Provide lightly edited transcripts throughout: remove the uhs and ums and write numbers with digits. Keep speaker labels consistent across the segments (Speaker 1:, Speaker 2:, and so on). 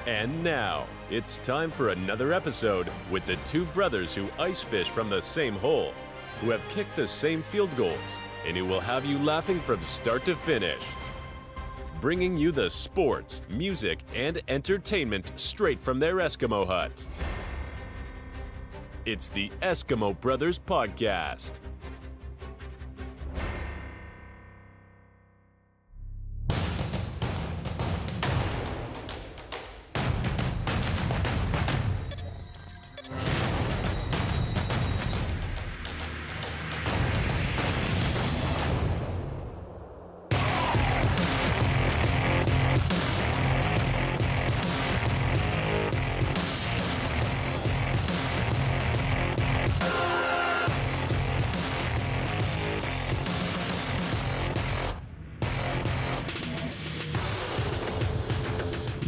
Speaker 1: And now, it's time for another episode with the two brothers who ice fish from the same hole, who have kicked the same field goals, and who will have you laughing from start to finish. Bringing you the sports, music, and entertainment straight from their Eskimo hut. It's the Eskimo Brothers Podcast.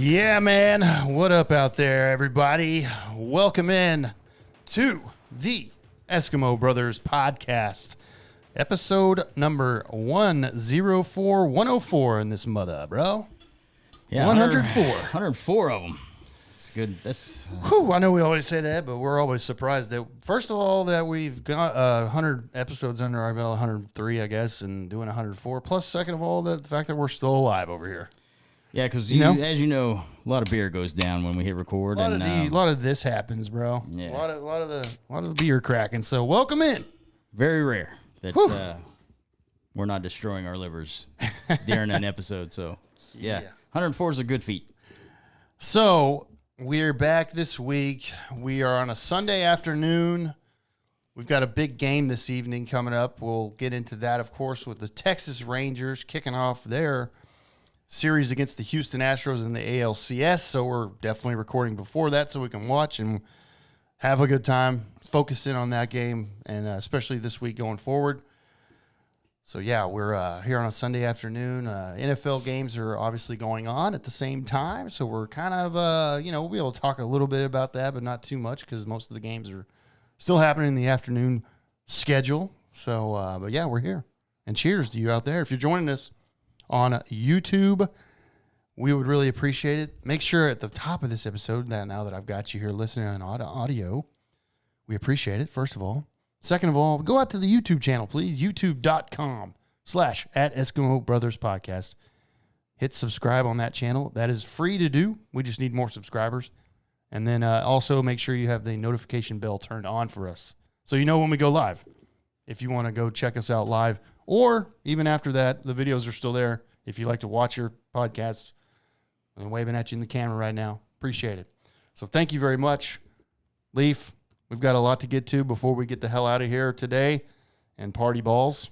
Speaker 2: Yeah, man. What up out there, everybody? Welcome in to the Eskimo Brothers Podcast, episode number 104 in this mother, bro.
Speaker 3: Yeah,
Speaker 2: 104.
Speaker 3: 104 of them. It's good. That's
Speaker 2: Whew, I know we always say that, but we're always surprised that, first of all, that we've got 100 episodes under our belt, 103, I guess, and doing 104. Plus, second of all, the fact that we're still alive over here.
Speaker 3: yeah, because
Speaker 2: You know?
Speaker 3: as you know, a lot of beer goes down when we hit record,
Speaker 2: A
Speaker 3: and
Speaker 2: lot of this happens, bro.
Speaker 3: Yeah.
Speaker 2: A lot of the beer cracking. So welcome in.
Speaker 3: very rare that we're not destroying our livers during an episode. So yeah, 104 is a good feat.
Speaker 2: So we're back this week. We are on a Sunday afternoon. We've got a big game this evening coming up. We'll get into that, of course, with the Texas Rangers kicking off their series against the Houston Astros in the ALCS. So we're definitely recording before that so we can watch and have a good time, focus in on that game, and especially this week going forward. So, yeah, we're here on a Sunday afternoon. NFL games are obviously going on at the same time, so we're kind of, we'll be able to talk a little bit about that, but not too much because most of the games are still happening in the afternoon schedule. So, but, yeah, we're here. And cheers to you out there. If you're joining us on YouTube, we would really appreciate it. Make sure at the top of this episode, that now that I've got you here listening on audio, we appreciate it, first of all. Second of all, go out to the YouTube channel, please, youtube.com/@Eskimo Brothers Podcast. Hit subscribe on that channel. That is free to do. We just need more subscribers. And then also make sure you have the notification bell turned on for us so you know when we go live. If you want to go check us out live, or even after that, the videos are still there. If you like to watch your podcasts, I'm waving at you in the camera right now. Appreciate it. So thank you very much. Leaf, we've got a lot to get to before we get the hell out of here today and party balls,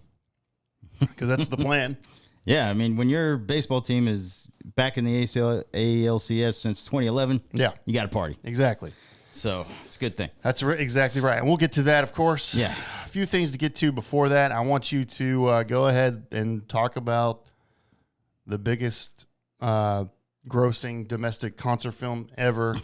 Speaker 2: because that's the plan.
Speaker 3: Yeah, I mean, when your baseball team is back in the ALCS since 2011,
Speaker 2: Yeah,
Speaker 3: you got to party.
Speaker 2: exactly.
Speaker 3: So it's a good thing.
Speaker 2: That's exactly right. And we'll get to that, of course.
Speaker 3: Yeah.
Speaker 2: A few things to get to before that. I want you to go ahead and talk about the biggest grossing domestic concert film ever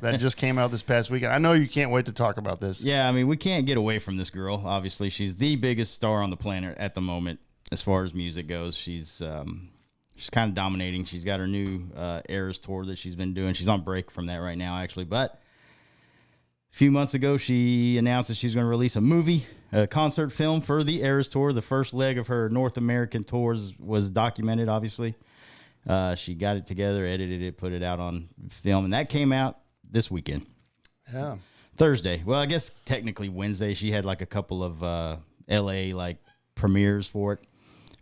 Speaker 2: that just came out this past weekend. I know you can't wait to talk about this.
Speaker 3: Yeah, I mean, we can't get away from this girl. Obviously, she's the biggest star on the planet at the moment as far as music goes. She's kind of dominating. She's got her new Eras tour that she's been doing. She's on break from that right now, actually. But a few months ago, she announced that she's going to release a concert film for the Eras tour. The first leg of her North American tours was documented, obviously. She got it together, edited it, put it out on film, and that came out this weekend.
Speaker 2: Yeah.
Speaker 3: Thursday. Well, I guess technically Wednesday. She had like a couple of LA like premieres for it.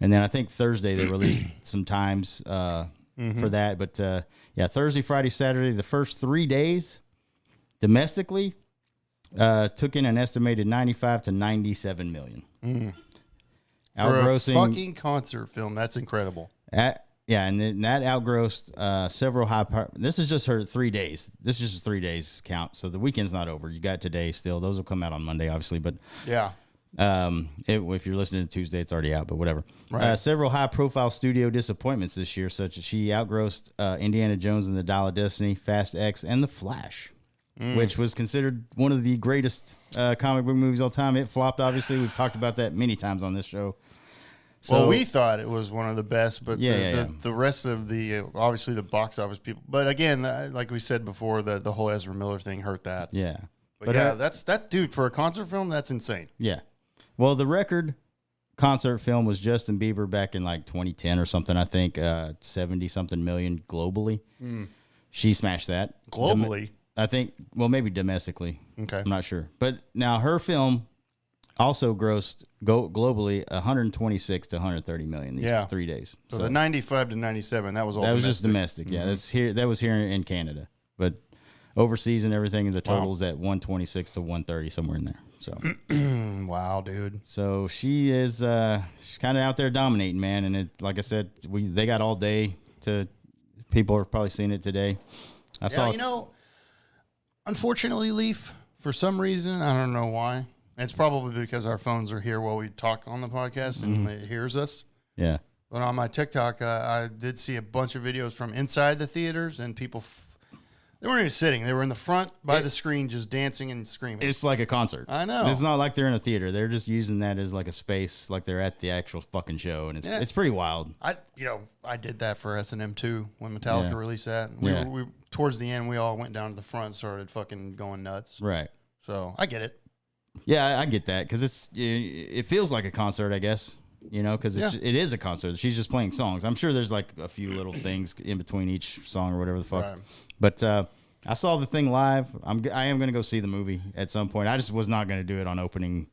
Speaker 3: And then I think Thursday they released some times for that. But yeah, Thursday, Friday, Saturday, the first 3 days domestically took in an estimated 95 to 97 million.
Speaker 2: For a fucking concert film, that's incredible.
Speaker 3: Yeah, and then that outgrossed several this is just her 3 days. This is just 3 days count. So the weekend's not over. You got today still. Those will come out on Monday, obviously. But
Speaker 2: Yeah.
Speaker 3: if you're listening to Tuesday, it's already out, but whatever.
Speaker 2: Right.
Speaker 3: Several high-profile studio disappointments this year, such as she outgrossed Indiana Jones and the Dial of Destiny, Fast X, and The Flash, which was considered one of the greatest comic book movies of all time. It flopped, obviously. We've talked about that many times on this show. So,
Speaker 2: well, we thought it was one of the best, but
Speaker 3: Yeah.
Speaker 2: the rest of the obviously the box office people. But again, like we said before, the whole Ezra Miller thing hurt that.
Speaker 3: Yeah.
Speaker 2: But yeah, that's that dude for a concert film. That's insane.
Speaker 3: Yeah. Well, the record concert film was Justin Bieber back in like 2010 or something, I think, 70-something million globally. She smashed that.
Speaker 2: Globally?
Speaker 3: I think, well, maybe domestically.
Speaker 2: Okay.
Speaker 3: I'm not sure. But now her film also grossed globally 126 to 130 million these 3 days.
Speaker 2: So the 95 to 97, that was all
Speaker 3: that was
Speaker 2: domestic.
Speaker 3: just domestic. Yeah, that's here. That was here in Canada. But overseas and everything, the total's at 126 to 130, somewhere in there. So
Speaker 2: wow, dude.
Speaker 3: So she is she's kind of out there dominating, man. And it, like I said, they got all day to. People are probably seeing it today. I saw.
Speaker 2: You know, unfortunately, Leaf, for some reason, I don't know why. It's probably because our phones are here while we talk on the podcast and it hears us.
Speaker 3: Yeah.
Speaker 2: But on my TikTok, I did see a bunch of videos from inside the theaters and people. They weren't even sitting. They were in the front by the screen just dancing and screaming.
Speaker 3: It's like a concert.
Speaker 2: I know.
Speaker 3: It's not like they're in a theater. They're just using that as like a space, like they're at the actual fucking show, and it's pretty wild.
Speaker 2: I did that for S&M too when Metallica released that. We towards the end, we all went down to the front and started fucking going nuts.
Speaker 3: Right.
Speaker 2: So I get it.
Speaker 3: Yeah, I get that because it feels like a concert, I guess. You know, because it is a concert. She's just playing songs. I'm sure there's like a few little things in between each song or whatever the fuck. Right. But I saw the thing live. I am going to go see the movie at some point. I just was not going to do it on opening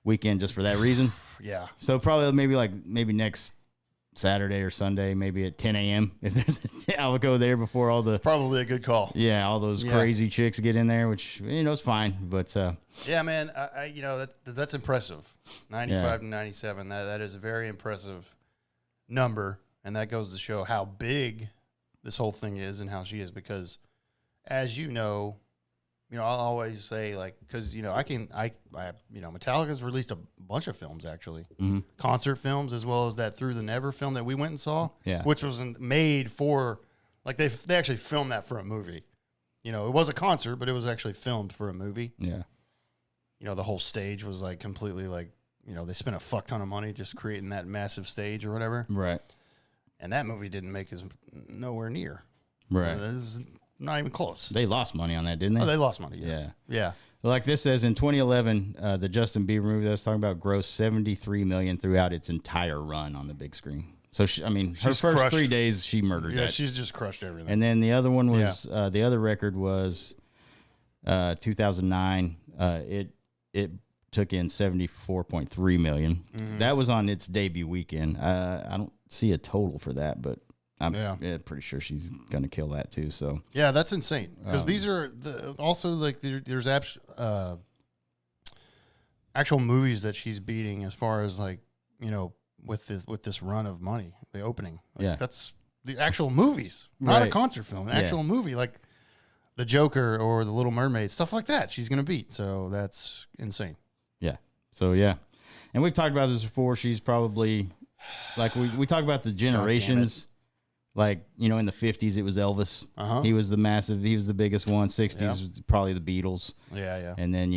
Speaker 3: weekend just for that reason.
Speaker 2: Yeah.
Speaker 3: So probably maybe next Saturday or Sunday, maybe at 10 a.m. If there's, I'll go there before all the
Speaker 2: probably a good call.
Speaker 3: Yeah, all those crazy chicks get in there, which is fine. But
Speaker 2: yeah, man, that's impressive. 95 to 97. That is a very impressive number, and that goes to show how big this whole thing is and how she is. Because, as you know, I'll always say because Metallica's released a bunch of films actually, concert films as well as that Through the Never film that we went and saw, which was made for they actually filmed that for a movie. It was a concert, but it was actually filmed for a movie.
Speaker 3: Yeah,
Speaker 2: the whole stage was completely they spent a fuck ton of money just creating that massive stage or whatever.
Speaker 3: Right.
Speaker 2: And that movie didn't make us nowhere near.
Speaker 3: Right.
Speaker 2: This is not even close.
Speaker 3: They lost money on that, didn't they?
Speaker 2: Oh, they lost money, yes.
Speaker 3: Yeah. Like this says, in 2011, the Justin Bieber movie that I was talking about grossed $73 million throughout its entire run on the big screen. So, her first crushed. 3 days, she murdered that.
Speaker 2: Yeah, she's just crushed everything.
Speaker 3: And then the other one was, the other record was 2009. It took in $74.3 million. Mm-hmm. That was on its debut weekend. I don't see a total for that, but I'm pretty sure she's going to kill that too. So
Speaker 2: yeah, that's insane because these are also there's actual movies that she's beating as far as with this run of money, the opening. That's the actual movies, not a concert film, an actual movie like The Joker or The Little Mermaid, stuff like that. She's going to beat. So that's insane.
Speaker 3: Yeah. So and we've talked about this before. She's probably we talk about the generations. In the 50s, it was Elvis. Uh-huh. He was the biggest one. 60s was probably the Beatles.
Speaker 2: Yeah.
Speaker 3: And then,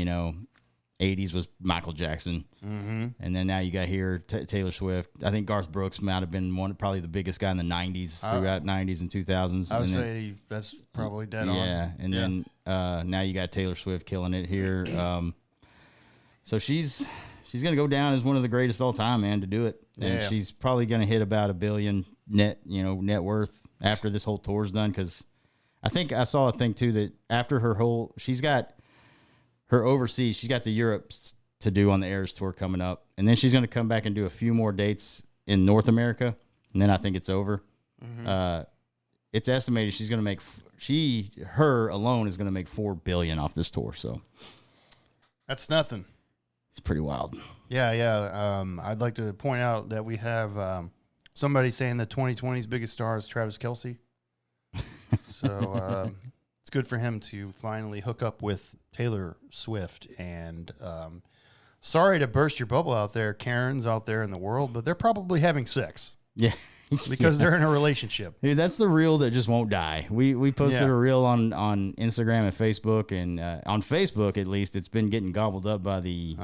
Speaker 3: 80s was Michael Jackson. Mm-hmm. And then now you got here Taylor Swift. I think Garth Brooks might have been probably the biggest guy in the 90s, throughout 90s and 2000s.
Speaker 2: I would say that's probably dead on.
Speaker 3: Yeah. And then now you got Taylor Swift killing it here. So she's going to go down as one of the greatest all time, man, to do it. And she's probably going to hit about $1 billion net worth after this whole tour's done. Because I think I saw a thing too that after she's got her overseas, she's got the Europe to do on the Eras tour coming up, and then she's going to come back and do a few more dates in North America, and then I think it's over. Mm-hmm. It's estimated she's going to make her alone is going to make $4 billion off this tour. So
Speaker 2: that's nothing.
Speaker 3: It's pretty wild.
Speaker 2: Yeah. I'd like to point out that we have somebody saying the 2020's biggest star is Travis Kelce. So it's good for him to finally hook up with Taylor Swift. And sorry to burst your bubble out there, Karens out there in the world, but they're probably having sex.
Speaker 3: Yeah.
Speaker 2: Because they're in a relationship.
Speaker 3: Dude, that's the reel that just won't die. We posted a reel on Instagram and Facebook, and on Facebook at least, it's been getting gobbled up by the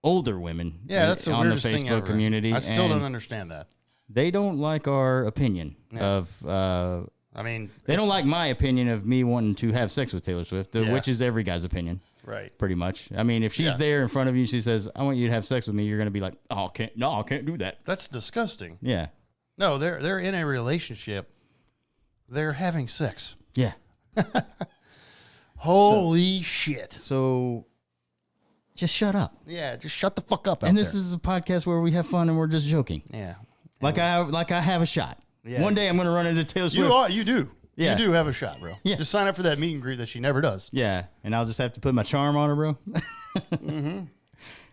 Speaker 3: older women.
Speaker 2: Yeah, that's the
Speaker 3: on the
Speaker 2: weirdest thing
Speaker 3: Facebook
Speaker 2: ever.
Speaker 3: community.
Speaker 2: I still
Speaker 3: and
Speaker 2: don't understand that.
Speaker 3: They don't like our opinion of.
Speaker 2: I mean,
Speaker 3: They don't like my opinion of me wanting to have sex with Taylor Swift, which is every guy's opinion.
Speaker 2: Right.
Speaker 3: Pretty much. I mean, if she's there in front of you, she says, "I want you to have sex with me," you're going to be like, "Oh, I can't do that."
Speaker 2: That's disgusting.
Speaker 3: Yeah.
Speaker 2: No, they're in a relationship. They're having sex.
Speaker 3: Yeah.
Speaker 2: Holy shit.
Speaker 3: So just shut up.
Speaker 2: Yeah, just shut the fuck up out
Speaker 3: And this
Speaker 2: there.
Speaker 3: is a podcast where we have fun and we're just joking.
Speaker 2: Yeah.
Speaker 3: Like I have a shot.
Speaker 2: Yeah.
Speaker 3: One day I'm going to run into Taylor Swift.
Speaker 2: You do.
Speaker 3: Yeah.
Speaker 2: You do have a shot, bro.
Speaker 3: Yeah.
Speaker 2: Just sign up for that meet and greet that she never does.
Speaker 3: Yeah. And I'll just have to put my charm on her, bro.
Speaker 2: Mm-hmm.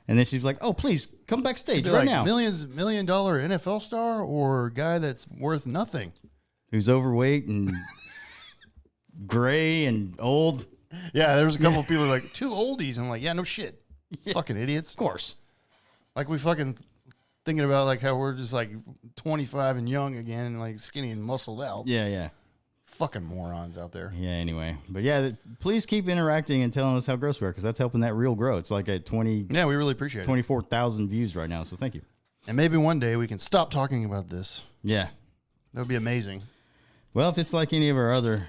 Speaker 3: And then she's like, "Oh, please come backstage
Speaker 2: Be
Speaker 3: right
Speaker 2: like,
Speaker 3: now."
Speaker 2: $1 million NFL star or a guy that's worth nothing?
Speaker 3: Who's overweight and gray and old.
Speaker 2: Yeah, there was a couple of people like, 2 oldies. I'm like, yeah, no shit. Fucking idiots.
Speaker 3: Of course.
Speaker 2: Like we fucking thinking about like how we're just like 25 and young again and like skinny and muscled out.
Speaker 3: Yeah.
Speaker 2: Fucking morons out there.
Speaker 3: Yeah, anyway. But yeah, please keep interacting and telling us how gross we are because that's helping that reel grow. It's like at
Speaker 2: Yeah, we really appreciate it.
Speaker 3: 24,000 views right now, so thank you.
Speaker 2: And maybe one day we can stop talking about this.
Speaker 3: Yeah.
Speaker 2: That would be amazing.
Speaker 3: Well, if it's like any of our other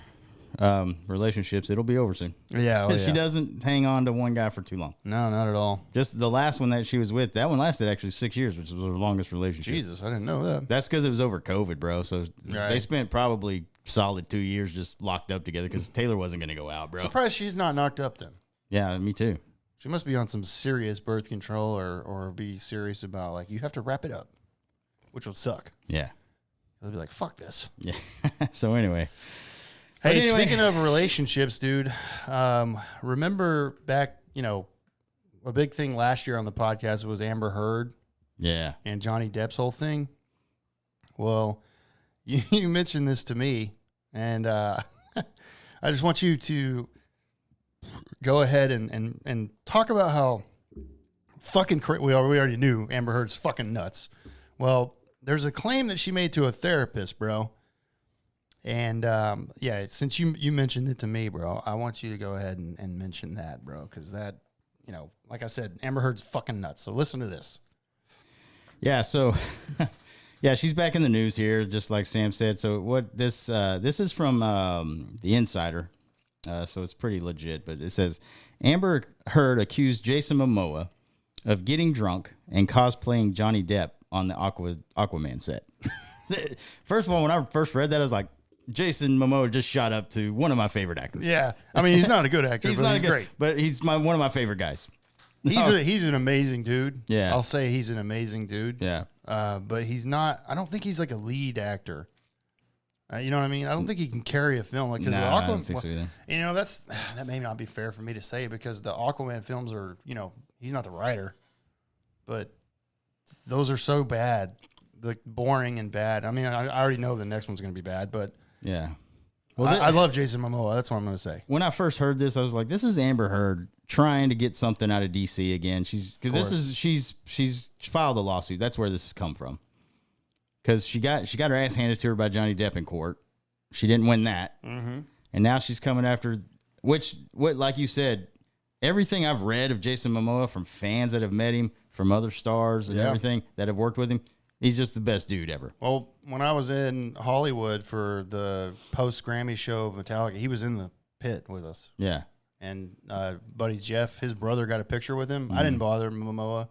Speaker 3: relationships, it'll be over soon.
Speaker 2: Yeah, oh,
Speaker 3: She doesn't hang on to one guy for too long.
Speaker 2: No, not at all.
Speaker 3: Just the last one that she was with, that one lasted actually 6 years, which was her longest relationship.
Speaker 2: Jesus, I didn't know that.
Speaker 3: That's because it was over COVID, bro. So
Speaker 2: Right.
Speaker 3: they spent probably solid 2 years just locked up together because Taylor wasn't going to go out, bro.
Speaker 2: Surprised she's not knocked up then.
Speaker 3: Yeah, me too.
Speaker 2: She must be on some serious birth control or be serious about like, you have to wrap it up, which would suck.
Speaker 3: Yeah.
Speaker 2: They'll be like, fuck this.
Speaker 3: Yeah. So anyway.
Speaker 2: Hey,
Speaker 3: But anyway.
Speaker 2: speaking of relationships, dude, remember back, a big thing last year on the podcast was Amber Heard
Speaker 3: Yeah.
Speaker 2: and Johnny Depp's whole thing. Well, you mentioned this to me, and I just want you to go ahead and talk about how fucking we already knew Amber Heard's fucking nuts. Well, there's a claim that she made to a therapist, bro. And since you mentioned it to me, bro, I want you to go ahead and mention that, bro, because that, like I said, Amber Heard's fucking nuts. So listen to this.
Speaker 3: Yeah. So, yeah, she's back in the news here, just like Sam said. So what this is from the Insider, so it's pretty legit. But it says Amber Heard accused Jason Momoa of getting drunk and cosplaying Johnny Depp on the Aquaman set. First of all, when I first read that, I was like, Jason Momoa just shot up to one of my favorite actors.
Speaker 2: Yeah, I mean, he's not a good actor,
Speaker 3: He's
Speaker 2: but
Speaker 3: not
Speaker 2: he's
Speaker 3: good,
Speaker 2: great.
Speaker 3: but he's one of my favorite guys.
Speaker 2: He's an amazing dude.
Speaker 3: Yeah.
Speaker 2: I'll say he's an amazing dude.
Speaker 3: Yeah.
Speaker 2: But he's not. I don't think he's like a lead actor. You know what I mean? I don't think he can carry a film like because
Speaker 3: Nah, I don't think so either.
Speaker 2: That may not be fair for me to say because the Aquaman films are he's not the writer, but those are so bad, like boring and bad. I mean, I already know the next one's going to be bad, but
Speaker 3: Yeah.
Speaker 2: well, I love Jason Momoa. That's what I'm going to say.
Speaker 3: When I first heard this, I was like, "This is Amber Heard trying to get something out of DC again." She's filed a lawsuit. That's where this has come from. Because she got her ass handed to her by Johnny Depp in court. She didn't win that, and now she's coming after. What like you said, everything I've read of Jason Momoa from fans that have met him, from other stars and everything that have worked with him, he's just the best dude ever.
Speaker 2: Well, when I was in Hollywood for the post-Grammy show of Metallica, he was in the pit with us.
Speaker 3: Yeah.
Speaker 2: And buddy Jeff, his brother got a picture with him. I didn't bother Momoa.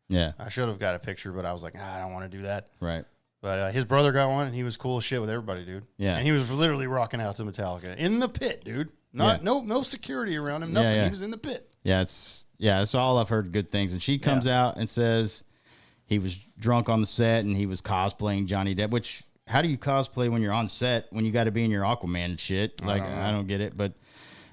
Speaker 3: Yeah.
Speaker 2: I should have got a picture, but I was like, I don't want to do that.
Speaker 3: Right.
Speaker 2: But his brother got one, and he was cool as shit with everybody, dude.
Speaker 3: Yeah.
Speaker 2: And he was literally rocking out to Metallica in the pit, dude. No security around him, nothing.
Speaker 3: Yeah.
Speaker 2: He was in the pit.
Speaker 3: Yeah, it's all I've heard good things. And she comes out and says he was drunk on the set and he was cosplaying Johnny Depp, which how do you cosplay when you're on set when you got to be in your Aquaman and shit? Like, I don't get it. But,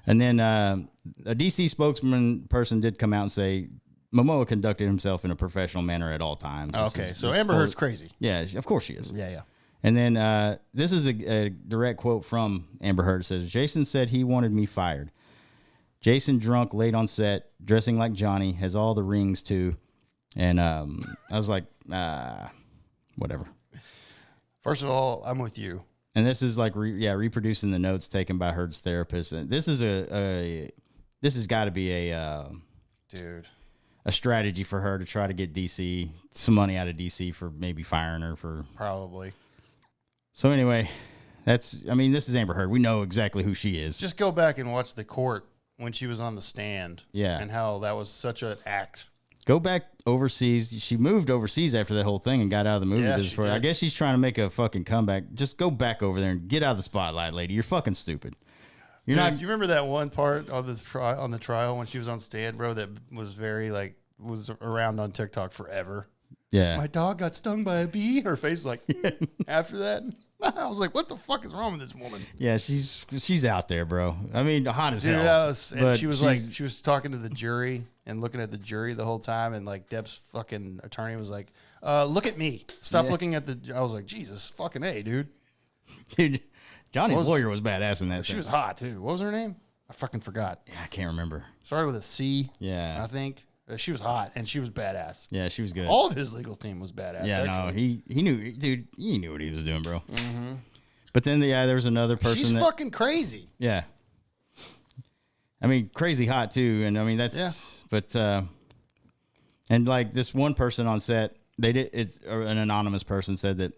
Speaker 3: and then a DC spokesman person did come out and say Momoa conducted himself in a professional manner at all times.
Speaker 2: Okay, so Amber Heard's crazy.
Speaker 3: Yeah, of course she is.
Speaker 2: Yeah.
Speaker 3: And then this is a direct quote from Amber Heard. It says, Jason said he wanted me fired. Jason drunk, late on set, dressing like Johnny, has all the rings too. And I was like, whatever.
Speaker 2: First of all, I'm with you.
Speaker 3: And this is like, reproducing the notes taken by Heard's therapist. And this is this has got to be a
Speaker 2: dude.
Speaker 3: a strategy for her to try to get DC some money out of DC for maybe firing her for.
Speaker 2: Probably.
Speaker 3: So anyway, this is Amber Heard. We know exactly who she is.
Speaker 2: Just go back and watch the court when she was on the stand.
Speaker 3: Yeah.
Speaker 2: And how that was such an act.
Speaker 3: Go back overseas. She moved overseas after that whole thing and got out of the movie business for it. I guess she's trying to make a fucking comeback. Just go back over there and get out of the spotlight, lady. You're fucking stupid. You're not.
Speaker 2: Do you remember that one part of this on the trial when she was on stand, bro? That was very was around on TikTok forever.
Speaker 3: Yeah.
Speaker 2: My dog got stung by a bee. Her face was like after that. I was like, what the fuck is wrong with this woman?
Speaker 3: Yeah, she's out there, bro. I mean, hot as hell.
Speaker 2: And she was talking to the jury and looking at the jury the whole time, and like Depp's fucking attorney was like, look at me. Stop looking at the. I was like, Jesus fucking A, dude.
Speaker 3: Dude, Johnny's lawyer was badass in that.
Speaker 2: She was hot too. What was her name? I fucking forgot.
Speaker 3: Yeah, I can't remember.
Speaker 2: Started with a C.
Speaker 3: Yeah,
Speaker 2: I think she was hot and she was badass.
Speaker 3: Yeah, she was good.
Speaker 2: All of his legal team was badass.
Speaker 3: Yeah,
Speaker 2: actually.
Speaker 3: no, he knew, dude. He knew what he was doing, bro. Mm-hmm. But then, there was another person.
Speaker 2: She's fucking crazy.
Speaker 3: Yeah. I mean, crazy hot too, and I mean that's. Yeah. But and like this one person on set, it's an anonymous person said that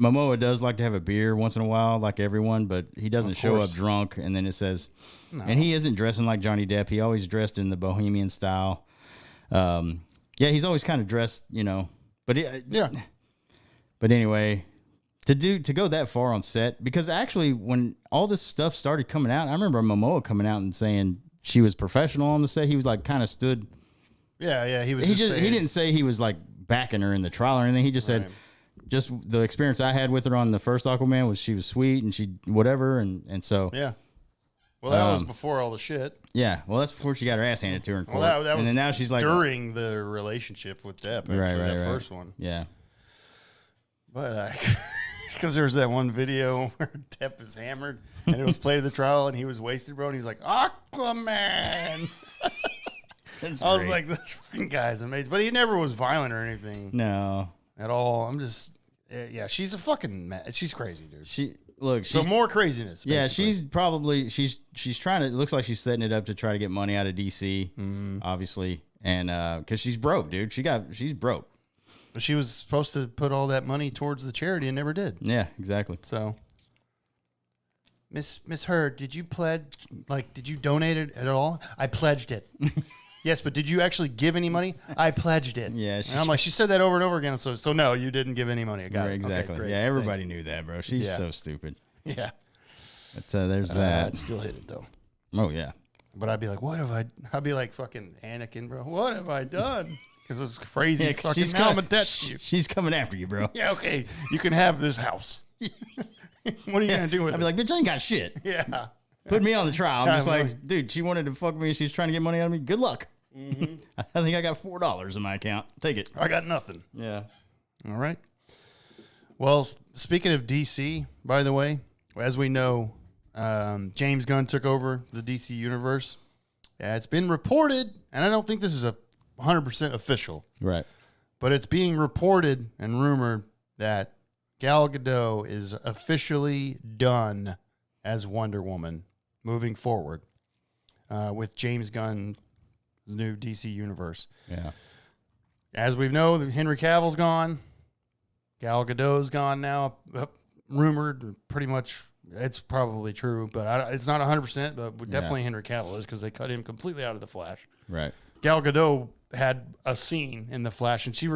Speaker 3: Momoa does like to have a beer once in a while, like everyone, but he doesn't show up drunk. And then it says, and he isn't dressing like Johnny Depp. He always dressed in the bohemian style. Yeah, he's always kind of dressed, But yeah. But anyway, to go that far on set, because actually when all this stuff started coming out, I remember Momoa coming out and saying she was professional on the set. He was like kind of stood.
Speaker 2: Yeah, he was.
Speaker 3: He didn't say he was like backing her in the trial or anything. He just said. Just the experience I had with her on the first Aquaman was she was sweet and she whatever and so
Speaker 2: yeah. Well, that was before all the shit.
Speaker 3: Yeah, well, that's before she got her ass handed to her in court.
Speaker 2: Well, that was
Speaker 3: and then now she's like
Speaker 2: during the relationship with Depp. Actually, that first one.
Speaker 3: Yeah,
Speaker 2: but because there was that one video where Depp was hammered and it was played at the trial and he was wasted, bro, and he's like Aquaman. I was like, this fucking guy's amazing, but he never was violent or anything.
Speaker 3: No.
Speaker 2: At all. I'm just, yeah, she's a fucking, she's crazy, dude.
Speaker 3: So
Speaker 2: more craziness. Basically.
Speaker 3: Yeah, she's probably, she's trying to, it looks like she's setting it up to try to get money out of DC, obviously. And, cause she's broke, dude. She's broke.
Speaker 2: But she was supposed to put all that money towards the charity and never did.
Speaker 3: Yeah, exactly.
Speaker 2: So, Miss Heard, did you donate it at all? I pledged it. Yes, but did you actually give any money? I pledged it.
Speaker 3: Yeah.
Speaker 2: And I'm like, she said that over and over again. So no, you didn't give any money. I got it.
Speaker 3: Exactly.
Speaker 2: Okay,
Speaker 3: yeah, everybody knew that, bro. She's so stupid.
Speaker 2: Yeah.
Speaker 3: But there's that.
Speaker 2: I'd still hit it, though.
Speaker 3: Oh, yeah.
Speaker 2: But I'd be like, I'd be like fucking Anakin, bro. What have I done? Because it's crazy fucking
Speaker 3: she's coming after you, bro.
Speaker 2: Yeah, okay. You can have this house. What are you going to do with it?
Speaker 3: I'd be like, bitch, I ain't got shit.
Speaker 2: Yeah.
Speaker 3: Put me on the trial. I'm just like, dude, she wanted to fuck me. She's trying to get money out of me. Good luck. Mm-hmm. I think I got $4 in my account. Take it.
Speaker 2: I got nothing.
Speaker 3: Yeah.
Speaker 2: All right. Well, speaking of DC, by the way, as we know, James Gunn took over the DC universe. Yeah, it's been reported, and I don't think this is 100% official.
Speaker 3: Right.
Speaker 2: But it's being reported and rumored that Gal Gadot is officially done as Wonder Woman moving forward with James Gunn. New DC universe.
Speaker 3: Yeah.
Speaker 2: As we know, Henry Cavill's gone. Gal Gadot's gone now. Rumored, pretty much, it's probably true, but it's not 100%, but definitely Henry Cavill is because they cut him completely out of The Flash.
Speaker 3: Right.
Speaker 2: Gal Gadot had a scene in The Flash, and she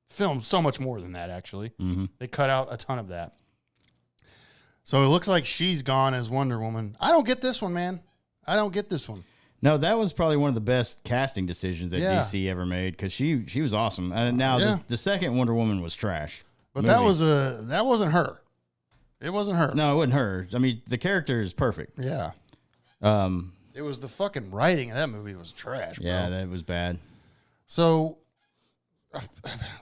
Speaker 2: filmed so much more than that, actually.
Speaker 3: Mm-hmm.
Speaker 2: They cut out a ton of that. So it looks like she's gone as Wonder Woman. I don't get this one, man. I don't get this one.
Speaker 3: No, that was probably one of the best casting decisions that DC ever made because she was awesome. Now the second Wonder Woman was trash,
Speaker 2: but that wasn't her. It wasn't her.
Speaker 3: No, it wasn't her. I mean, the character is perfect.
Speaker 2: Yeah. It was the fucking writing of that movie was trash. Bro.
Speaker 3: Yeah, that was bad.
Speaker 2: So,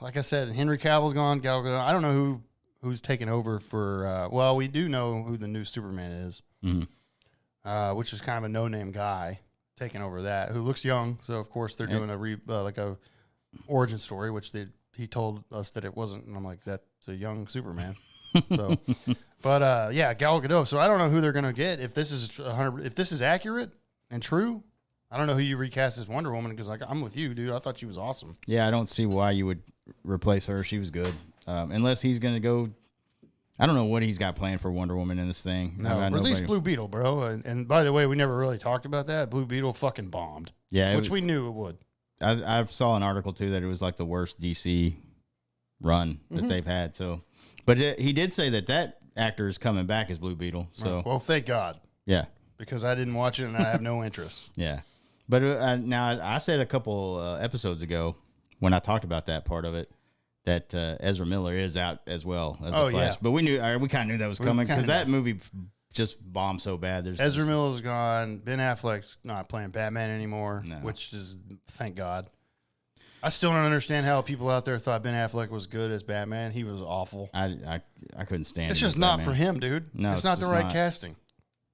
Speaker 2: like I said, Henry Cavill's gone. Gal Gadot. I don't know who's taking over for. Well, we do know who the new Superman is, which is kind of a no-name guy. Taking over that, who looks young, so of course they're doing a origin story, which he told us that it wasn't, and I'm like, that's a young Superman. So, but Gal Gadot. So I don't know who they're gonna get if this is 100. If this is accurate and true, I don't know who you recast as Wonder Woman because I'm with you, dude. I thought she was awesome.
Speaker 3: Yeah, I don't see why you would replace her. She was good. Unless he's going to go. I don't know what he's got planned for Wonder Woman in this thing.
Speaker 2: No, release Blue Beetle, bro. And by the way, we never really talked about that. Blue Beetle fucking bombed.
Speaker 3: Yeah.
Speaker 2: Which we knew it would.
Speaker 3: I saw an article, too, that it was like the worst DC run that they've had. So, but he did say that actor is coming back as Blue Beetle. So,
Speaker 2: well, thank God.
Speaker 3: Yeah.
Speaker 2: Because I didn't watch it and I have no interest.
Speaker 3: Yeah. But now I said a couple episodes ago when I talked about that part of it, that Ezra Miller is out as well as the Flash.
Speaker 2: Yeah.
Speaker 3: But we kind of knew that was coming because that movie just bombed so bad.
Speaker 2: Ezra Miller's gone. Ben Affleck's not playing Batman anymore,
Speaker 3: No.
Speaker 2: which is, thank God. I still don't understand how people out there thought Ben Affleck was good as Batman. He was awful.
Speaker 3: I couldn't stand it.
Speaker 2: It's just not for him, dude.
Speaker 3: No,
Speaker 2: it's not the right casting.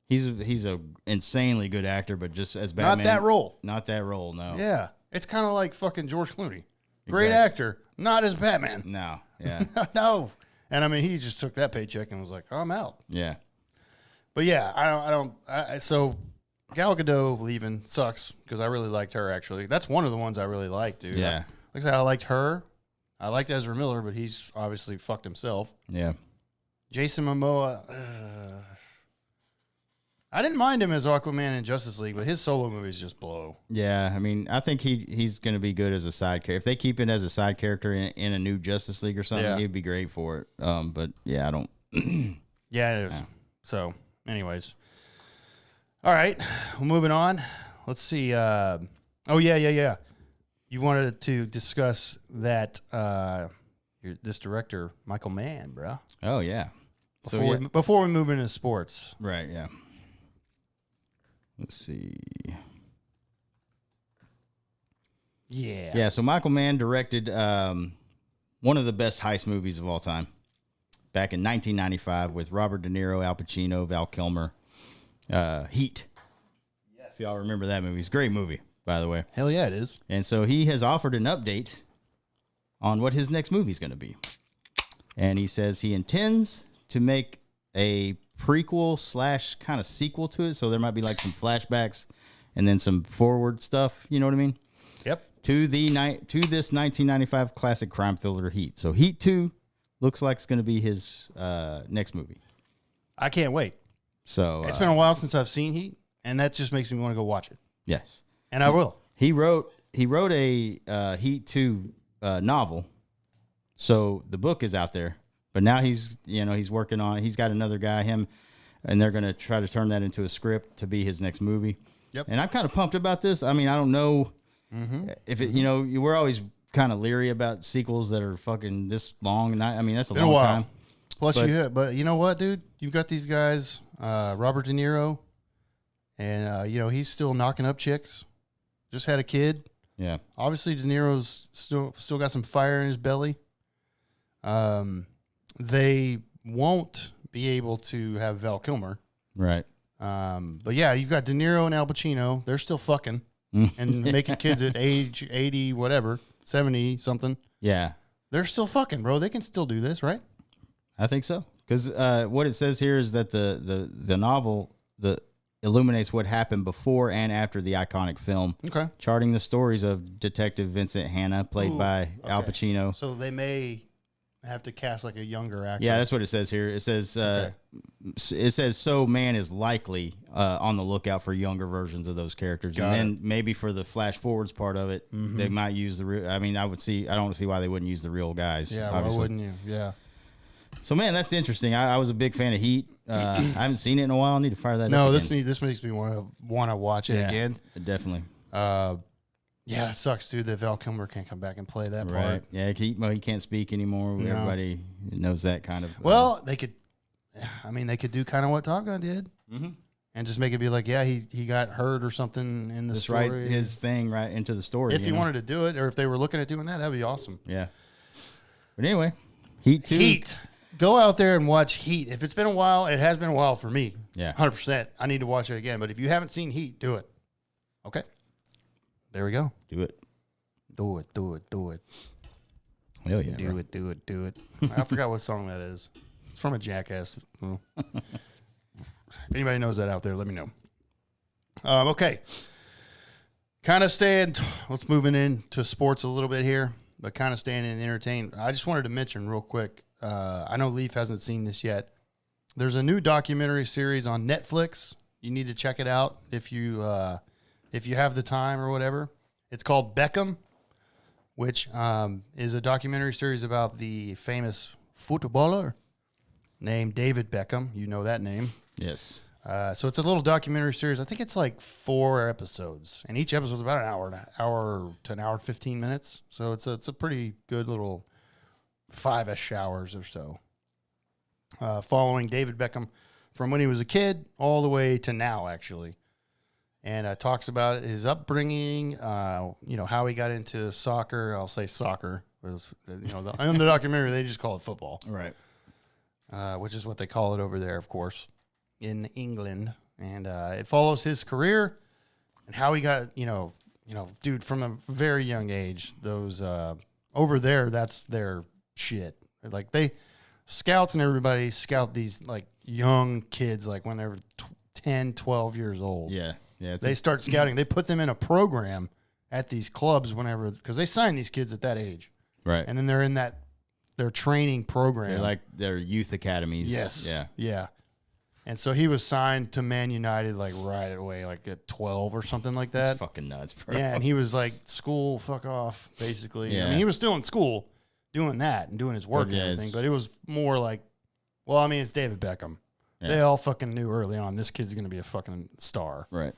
Speaker 3: He's a insanely good actor, but just as Batman.
Speaker 2: Not that role.
Speaker 3: Not that role, no.
Speaker 2: Yeah. It's kind of like fucking George Clooney. Great
Speaker 3: Exactly.
Speaker 2: actor, not as Batman.
Speaker 3: No, yeah.
Speaker 2: No. And I mean, he just took that paycheck and was like, oh, I'm out.
Speaker 3: Yeah.
Speaker 2: But yeah, so Gal Gadot leaving sucks because I really liked her, actually. That's one of the ones I really liked, dude.
Speaker 3: Yeah.
Speaker 2: Like I said, I liked her. I liked Ezra Miller, but he's obviously fucked himself.
Speaker 3: Yeah.
Speaker 2: Jason Momoa, I didn't mind him as Aquaman in Justice League, but his solo movies just blow.
Speaker 3: Yeah, I mean, I think he's going to be good as a side character. If they keep it as a side character in a new Justice League or something, he'd be great for it. But yeah, I don't.
Speaker 2: Yeah, it is. Yeah. So, anyways. All right, well, moving on. Let's see. Yeah. You wanted to discuss that this director, Michael Mann, bro.
Speaker 3: Oh, yeah.
Speaker 2: Before we move into sports.
Speaker 3: Right, yeah. Let's see.
Speaker 2: Yeah.
Speaker 3: Yeah, so Michael Mann directed one of the best heist movies of all time back in 1995 with Robert De Niro, Al Pacino, Val Kilmer. Heat. Yes. If y'all remember that movie. It's a great movie, by the way.
Speaker 2: Hell yeah, it is.
Speaker 3: And so he has offered an update on what his next movie is going to be. And he says he intends to make a prequel / kind of sequel to it. So there might be like some flashbacks and then some forward stuff. You know what I mean?
Speaker 2: Yep.
Speaker 3: To this 1995 classic crime thriller Heat. So Heat 2 looks like it's going to be his next movie.
Speaker 2: I can't wait.
Speaker 3: So
Speaker 2: it's been a while since I've seen Heat, and that just makes me want to go watch it.
Speaker 3: Yes.
Speaker 2: And I will.
Speaker 3: He wrote a Heat 2 novel. So the book is out there. But now he's working on it. He's got another guy, and they're going to try to turn that into a script to be his next movie.
Speaker 2: Yep.
Speaker 3: And I'm kind of pumped about this. I mean, I don't know if it, we're always kind of leery about sequels that are fucking this long. And that's a long time.
Speaker 2: Plus, but you know what, dude? You've got these guys, Robert De Niro, and he's still knocking up chicks. Just had a kid.
Speaker 3: Yeah.
Speaker 2: Obviously, De Niro's still got some fire in his belly. They won't be able to have Val Kilmer.
Speaker 3: Right.
Speaker 2: But yeah, you've got De Niro and Al Pacino. They're still fucking and making kids at age 80, whatever, 70 something.
Speaker 3: Yeah.
Speaker 2: They're still fucking, bro. They can still do this, right?
Speaker 3: I think so. Because what it says here is that the novel illuminates what happened before and after the iconic film. Okay. Charting the stories of Detective Vincent Hanna, played by Al Pacino.
Speaker 2: So they may have to cast like a younger actor.
Speaker 3: Yeah, that's what it says here. It says so Mann is likely on the lookout for younger versions of those characters. And then maybe for the flash forwards part of it, they might use the real. I mean, I don't see why they wouldn't use the real guys.
Speaker 2: Yeah,
Speaker 3: obviously.
Speaker 2: why wouldn't you? Yeah.
Speaker 3: So, man, that's interesting. I was a big fan of Heat. I haven't seen it in a while. I need to fire that up.
Speaker 2: No, this makes me want to watch it again.
Speaker 3: Definitely.
Speaker 2: Yeah, it sucks, dude, that Val Kilmer can't come back and play that part.
Speaker 3: Yeah, he can't speak anymore. No. Everybody knows that kind of.
Speaker 2: Well, they could do kind of what Top Gun did, and just make it be like, yeah, he got hurt or something in the story.
Speaker 3: Write his thing right into the story.
Speaker 2: If he wanted to do it, or if they were looking at doing that, that'd be awesome.
Speaker 3: Yeah. But anyway, Heat 2.
Speaker 2: Heat. Go out there and watch Heat. If it's been a while, it has been a while for me.
Speaker 3: Yeah.
Speaker 2: 100%. I need to watch it again. But if you haven't seen Heat, do it. Okay. There we go.
Speaker 3: Do it.
Speaker 2: Do it. Do it. Do it.
Speaker 3: Hell yeah.
Speaker 2: Do it. Do it. Do it. I forgot what song that is. It's from a Jackass. Well, if anybody knows that out there, let me know. Okay. kind of staying. Let's moving into sports a little bit here, but kind of staying in entertainment. I just wanted to mention real quick. I know Leaf hasn't seen this yet. There's a new documentary series on Netflix. You need to check it out if you have the time or whatever. It's called Beckham, which is a documentary series about the famous footballer named David Beckham. You know that name.
Speaker 3: Yes.
Speaker 2: So it's a little documentary series. I think it's like 4 episodes, and each episode is about an hour to an hour and 15 minutes. So it's a pretty good little 5-ish hours or so, following David Beckham from when he was a kid all the way to now, actually. And talks about his upbringing, how he got into soccer. I'll say soccer. In the documentary, they just call it football.
Speaker 3: Right.
Speaker 2: Which is what they call it over there, of course, in England. And it follows his career and how he got, dude, from a very young age, those over there, that's their shit. Like scouts and everybody scout these like young kids, like when they're 10, 12 years old.
Speaker 3: Yeah. Yeah.
Speaker 2: They start scouting. They put them in a program at these clubs whenever, because they sign these kids at that age.
Speaker 3: Right.
Speaker 2: And then they're in their training program.
Speaker 3: They're like their youth academies.
Speaker 2: Yes.
Speaker 3: Yeah.
Speaker 2: Yeah. And so he was signed to Man United like right away, like at 12 or something like that.
Speaker 3: That's fucking nuts, bro.
Speaker 2: Yeah, and he was like, school, fuck off, basically.
Speaker 3: Yeah.
Speaker 2: I mean, he was still in school doing that and doing his work and everything, but it was more like, well, I mean, it's David Beckham. Yeah. They all fucking knew early on this kid's going to be a fucking star.
Speaker 3: Right.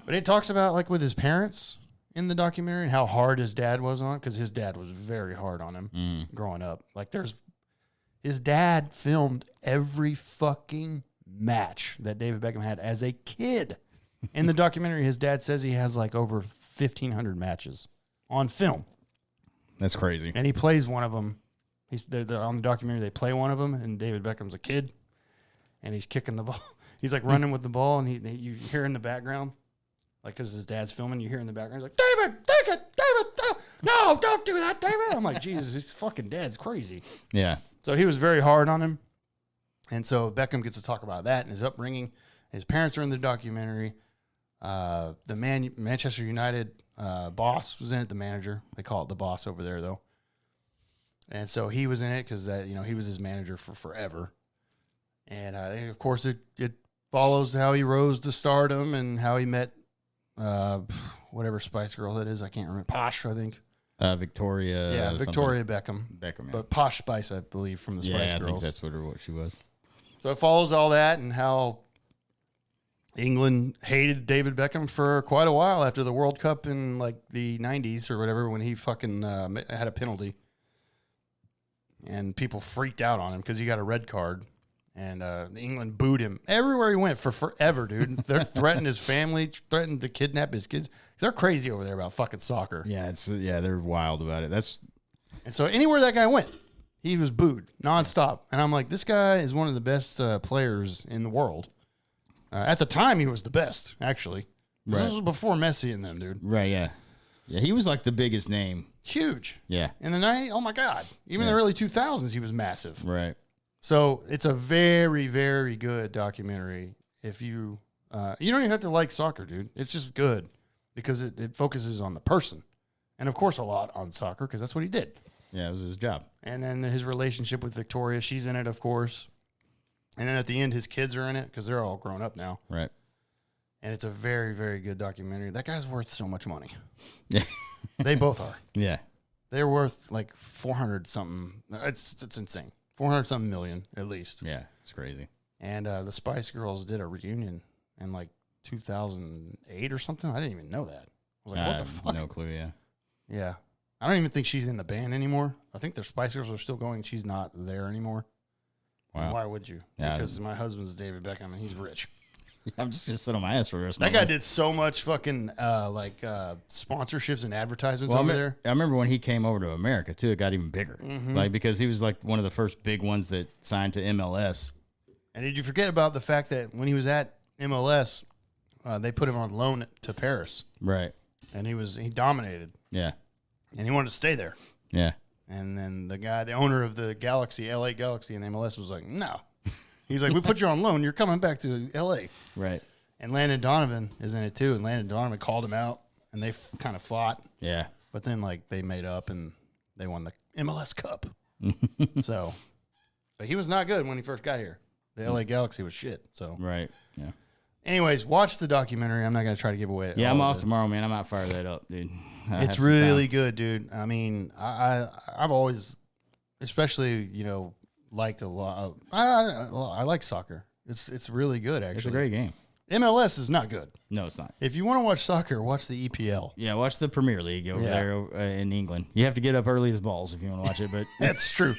Speaker 2: But it talks about like with his parents in the documentary and how hard his dad was on, because his dad was very hard on him growing up. Like his dad filmed every fucking match that David Beckham had as a kid. In the documentary, his dad says he has like over 1,500 matches on film.
Speaker 3: That's crazy.
Speaker 2: And he plays one of them. They're on the documentary, they play one of them, and David Beckham's a kid, and he's kicking the ball. He's like running with the ball, and you hear in the background, like because his dad's filming, you hear in the background, he's like, David, take it, David, no, don't do that, David. I'm like, Jesus, his fucking dad's crazy.
Speaker 3: Yeah.
Speaker 2: So he was very hard on him. And so Beckham gets to talk about that and his upbringing. His parents are in the documentary. The Manchester United boss was in it, the manager. They call it the boss over there, though. And so he was in it because he was his manager for forever. And of course, it follows how he rose to stardom and how he met whatever Spice Girl that is. I can't remember. Posh, I think.
Speaker 3: Victoria.
Speaker 2: Yeah, Victoria Beckham.
Speaker 3: Beckham, yeah.
Speaker 2: But Posh Spice, I believe, from the Spice Girls.
Speaker 3: Yeah, I think that's what she was.
Speaker 2: So it follows all that and how England hated David Beckham for quite a while after the World Cup in like the 90s or whatever, when he fucking had a penalty. And people freaked out on him because he got a red card. And England booed him everywhere he went for forever, dude. They threatened his family, threatened to kidnap his kids. They're crazy over there about fucking soccer.
Speaker 3: Yeah, they're wild about it.
Speaker 2: And so anywhere that guy went, he was booed nonstop. And I'm like, this guy is one of the best players in the world. At the time, he was the best, actually. Right. This was before Messi and them, dude.
Speaker 3: Right, yeah. Yeah, he was like the biggest name.
Speaker 2: Huge.
Speaker 3: Yeah.
Speaker 2: In the night, oh my God. Even in the early 2000s, he was massive.
Speaker 3: Right.
Speaker 2: So it's a very, very good documentary. If you don't even have to like soccer, dude. It's just good because it focuses on the person. And, of course, a lot on soccer because that's what he did.
Speaker 3: Yeah, it was his job.
Speaker 2: And then his relationship with Victoria, she's in it, of course. And then at the end, his kids are in it because they're all grown up now.
Speaker 3: Right.
Speaker 2: And it's a very, very good documentary. That guy's worth so much money.
Speaker 3: Yeah.
Speaker 2: They both are.
Speaker 3: Yeah.
Speaker 2: They're worth like 400 something. It's insane. 400 something million at least.
Speaker 3: Yeah, it's crazy.
Speaker 2: And the Spice Girls did a reunion in like 2008 or something. I didn't even know that. I was like, what the fuck?
Speaker 3: No clue, yeah.
Speaker 2: Yeah. I don't even think she's in the band anymore. I think their Spice Girls are still going. She's not there anymore.
Speaker 3: Wow.
Speaker 2: Why would you?
Speaker 3: Yeah,
Speaker 2: because my husband's David Beckham and he's rich.
Speaker 3: I'm just going to sit on my ass for the rest of my
Speaker 2: life. That guy
Speaker 3: life.
Speaker 2: did so much fucking sponsorships and advertisements over there.
Speaker 3: I remember when he came over to America, too, it got even bigger. Mm-hmm. Like, because he was like one of the first big ones that signed to MLS.
Speaker 2: And did you forget about the fact that when he was at MLS, they put him on loan to Paris.
Speaker 3: Right.
Speaker 2: And he dominated.
Speaker 3: Yeah.
Speaker 2: And he wanted to stay there.
Speaker 3: Yeah.
Speaker 2: And then the owner of the Galaxy, LA Galaxy in MLS was like, no. He's like, we put you on loan. You're coming back to LA.
Speaker 3: Right.
Speaker 2: And Landon Donovan is in it too. And Landon Donovan called him out and they kind of fought.
Speaker 3: Yeah.
Speaker 2: But then, like, they made up and they won the MLS Cup. So, but he was not good when he first got here. The LA Galaxy was shit. So,
Speaker 3: Right. Yeah.
Speaker 2: anyways, watch the documentary. I'm not going to try to give away.
Speaker 3: Yeah, I'm
Speaker 2: all
Speaker 3: off
Speaker 2: of it.
Speaker 3: tomorrow, man. I might fire that up, dude. I
Speaker 2: It's
Speaker 3: have some
Speaker 2: really
Speaker 3: time.
Speaker 2: good, dude. I mean, I've always, especially, liked a lot. I like soccer. It's really good, actually.
Speaker 3: It's a great game.
Speaker 2: MLS is not good.
Speaker 3: No, it's not.
Speaker 2: If you want to watch soccer, watch the EPL.
Speaker 3: Yeah, watch the Premier League over
Speaker 2: Yeah.
Speaker 3: there in England. You have to get up early as balls if you want to watch it, but
Speaker 2: That's true,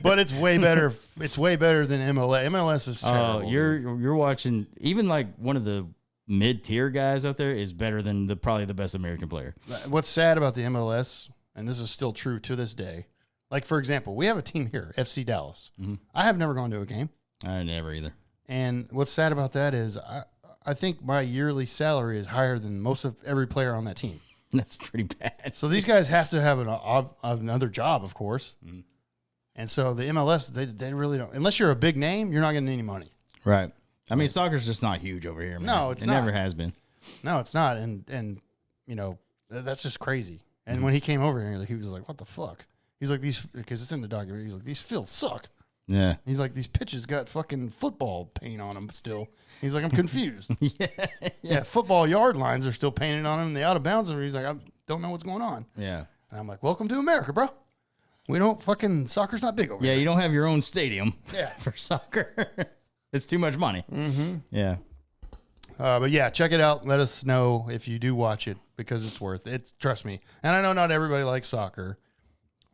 Speaker 2: but it's way better. It's way better than MLS. MLS is terrible.
Speaker 3: you're watching even like one of the mid-tier guys out there is better than probably the best American player.
Speaker 2: What's sad about the MLS, and this is still true to this day. Like, for example, we have a team here, FC Dallas. I have never gone to a game.
Speaker 3: I never either.
Speaker 2: And what's sad about that is I think my yearly salary is higher than most of every player on that team.
Speaker 3: That's pretty bad.
Speaker 2: So these guys have to have another job, of course. And so the MLS, they really don't. Unless you're a big name, you're not getting any money.
Speaker 3: Right. I mean, soccer's just not huge over here, man.
Speaker 2: No, it's
Speaker 3: it
Speaker 2: not.
Speaker 3: never has been.
Speaker 2: No, it's not. And that's just crazy. And when he came over here, he was like, what the fuck? He's like, because it's in the documentary, he's like, these fields suck.
Speaker 3: Yeah.
Speaker 2: He's like, these pitches got fucking football paint on them still. He's like, I'm confused. Yeah, football yard lines are still painted on them. The out of bounds, and he's like, I don't know what's going on.
Speaker 3: Yeah.
Speaker 2: And I'm like, welcome to America, bro. We don't soccer's not big over
Speaker 3: Yeah,
Speaker 2: here.
Speaker 3: you don't have your own stadium
Speaker 2: Yeah.
Speaker 3: for soccer. It's too much money. Mm-hmm. Yeah.
Speaker 2: But yeah, check it out. Let us know if you do watch it because it's worth it. Trust me. And I know not everybody likes soccer,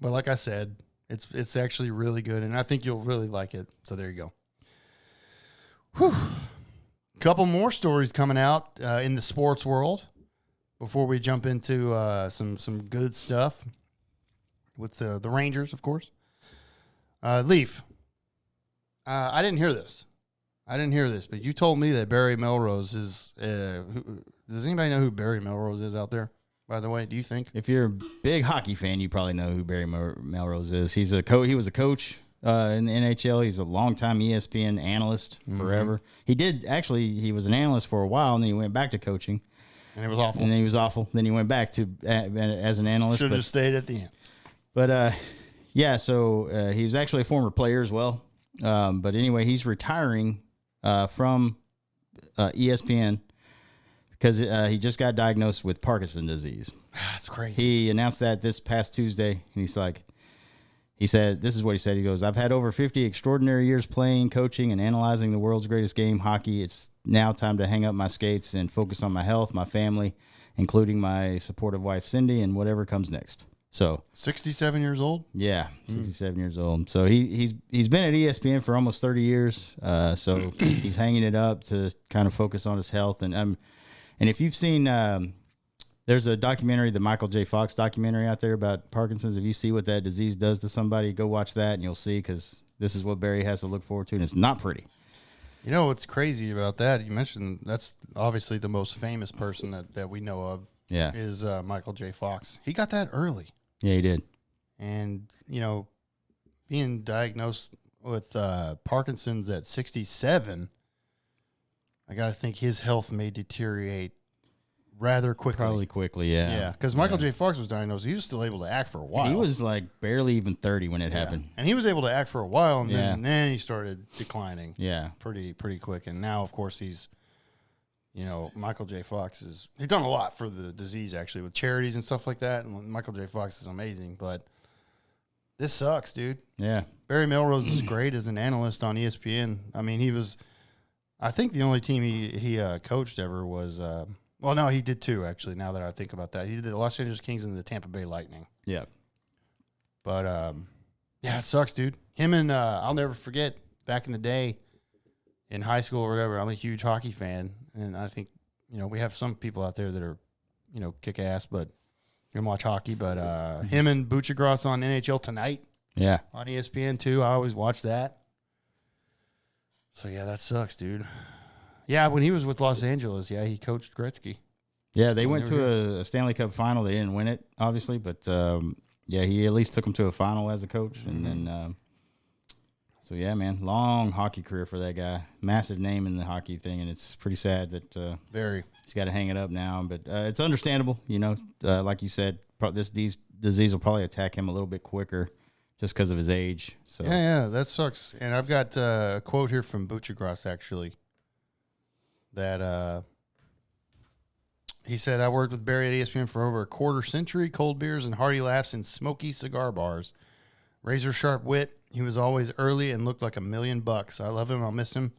Speaker 2: but like I said, it's actually really good, and I think you'll really like it. So there you go. Whew. Couple more stories coming out in the sports world before we jump into some good stuff with the Rangers, of course. Leaf, I didn't hear this. But you told me that Barry Melrose is. Does anybody know who Barry Melrose is out there? By the way, do you think?
Speaker 3: If you're a big hockey fan, you probably know who Barry Melrose is. He's a He was a coach in the NHL. He's a longtime ESPN analyst forever. He was an analyst for a while, and then he went back to coaching.
Speaker 2: And it was awful.
Speaker 3: And then he was awful. Then he went back to as an analyst.
Speaker 2: Should have just stayed at the end.
Speaker 3: But yeah, so he was actually a former player as well. But anyway, he's retiring from ESPN because he just got diagnosed with Parkinson's disease.
Speaker 2: That's crazy.
Speaker 3: He announced that this past Tuesday, and he said, this is what he said. He goes, I've had over 50 extraordinary years playing, coaching, and analyzing the world's greatest game, hockey. It's now time to hang up my skates and focus on my health, my family, including my supportive wife, Cindy, and whatever comes next. So
Speaker 2: 67 years old?
Speaker 3: yeah, 67 years old. So he's been at ESPN for almost 30 years. So he's hanging it up to kind of focus on his health. And if you've seen, there's a documentary, the Michael J. Fox documentary out there about Parkinson's. If you see what that disease does to somebody, go watch that and you'll see, because this is what Barry has to look forward to, and it's not pretty.
Speaker 2: You know what's crazy about that? You mentioned that's obviously the most famous person that we know of.
Speaker 3: Yeah.
Speaker 2: Is Michael J. Fox. He got that early.
Speaker 3: Yeah, he did.
Speaker 2: And, being diagnosed with Parkinson's at 67, I got to think his health may deteriorate rather quickly.
Speaker 3: Probably quickly, yeah.
Speaker 2: Yeah, because Michael J. Fox was diagnosed. He was still able to act for a while.
Speaker 3: He was like barely even 30 when it
Speaker 2: Yeah.
Speaker 3: happened.
Speaker 2: And he was able to act for a while, and
Speaker 3: Yeah.
Speaker 2: then he started declining
Speaker 3: Yeah.
Speaker 2: pretty quick. And now, of course, he's, Michael J. Fox he's done a lot for the disease, actually, with charities and stuff like that. And Michael J. Fox is amazing, but this sucks, dude.
Speaker 3: Yeah.
Speaker 2: Barry Melrose is great as an analyst on ESPN. I mean, I think the only team he coached ever was, well, no, he did two, actually, now that I think about that. He did the Los Angeles Kings and the Tampa Bay Lightning.
Speaker 3: Yeah.
Speaker 2: But, yeah, it sucks, dude. Him and I'll never forget, back in the day in high school or whatever, I'm a huge hockey fan. And I think, we have some people out there that are, kick ass, but you can watch hockey. But him and Buchagras on NHL Tonight
Speaker 3: Yeah.
Speaker 2: on ESPN, too. I always watch that. So, yeah, that sucks, dude. Yeah, when he was with Los Angeles, yeah, he coached Gretzky.
Speaker 3: Yeah, they went
Speaker 2: they were
Speaker 3: to a Stanley Cup final. They didn't win it, obviously, but yeah, he at least took them to a final as a coach, and then So, yeah, man, long hockey career for that guy. Massive name in the hockey thing, and it's pretty sad that he's got to hang it up now. But it's understandable, like you said, this disease will probably attack him a little bit quicker just because of his age. So
Speaker 2: Yeah, that sucks. And I've got a quote here from Butchergrass, actually, that he said, I worked with Barry at ESPN for over a quarter century, cold beers and hearty laughs in smoky cigar bars. Razor sharp wit. He was always early and looked like $1,000,000. I love him. I'll miss him.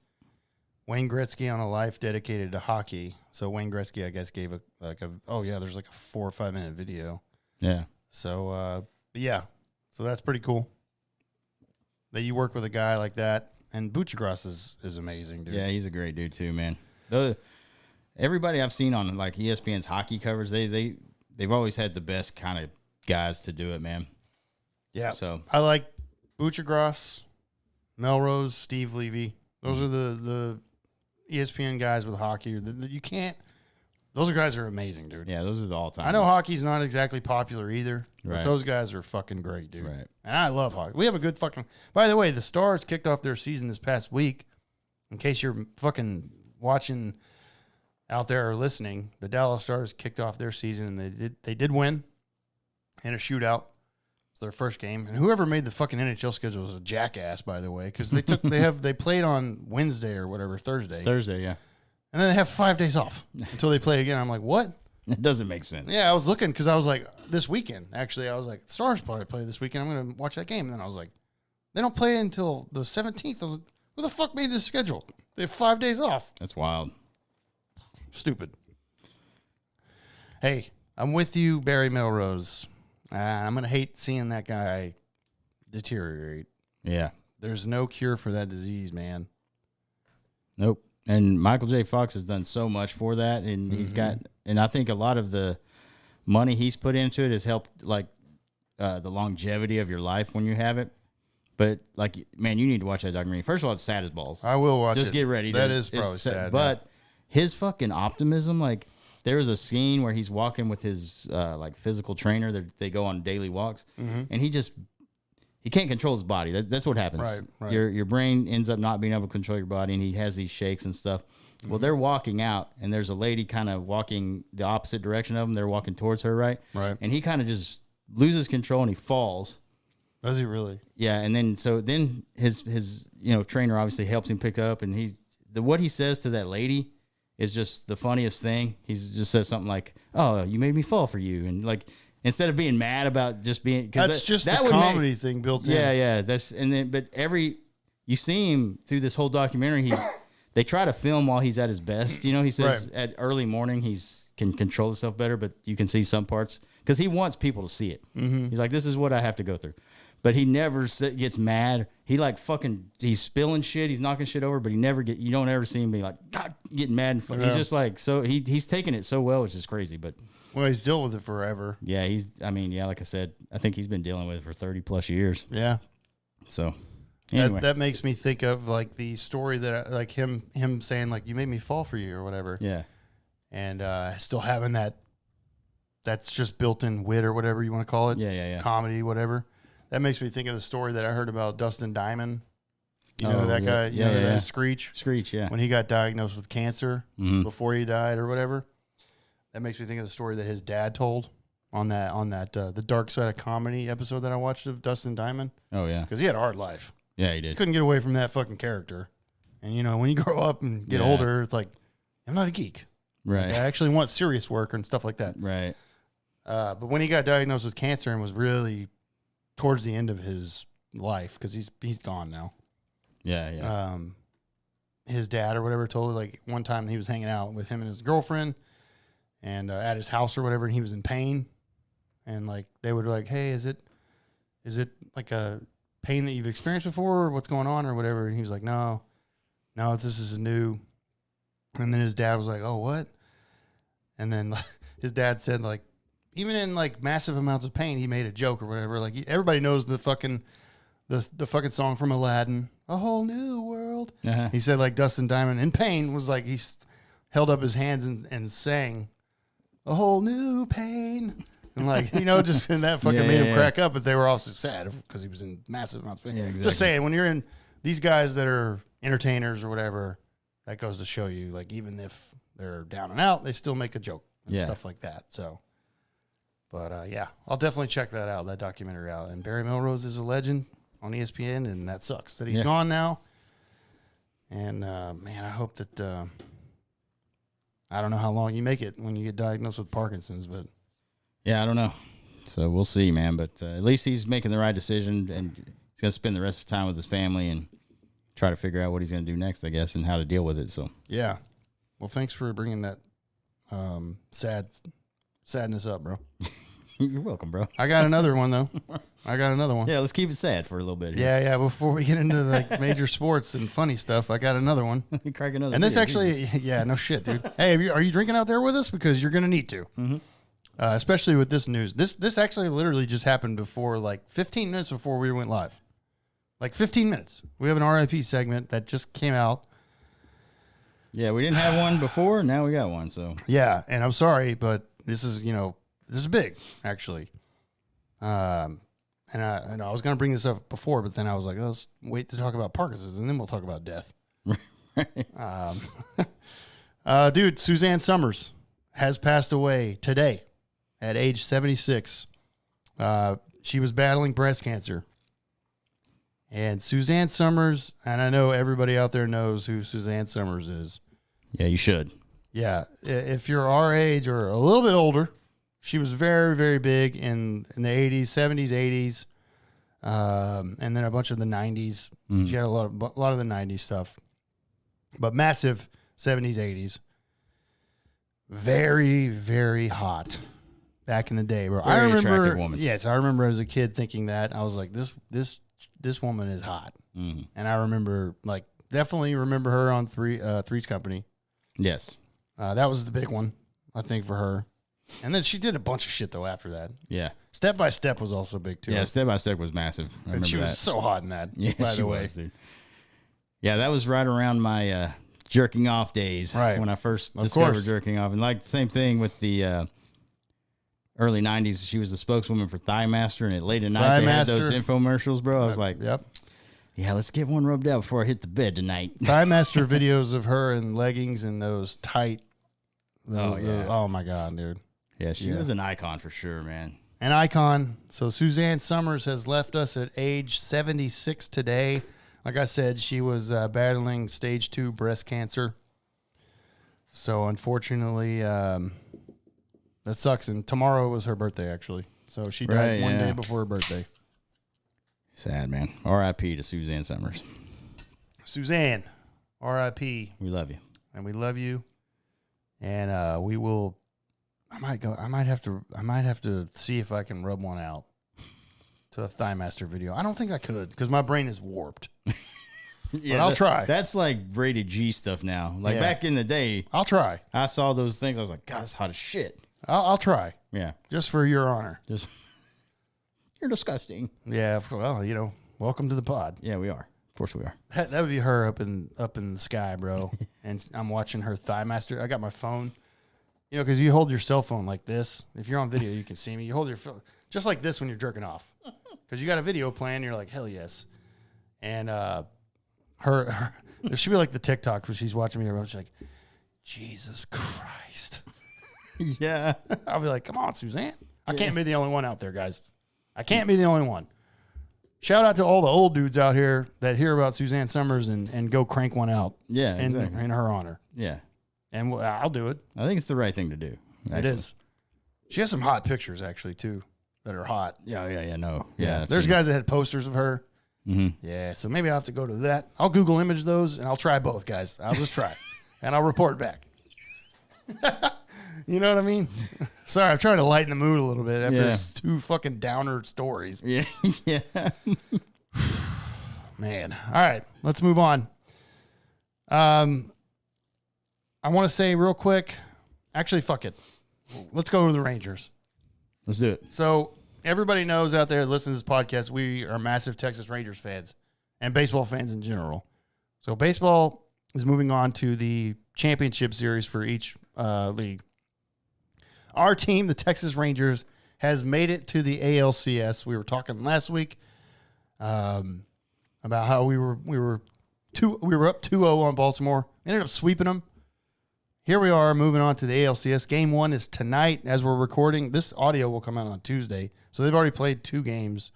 Speaker 2: Wayne Gretzky on a life dedicated to hockey. So Wayne Gretzky, I guess, gave there's like a 4 or 5 minute video.
Speaker 3: yeah.
Speaker 2: So, yeah. So that's pretty cool that you work with a guy like that. And Butchergrass is amazing, dude.
Speaker 3: Yeah, he's a great dude too, man. Everybody I've seen on like ESPN's hockey covers, they've always had the best kind of guys to do it, man.
Speaker 2: Yeah.
Speaker 3: So
Speaker 2: I like Butchergrass, Melrose, Steve Levy. Those are the ESPN guys with hockey. You can't. Those guys are amazing, dude.
Speaker 3: yeah, those are the all time.
Speaker 2: I know hockey's not exactly popular either, but
Speaker 3: Right.
Speaker 2: those guys are fucking great, dude.
Speaker 3: Right.
Speaker 2: And I love hockey. We have a good fucking. By the way, the Stars kicked off their season this past week. In case you're fucking watching out there or listening, the Dallas Stars kicked off their season and they did win in a shootout. It's their first game, and whoever made the fucking NHL schedule was a jackass, by the way, because they played on Wednesday or whatever, Thursday,
Speaker 3: yeah.
Speaker 2: and then they have 5 days off until they play again. I'm like, what?
Speaker 3: It doesn't make sense.
Speaker 2: Yeah, I was looking because I was like, this weekend, actually, I was like, Stars probably play this weekend. I'm going to watch that game. And then I was like, they don't play until the 17th. I was like, who the fuck made this schedule? They have 5 days off.
Speaker 3: That's wild.
Speaker 2: Stupid. Hey, I'm with you, Barry Melrose. I'm going to hate seeing that guy deteriorate.
Speaker 3: Yeah.
Speaker 2: There's no cure for that disease, man.
Speaker 3: Nope. And Michael J. Fox has done so much for that, and he's got, and I think a lot of the money he's put into it has helped, like, the longevity of your life when you have it. But, like, man, you need to watch that documentary. First of all, it's sad as balls.
Speaker 2: I will watch it.
Speaker 3: Just get ready.
Speaker 2: That is probably sad.
Speaker 3: But his fucking optimism, like, there was a scene where he's walking with his, like, physical trainer. They go on daily walks, and he can't control his body. That's what happens.
Speaker 2: Right.
Speaker 3: Your brain ends up not being able to control your body, and he has these shakes and stuff. Well, they're walking out, and there's a lady kind of walking the opposite direction of him. They're walking towards her, right?
Speaker 2: Right.
Speaker 3: And he kind of just loses control, and he falls.
Speaker 2: Does he really?
Speaker 3: Yeah, and then his trainer obviously helps him pick up, and what he says to that lady is just the funniest thing. He just says something like, "Oh, you made me fall for you," and like, instead of being mad about just being,
Speaker 2: That's just the comedy thing built in.
Speaker 3: Yeah. But you see him through this whole documentary. They try to film while he's at his best. He says at early morning can control himself better, but you can see some parts because he wants people to see it. Mm-hmm. He's like, this is what I have to go through. But he never gets mad. He like he's spilling shit. He's knocking shit over, but you don't ever see him be like, God, getting mad. And He's just like, so he's taking it so well, which is crazy. But
Speaker 2: well, he's dealt with it forever.
Speaker 3: yeah, like I said, I think he's been dealing with it for 30 plus years.
Speaker 2: Yeah.
Speaker 3: So anyway.
Speaker 2: That makes me think of like the story that like him saying like, you made me fall for you or whatever.
Speaker 3: Yeah.
Speaker 2: And still having that's just built-in wit or whatever you want to call it.
Speaker 3: Yeah.
Speaker 2: Comedy, whatever. That makes me think of the story that I heard about Dustin Diamond. You know that
Speaker 3: yeah.
Speaker 2: guy?
Speaker 3: Yeah.
Speaker 2: Screech?
Speaker 3: Screech, yeah.
Speaker 2: When he got diagnosed with cancer before he died or whatever. That makes me think of the story that his dad told on that the Dark Side of Comedy episode that I watched of Dustin Diamond.
Speaker 3: Oh, yeah.
Speaker 2: Because he had a hard life.
Speaker 3: Yeah, he
Speaker 2: He
Speaker 3: did.
Speaker 2: couldn't get away from that fucking character. And, when you grow up and get older, it's like, I'm not a geek.
Speaker 3: Right.
Speaker 2: I actually want serious work and stuff like that.
Speaker 3: Right.
Speaker 2: But when he got diagnosed with cancer and was really towards the end of his life, because he's gone now.
Speaker 3: Yeah.
Speaker 2: His dad or whatever told her, like, one time he was hanging out with him and his girlfriend and at his house or whatever, and he was in pain. And, like, they would be like, hey, is it like a pain that you've experienced before or what's going on or whatever? And he was like, no, this is new. And then his dad was like, oh, what? And then his dad said, like, even in like massive amounts of pain, he made a joke or whatever. Like everybody knows the fucking song from Aladdin, A Whole New World.
Speaker 3: Uh-huh.
Speaker 2: He said like Dustin Diamond in pain was like he held up his hands and sang A Whole New Pain. And like, and that fucking made him crack up, but they were also sad because he was in massive amounts of pain.
Speaker 3: Yeah, exactly.
Speaker 2: Just saying, when you're in these guys that are entertainers or whatever, that goes to show you, like, even if they're down and out, they still make a joke and stuff like that. So, but yeah, I'll definitely check that out, that documentary out. And Barry Melrose is a legend on ESPN, and that sucks that he's gone now. And man, I hope that I don't know how long you make it when you get diagnosed with Parkinson's, but
Speaker 3: yeah, I don't know. So we'll see, man. But at least he's making the right decision, and he's going to spend the rest of the time with his family and try to figure out what he's going to do next, I guess, and how to deal with it. So
Speaker 2: yeah. Well, thanks for bringing that sadness up, bro.
Speaker 3: You're welcome, bro.
Speaker 2: I got another one, though.
Speaker 3: Yeah, let's keep it sad for a little bit here.
Speaker 2: Yeah. Before we get into like major sports and funny stuff, I got another one.
Speaker 3: Crack another.
Speaker 2: And this
Speaker 3: beer,
Speaker 2: actually,
Speaker 3: Jesus.
Speaker 2: yeah, no shit, dude. Hey, are you drinking out there with us? Because you're going to need to.
Speaker 3: Mm-hmm.
Speaker 2: Especially with this news. This actually literally just happened before, like 15 minutes before we went live. Like 15 minutes. We have an RIP segment that just came out.
Speaker 3: Yeah, we didn't have one before. Now we got one. So
Speaker 2: Yeah, and I'm sorry, but this is big, actually. And I was going to bring this up before, but then I was like, let's wait to talk about Parkinson's, and then we'll talk about death. Dude, Suzanne Summers has passed away today at age 76. She was battling breast cancer. And Suzanne Summers, and I know everybody out there knows who Suzanne Summers is.
Speaker 3: yeah, you should.
Speaker 2: Yeah, if you're our age or a little bit older, she was very, very big in the 80s, 70s, 80s, and then a bunch of the 90s.
Speaker 3: Mm.
Speaker 2: She had a lot of the 90s stuff, but massive 70s, 80s. Very, very hot back in the day, bro. I
Speaker 3: Very
Speaker 2: remember,
Speaker 3: attractive woman.
Speaker 2: yes, I remember as a kid thinking that. I was like, this woman is hot,
Speaker 3: Mm.
Speaker 2: and I remember, like, definitely remember her on Three's Company.
Speaker 3: Yes.
Speaker 2: That was the big one, I think, for her. And then she did a bunch of shit, though, after that.
Speaker 3: Yeah.
Speaker 2: Step by Step was also big, too.
Speaker 3: Yeah, Step by Step was massive. I
Speaker 2: And
Speaker 3: remember
Speaker 2: she was
Speaker 3: that.
Speaker 2: so hot in that,
Speaker 3: Yeah,
Speaker 2: by
Speaker 3: she
Speaker 2: the way.
Speaker 3: was, dude. Yeah, that was right around my jerking off days.
Speaker 2: Right.
Speaker 3: When I first
Speaker 2: Of
Speaker 3: discovered
Speaker 2: course.
Speaker 3: jerking off. And like the same thing with the early 90s. She was the spokeswoman for Thigh Master. And at late at night, they had those
Speaker 2: Master.
Speaker 3: infomercials, bro. I was like,
Speaker 2: Yep.
Speaker 3: yeah, let's get one rubbed out before I hit the bed tonight.
Speaker 2: Thigh Master videos of her in leggings and those tight.
Speaker 3: Yeah.
Speaker 2: Oh, my God, dude.
Speaker 3: Yeah, she was an icon for sure, man.
Speaker 2: An icon. So Suzanne Summers has left us at age 76 today. Like I said, she was battling stage 2 breast cancer. So unfortunately, that sucks. And tomorrow was her birthday, actually. So she died one day before her birthday.
Speaker 3: Sad, man. R.I.P. to Suzanne Summers.
Speaker 2: Suzanne, R.I.P.
Speaker 3: We love you.
Speaker 2: And we love you. And we will. I might have to see if I can rub one out to a Thigh Master video. I don't think I could because my brain is warped.
Speaker 3: Yeah,
Speaker 2: but I'll try.
Speaker 3: That's like rated G stuff now. Like
Speaker 2: Yeah.
Speaker 3: back in the day,
Speaker 2: I'll try.
Speaker 3: I saw those things. I was like, God, it's hot as shit.
Speaker 2: I'll try
Speaker 3: Yeah.
Speaker 2: just for your honor.
Speaker 3: Just you're disgusting.
Speaker 2: Yeah. Well, welcome to the pod.
Speaker 3: Yeah, we are. Of course we are.
Speaker 2: That would be her up in the sky, bro. And I'm watching her Thigh Master. I got my phone. Because you hold your cell phone like this. If you're on video, you can see me. You hold your phone just like this when you're jerking off. Because you got a video playing, you're like, hell yes. And her there should be like the TikTok where she's watching me. She's like, Jesus Christ.
Speaker 3: Yeah.
Speaker 2: I'll be like, come on, Suzanne. I can't be the only one out there, guys. I can't be the only one. Shout out to all the old dudes out here that hear about Suzanne Summers and go crank one out.
Speaker 3: Yeah,
Speaker 2: in
Speaker 3: exactly.
Speaker 2: her honor.
Speaker 3: Yeah.
Speaker 2: And I'll do it.
Speaker 3: I think it's the right thing to do. Actually.
Speaker 2: It is. She has some hot pictures, actually, too, that are hot.
Speaker 3: Yeah, no.
Speaker 2: Yeah. There's guys that had posters of her.
Speaker 3: Mm-hmm.
Speaker 2: Yeah, so maybe I'll have to go to that. I'll Google image those, and I'll try both, guys. I'll just try. And I'll report back. You know what I mean? Sorry, I'm trying to lighten the mood a little bit after 2 fucking downer stories.
Speaker 3: Yeah. Yeah.
Speaker 2: Man. All right, let's move on. I want to say real quick, actually, fuck it. Let's go to the Rangers.
Speaker 3: Let's do it.
Speaker 2: So everybody knows out there that listens to this podcast, we are massive Texas Rangers fans and baseball fans in general. So baseball is moving on to the championship series for each league. Our team, the Texas Rangers, has made it to the ALCS. We were talking last week about how we were up 2-0 on Baltimore, ended up sweeping them. Here we are moving on to the ALCS. Game 1 is tonight as we're recording. This audio will come out on Tuesday. So they've already played 2 games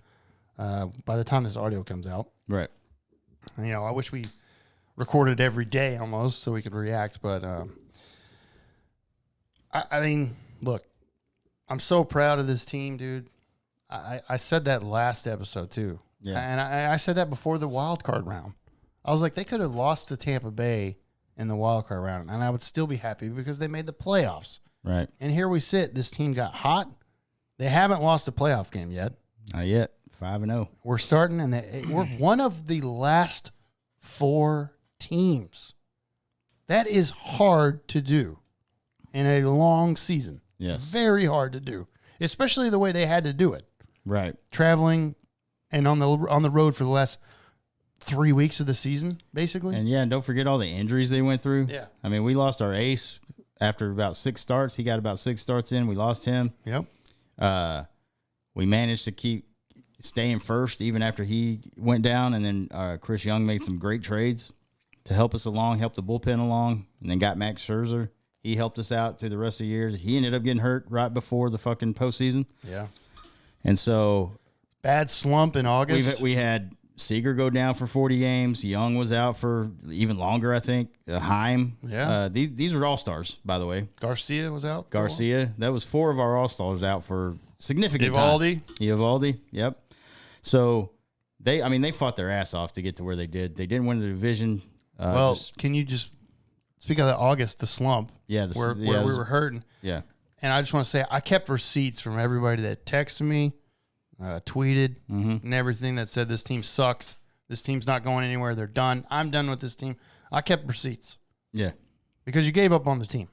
Speaker 2: by the time this audio comes out.
Speaker 3: Right.
Speaker 2: And, I wish we recorded every day almost so we could react. But, I mean, look, I'm so proud of this team, dude. I said that last episode too.
Speaker 3: Yeah.
Speaker 2: And I said that before the wild card round. I was like, they could have lost to Tampa Bay in the wild card round, and I would still be happy because they made the playoffs.
Speaker 3: Right.
Speaker 2: And here we sit. This team got hot. They haven't lost a playoff game yet.
Speaker 3: Not yet. 5-0.
Speaker 2: We're starting, and we're one of the last 4 teams. That is hard to do in a long season.
Speaker 3: Yes.
Speaker 2: Very hard to do, especially the way they had to do it.
Speaker 3: Right.
Speaker 2: Traveling and on the road for the last 3 weeks of the season, basically.
Speaker 3: And don't forget all the injuries they went through.
Speaker 2: Yeah.
Speaker 3: I mean, we lost our ace after about 6 starts. He got about 6 starts in. We lost him.
Speaker 2: Yep.
Speaker 3: We managed to keep staying first even after he went down. And then Chris Young made some great trades to help us along, help the bullpen along, and then got Max Scherzer. He helped us out through the rest of the year. He ended up getting hurt right before the fucking postseason.
Speaker 2: Yeah.
Speaker 3: And so
Speaker 2: Bad slump in August.
Speaker 3: we had Seager go down for 40 games. Young was out for even longer, I think. Heim.
Speaker 2: Yeah.
Speaker 3: These were all-stars, by the way.
Speaker 2: Garcia was out.
Speaker 3: Garcia. That was 4 of our all-stars out for significant
Speaker 2: Eovaldi.
Speaker 3: time. Eovaldi. Yep. So they fought their ass off to get to where they did. They didn't win the division.
Speaker 2: Can you just speak of that August, the slump?
Speaker 3: Yeah.
Speaker 2: Where we were hurting.
Speaker 3: Yeah.
Speaker 2: And I just want to say, I kept receipts from everybody that texted me, tweeted, and everything that said this team sucks. This team's not going anywhere. They're done. I'm done with this team. I kept receipts.
Speaker 3: Yeah.
Speaker 2: Because you gave up on the team.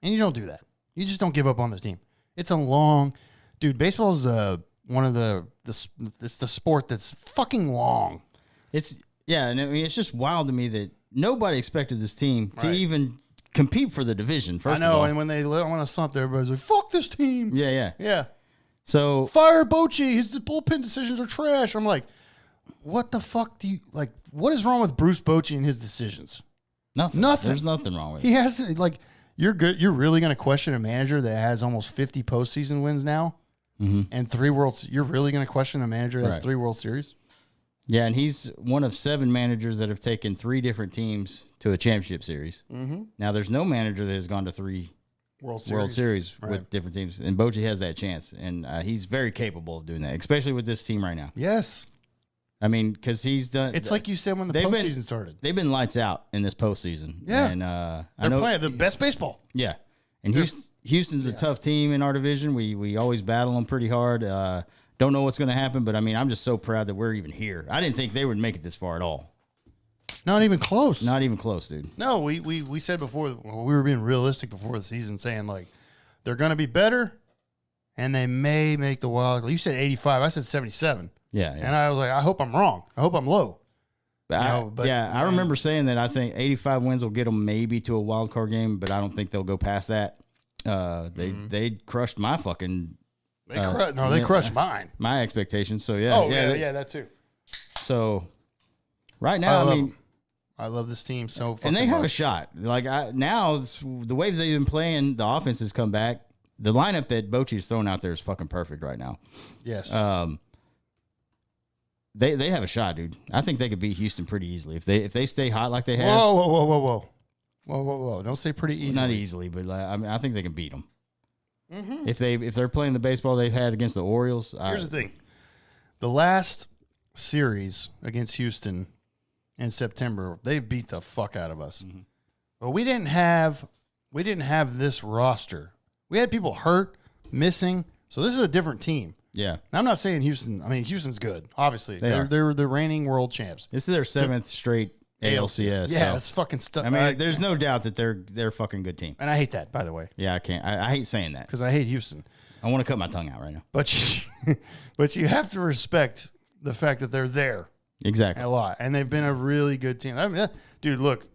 Speaker 2: And you don't do that. You just don't give up on the team. It's a long... Dude, baseball is one of it's the sport that's fucking long.
Speaker 3: And I mean, it's just wild to me that nobody expected this team to even compete for the division, first
Speaker 2: I know,
Speaker 3: of all.
Speaker 2: and when they let on a slump, everybody's like, fuck this team.
Speaker 3: Yeah.
Speaker 2: Yeah.
Speaker 3: So
Speaker 2: Fire Bochy. His bullpen decisions are trash. I'm like, what the fuck do you like? What is wrong with Bruce Bochy and his decisions?
Speaker 3: nothing. There's nothing wrong with it.
Speaker 2: He has like you're good. You're really going to question a manager that has almost 50 postseason wins now and 3 Worlds. You're really going to question a manager that's 3 World Series?
Speaker 3: Yeah, and he's one of 7 managers that have taken 3 different teams to a championship series. Mm-hmm. Now, there's no manager that has gone to 3 World Series with different teams, and Bochy has that chance, and he's very capable of doing that, especially with this team right now.
Speaker 2: Yes.
Speaker 3: I mean, because he's done.
Speaker 2: It's like you said when the postseason started.
Speaker 3: They've been lights out in this postseason.
Speaker 2: Yeah,
Speaker 3: and
Speaker 2: they're playing the best baseball.
Speaker 3: Yeah, and Houston's a tough team in our division. We always battle them pretty hard. Don't know what's going to happen, but I mean, I'm just so proud that we're even here. I didn't think they would make it this far at all.
Speaker 2: Not even close.
Speaker 3: Not even close, dude.
Speaker 2: No, we said before, we were being realistic before the season, saying like they're going to be better, and they may make the wild. You said 85. I said 77.
Speaker 3: Yeah.
Speaker 2: And I was like, I hope I'm wrong. I hope I'm low.
Speaker 3: I remember saying that I think 85 wins will get them maybe to a wild card game, but I don't think they'll go past that. They crushed my fucking.
Speaker 2: They crushed mine.
Speaker 3: My expectations. So yeah.
Speaker 2: Oh yeah, that too.
Speaker 3: So right now,
Speaker 2: I love this team so.
Speaker 3: And they have a shot. Like now, the way they've been playing, the offense has come back. The lineup that Bochy is throwing out there is fucking perfect right now.
Speaker 2: Yes.
Speaker 3: They have a shot, dude. I think they could beat Houston pretty easily if they stay hot like they have.
Speaker 2: Whoa! Don't say pretty easily.
Speaker 3: Not easily, but I think they can beat them. Mm-hmm. If they're playing the baseball they've had against the Orioles.
Speaker 2: Here's the thing: the last series against Houston in September, they beat the fuck out of us. Mm-hmm. But we didn't have this roster. We had people hurt, missing. So this is a different team.
Speaker 3: Yeah.
Speaker 2: Now, I'm not saying Houston. I mean, Houston's good. Obviously,
Speaker 3: they're
Speaker 2: the reigning world champs.
Speaker 3: This is their 7th straight ALCS.
Speaker 2: Yeah, it's fucking stuff.
Speaker 3: I mean, there's no doubt that they're a fucking good team.
Speaker 2: And I hate that, by the way.
Speaker 3: Yeah, I can't. I hate saying that
Speaker 2: because I hate Houston.
Speaker 3: I want to cut my tongue out right now.
Speaker 2: But you have to respect the fact that they're there.
Speaker 3: Exactly.
Speaker 2: A lot, and they've been a really good team. I mean, dude, look,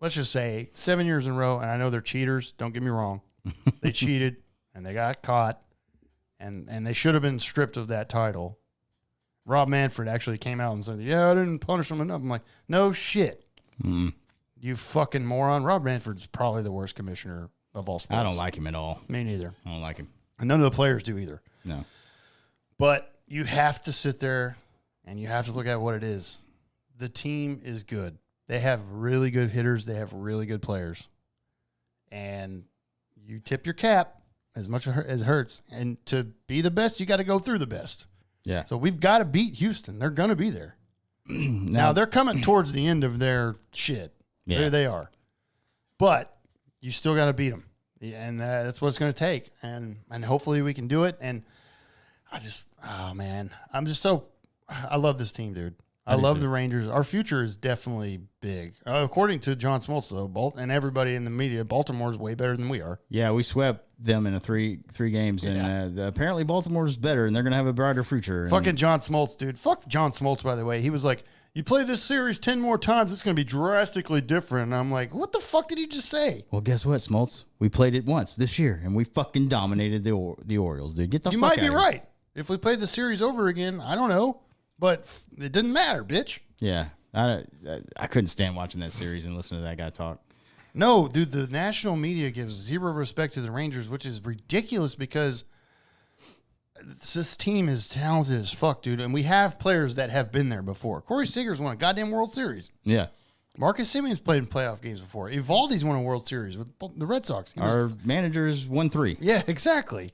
Speaker 2: let's just say 7 years in a row, and I know they're cheaters. Don't get me wrong. They cheated and they got caught. And they should have been stripped of that title. Rob Manfred actually came out and said, "Yeah, I didn't punish him enough." I'm like, "No shit, you fucking moron." Rob Manfred's probably the worst commissioner of all sports.
Speaker 3: I don't like him at all.
Speaker 2: Me neither.
Speaker 3: I don't like him.
Speaker 2: And none of the players do either.
Speaker 3: No.
Speaker 2: But you have to sit there and you have to look at what it is. The team is good. They have really good hitters. They have really good players. And you tip your cap as much as it hurts. And to be the best, you got to go through the best.
Speaker 3: Yeah.
Speaker 2: So we've got to beat Houston. They're going to be there. Now, they're coming towards the end of their shit.
Speaker 3: Yeah.
Speaker 2: There they are. But you still got to beat them. And that's what it's going to take. And hopefully we can do it. And oh, man. I love this team, dude. I love the Rangers. Our future is definitely big. According to John Smoltz, though, and everybody in the media, Baltimore is way better than we are.
Speaker 3: Yeah, we swept them in three games, and apparently Baltimore's better, and they're going to have a brighter future.
Speaker 2: Fucking John Smoltz, dude. Fuck John Smoltz, by the way. He was like, you play this series 10 more times, it's going to be drastically different. And I'm like, what the fuck did he just say?
Speaker 3: Well, guess what, Smoltz? We played it once this year, and we fucking dominated the Orioles, dude. Get the
Speaker 2: You
Speaker 3: fuck
Speaker 2: might
Speaker 3: out
Speaker 2: be
Speaker 3: of here.
Speaker 2: right. If we play the series over again, I don't know. But it didn't matter, bitch.
Speaker 3: Yeah, I couldn't stand watching that series and listening to that guy talk.
Speaker 2: No, dude, the national media gives zero respect to the Rangers, which is ridiculous because this team is talented as fuck, dude. And we have players that have been there before. Corey Seager's won a goddamn World Series.
Speaker 3: Yeah.
Speaker 2: Marcus Semion's played in playoff games before. Evaldi's won a World Series with the Red Sox.
Speaker 3: Our managers won 3.
Speaker 2: Yeah, exactly.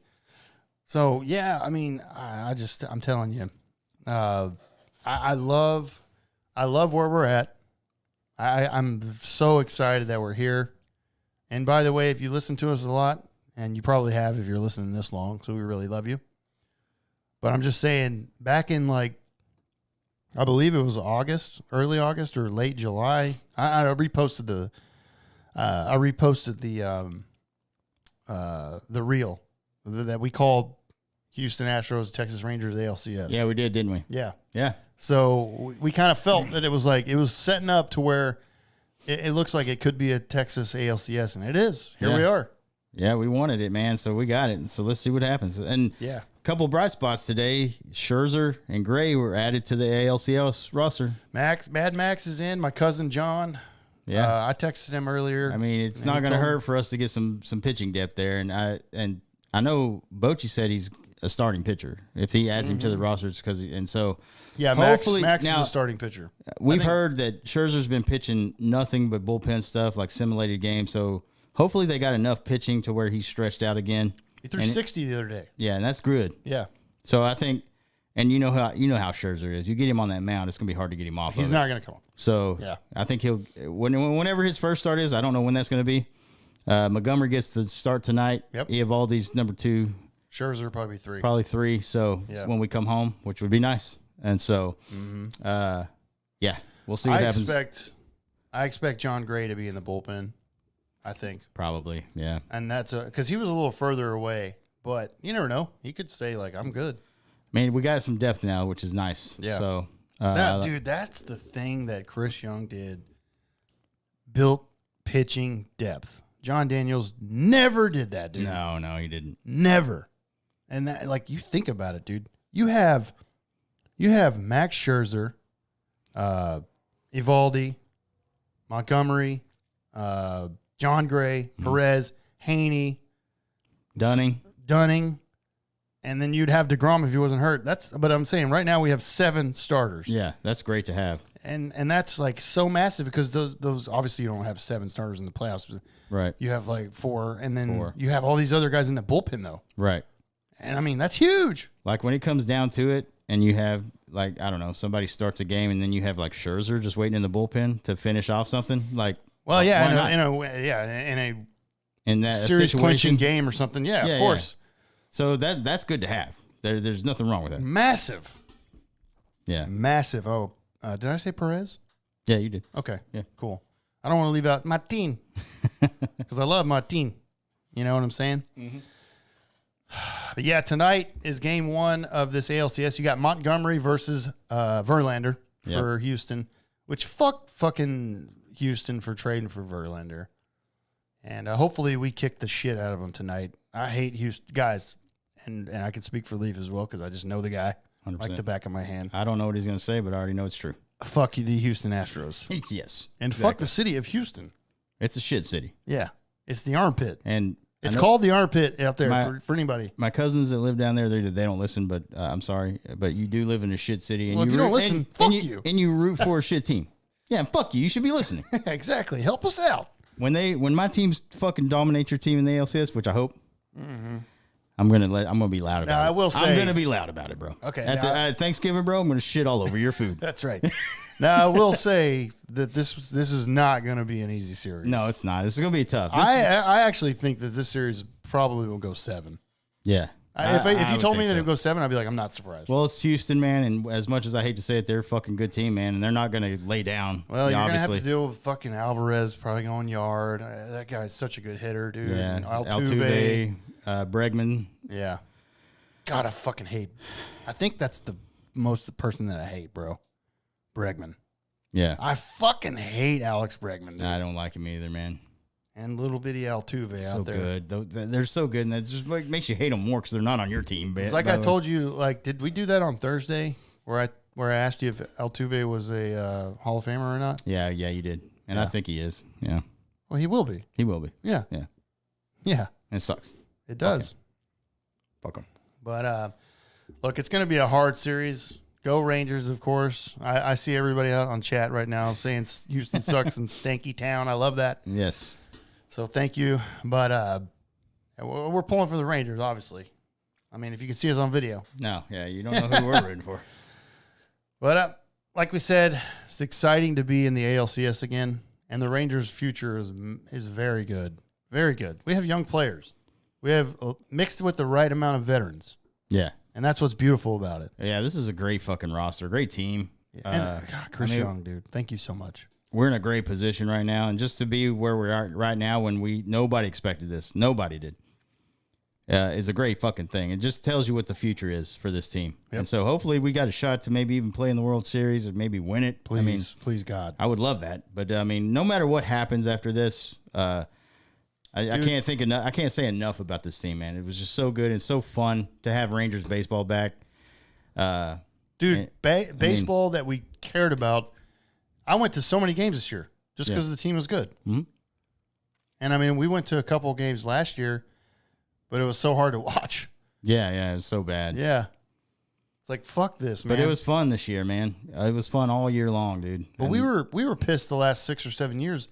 Speaker 2: So, yeah, I mean, I'm telling you, I love where we're at. I'm so excited that we're here. And by the way, if you listen to us a lot, and you probably have if you're listening this long, so we really love you. But I'm just saying, back in I believe it was early August or late July, I reposted the reel that we called Houston Astros, Texas Rangers, ALCS.
Speaker 3: Yeah, we did, didn't we?
Speaker 2: Yeah.
Speaker 3: Yeah.
Speaker 2: So we kind of felt that it was setting up to where it looks like it could be a Texas ALCS, and it is. Here we are.
Speaker 3: Yeah, we wanted it, man. So we got it. So let's see what happens. And
Speaker 2: yeah,
Speaker 3: a couple of bright spots today. Scherzer and Gray were added to the ALCS roster.
Speaker 2: Mad Max is in. My cousin John.
Speaker 3: Yeah,
Speaker 2: I texted him earlier.
Speaker 3: I mean, it's not going to hurt for us to get some pitching depth there. And I know Bochy said he's a starting pitcher. If he adds him to the roster, it's because
Speaker 2: yeah, Max is a starting pitcher.
Speaker 3: We've heard that Scherzer's been pitching nothing but bullpen stuff, like simulated games. So hopefully they got enough pitching to where he's stretched out again.
Speaker 2: He threw 60 the other day.
Speaker 3: Yeah, and that's good.
Speaker 2: Yeah.
Speaker 3: So I think, and you know how Scherzer is. You get him on that mound, it's gonna be hard to get him off.
Speaker 2: He's not gonna come off.
Speaker 3: So
Speaker 2: yeah,
Speaker 3: I think whenever his first start is, I don't know when that's gonna be. Montgomery gets the start tonight.
Speaker 2: Yep.
Speaker 3: Eovaldi's number 2.
Speaker 2: Scherzer probably 3.
Speaker 3: Probably 3. So when we come home, which would be nice. And so, yeah, we'll see what happens.
Speaker 2: I expect John Gray to be in the bullpen. I think
Speaker 3: probably, yeah.
Speaker 2: And that's because he was a little further away, but you never know. He could say I'm good.
Speaker 3: I mean, we got some depth now, which is nice.
Speaker 2: Yeah.
Speaker 3: So,
Speaker 2: dude, that's the thing that Chris Young did. Built pitching depth. John Daniels never did that, dude.
Speaker 3: No, he didn't.
Speaker 2: Never. And that, you think about it, dude. You have Max Scherzer, Eovaldi, Montgomery, John Gray, Perez, Haney,
Speaker 3: Dunning,
Speaker 2: and then you'd have DeGrom if he wasn't hurt. But I'm saying right now we have 7 starters.
Speaker 3: Yeah, that's great to have.
Speaker 2: And that's so massive because those obviously you don't have 7 starters in the playoffs.
Speaker 3: Right.
Speaker 2: You have 4, and then you have all these other guys in the bullpen though.
Speaker 3: Right.
Speaker 2: And I mean that's huge.
Speaker 3: Like when it comes down to it, and you have I don't know, somebody starts a game, and then you have Scherzer just waiting in the bullpen to finish off something.
Speaker 2: Well, yeah, in a series clinching game or something. Yeah, of course.
Speaker 3: Yeah. So that's good to have. There's nothing wrong with that.
Speaker 2: Massive.
Speaker 3: Yeah.
Speaker 2: Massive. Oh, did I say Perez?
Speaker 3: Yeah, you did.
Speaker 2: Okay.
Speaker 3: Yeah.
Speaker 2: Cool. I don't want to leave out Martin because I love Martin. You know what I'm saying? Mm-hmm. But yeah, tonight is game 1 of this ALCS. You got Montgomery versus Verlander for Houston, which fucking Houston for trading for Verlander. And hopefully we kick the shit out of them tonight. I hate Houston guys, and I can speak for Leaf as well because I just know the guy.
Speaker 3: 100%.
Speaker 2: like the back of my hand.
Speaker 3: I don't know what he's going to say, but I already know it's true.
Speaker 2: Fuck you, the Houston Astros.
Speaker 3: Yes.
Speaker 2: And fuck the city of Houston.
Speaker 3: It's a shit city.
Speaker 2: Yeah. It's the armpit.
Speaker 3: And
Speaker 2: it's called the armpit out there for anybody.
Speaker 3: My cousins that live down there, they don't listen, but I'm sorry. But you do live in a shit city. And
Speaker 2: well, if you don't listen, fuck you.
Speaker 3: And you root for a shit team. Yeah, fuck you. You should be listening.
Speaker 2: Exactly. Help us out.
Speaker 3: When my teams fucking dominate your team in the ALCS, which I hope, I'm gonna be loud about it.
Speaker 2: I will say
Speaker 3: I'm gonna be loud about it, bro.
Speaker 2: Okay.
Speaker 3: At Thanksgiving, bro, I'm gonna shit all over your food.
Speaker 2: That's right. Now I will say that this is not gonna be an easy series.
Speaker 3: No, it's not. This is gonna be tough.
Speaker 2: I actually think that this series probably will go 7.
Speaker 3: Yeah.
Speaker 2: If you told me that it would go 7, I'd be like, I'm not surprised.
Speaker 3: Well, it's Houston, man, and as much as I hate to say it, they're a fucking good team, man, and they're not going to lay down.
Speaker 2: Well, you're going to have
Speaker 3: obviously.
Speaker 2: to deal with fucking Alvarez probably going yard. That guy's such a good hitter, dude.
Speaker 3: Yeah,
Speaker 2: And Altuve.
Speaker 3: Bregman.
Speaker 2: Yeah. God, I fucking hate. I think that's the person that I hate, bro. Bregman.
Speaker 3: Yeah.
Speaker 2: I fucking hate Alex Bregman, dude.
Speaker 3: I don't like him either, man.
Speaker 2: And little bitty Altuve
Speaker 3: So
Speaker 2: out there.
Speaker 3: good. They're so good, and that just makes you hate them more because they're not on your team.
Speaker 2: It's like I told you, like, did we do that on Thursday where I asked you if Altuve was a Hall of Famer or not?
Speaker 3: Yeah, you did. And I think he is. Yeah.
Speaker 2: Well, he will be.
Speaker 3: He will be.
Speaker 2: Yeah.
Speaker 3: Yeah.
Speaker 2: Yeah.
Speaker 3: And it sucks.
Speaker 2: It does.
Speaker 3: Fuck him.
Speaker 2: But, look, it's going to be a hard series. Go Rangers, of course. I see everybody out on chat right now saying Houston sucks and stanky town. I love that.
Speaker 3: Yes.
Speaker 2: So thank you. But we're pulling for the Rangers, obviously. I mean, if you can see us on video.
Speaker 3: No, yeah, you don't know who we're rooting for.
Speaker 2: But like we said, it's exciting to be in the ALCS again. And the Rangers' future is very good. Very good. We have young players. We have mixed with the right amount of veterans.
Speaker 3: Yeah.
Speaker 2: And that's what's beautiful about it.
Speaker 3: Yeah, this is a great fucking roster. Great team.
Speaker 2: And, God, Chris Young, dude. Thank you so much.
Speaker 3: We're in a great position right now, and just to be where we are right now when nobody expected this, nobody did, is a great fucking thing. It just tells you what the future is for this team. Yep. And so hopefully we got a shot to maybe even play in the World Series or maybe win it.
Speaker 2: Please, please, God.
Speaker 3: I would love that. But, I mean, no matter what happens after this, I can't think enough. I can't say enough about this team, man. It was just so good and so fun to have Rangers baseball back.
Speaker 2: Baseball that we cared about. I went to so many games this year just because the team was good.
Speaker 3: Mm-hmm.
Speaker 2: And, I mean, we went to a couple of games last year, but it was so hard to watch.
Speaker 3: Yeah, it was so bad.
Speaker 2: Yeah. It's like, fuck this, man.
Speaker 3: But it was fun this year, man. It was fun all year long, dude.
Speaker 2: But we were pissed the last 6 or 7 years,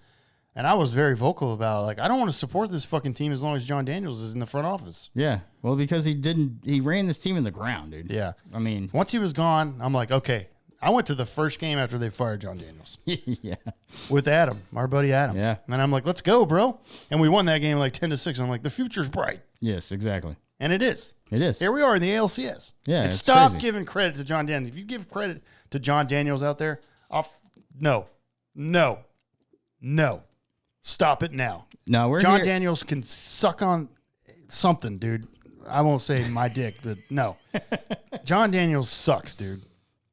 Speaker 2: and I was very vocal about it. Like, I don't want to support this fucking team as long as John Daniels is in the front office.
Speaker 3: Yeah. Well, because he ran this team in the ground, dude.
Speaker 2: Yeah.
Speaker 3: I mean.
Speaker 2: Once he was gone, I'm like, okay. I went to the first game after they fired John Daniels.
Speaker 3: Yeah.
Speaker 2: With Adam, our buddy Adam.
Speaker 3: Yeah.
Speaker 2: And I'm like, let's go, bro. And we won that game like 10-6. I'm like, the future's bright.
Speaker 3: Yes, exactly.
Speaker 2: And it is.
Speaker 3: It is.
Speaker 2: Here we are in the ALCS.
Speaker 3: Yeah.
Speaker 2: And
Speaker 3: it's
Speaker 2: stop
Speaker 3: crazy.
Speaker 2: giving credit to John Daniels. If you give credit to John Daniels out there, no. Stop it now.
Speaker 3: No, we're
Speaker 2: John
Speaker 3: here.
Speaker 2: Daniels can suck on something, dude. I won't say my dick, but no. John Daniels sucks, dude.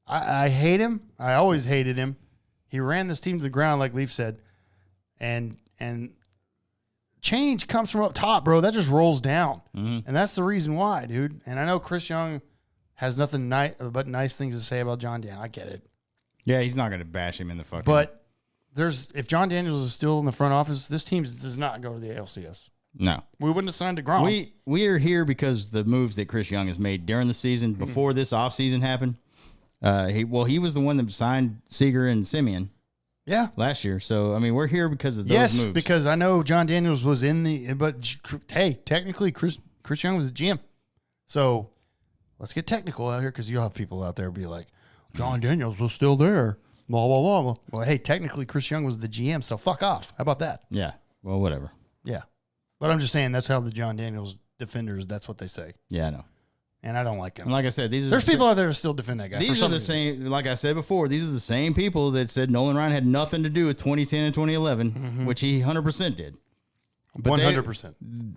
Speaker 2: I hate him. I always hated him. He ran this team to the ground, like Leaf said, and change comes from up top, bro. That just rolls down, and that's the reason why, dude. And I know Chris Young has nothing but nice things to say about John Daniels. I get it.
Speaker 3: Yeah, he's not going to bash him in the fucking.
Speaker 2: But if John Daniels is still in the front office, this team does not go to the ALCS.
Speaker 3: No,
Speaker 2: we wouldn't have signed DeGrom.
Speaker 3: We are here because the moves that Chris Young has made during the season, before this offseason happened. He was the one that signed Seager and Simeon.
Speaker 2: Yeah.
Speaker 3: Last year. So, I mean, we're here because of those moves.
Speaker 2: Yes, because I know John Daniels was in but hey, technically Chris Young was the GM. So let's get technical out here because you'll have people out there be like, John Daniels was still there. Blah, blah, blah. Well, hey, technically Chris Young was the GM, so fuck off. How about that?
Speaker 3: Yeah. Well, whatever.
Speaker 2: Yeah. But I'm just saying that's how the John Daniels defenders, that's what they say.
Speaker 3: Yeah, I know.
Speaker 2: And I don't like him.
Speaker 3: And like I said,
Speaker 2: there's people out there that still defend that guy.
Speaker 3: These are the same, like I said before, these are the same people that said Nolan Ryan had nothing to do with 2010 and 2011, which he 100% did.
Speaker 2: 100%.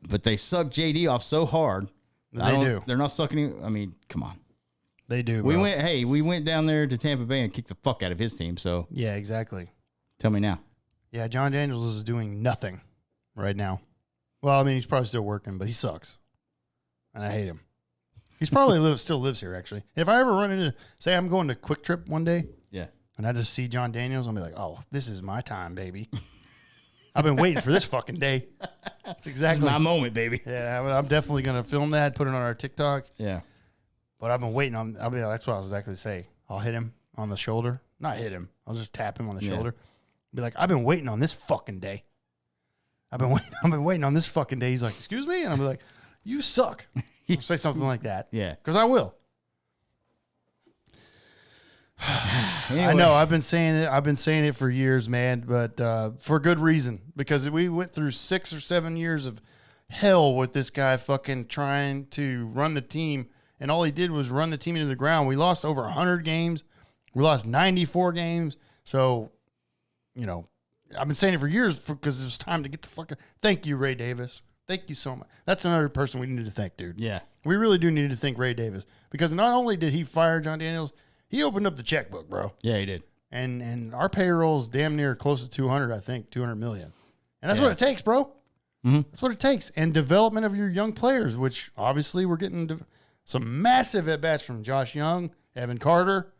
Speaker 3: But they sucked JD off so hard.
Speaker 2: They do.
Speaker 3: They're not sucking him. I mean, come on.
Speaker 2: They do.
Speaker 3: We went down there to Tampa Bay and kicked the fuck out of his team. So
Speaker 2: yeah, exactly.
Speaker 3: Tell me now.
Speaker 2: Yeah, John Daniels is doing nothing right now. Well, I mean, he's probably still working, but he sucks. And I hate him. He's probably still lives here, actually. If I ever run into, say I'm going to Quick Trip one day,
Speaker 3: Yeah.
Speaker 2: and I just see John Daniels, I'll be like, oh, this is my time, baby. I've been waiting for this fucking day. That's exactly
Speaker 3: This is my moment, baby.
Speaker 2: Yeah, I'm definitely going to film that, put it on our TikTok.
Speaker 3: Yeah.
Speaker 2: But I've been waiting on, that's what I was exactly to say. I'll hit him on the shoulder. Not hit him. I'll just tap him on the shoulder. Be like, I've been waiting on this fucking day. I've been waiting on this fucking day. He's like, excuse me? And I'll be like, you suck. I'll say something like that.
Speaker 3: Yeah.
Speaker 2: Because I will.
Speaker 3: Anyway.
Speaker 2: I know. I've been saying it for years, man, but for good reason. Because we went through 6 or 7 years of hell with this guy fucking trying to run the team, and all he did was run the team into the ground. We lost over 100 games. We lost 94 games. So, you know, I've been saying it for years because it was time to get the fucking. Thank you, Ray Davis. Thank you so much. That's another person we need to thank, dude.
Speaker 3: Yeah.
Speaker 2: We really do need to thank Ray Davis because not only did he fire John Daniels, he opened up the checkbook, bro.
Speaker 3: Yeah, he did.
Speaker 2: And our payroll is damn near close to 200, I think, 200 million. And that's what it takes, bro.
Speaker 3: Mm-hmm.
Speaker 2: That's what it takes. And development of your young players, which obviously we're getting some massive at-bats from Josh Young, Evan Carter.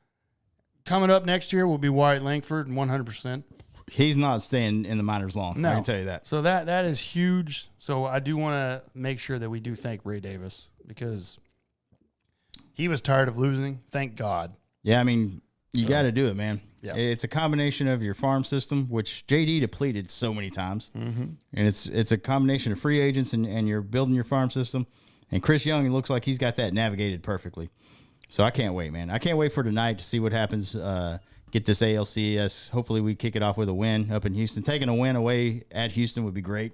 Speaker 2: Coming up next year will be Wyatt Langford, 100%.
Speaker 3: He's not staying in the minors long.
Speaker 2: No.
Speaker 3: I can tell you that.
Speaker 2: So that is huge. So I do want to make sure that we do thank Ray Davis because he was tired of losing. Thank God.
Speaker 3: Yeah, I mean, you got to do it, man.
Speaker 2: Yeah.
Speaker 3: It's a combination of your farm system, which JD depleted so many times, and it's a combination of free agents and you're building your farm system. And Chris Young, it looks like he's got that navigated perfectly. So I can't wait, man. I can't wait for tonight to see what happens. Get this ALCS. Hopefully we kick it off with a win up in Houston. Taking a win away at Houston would be great.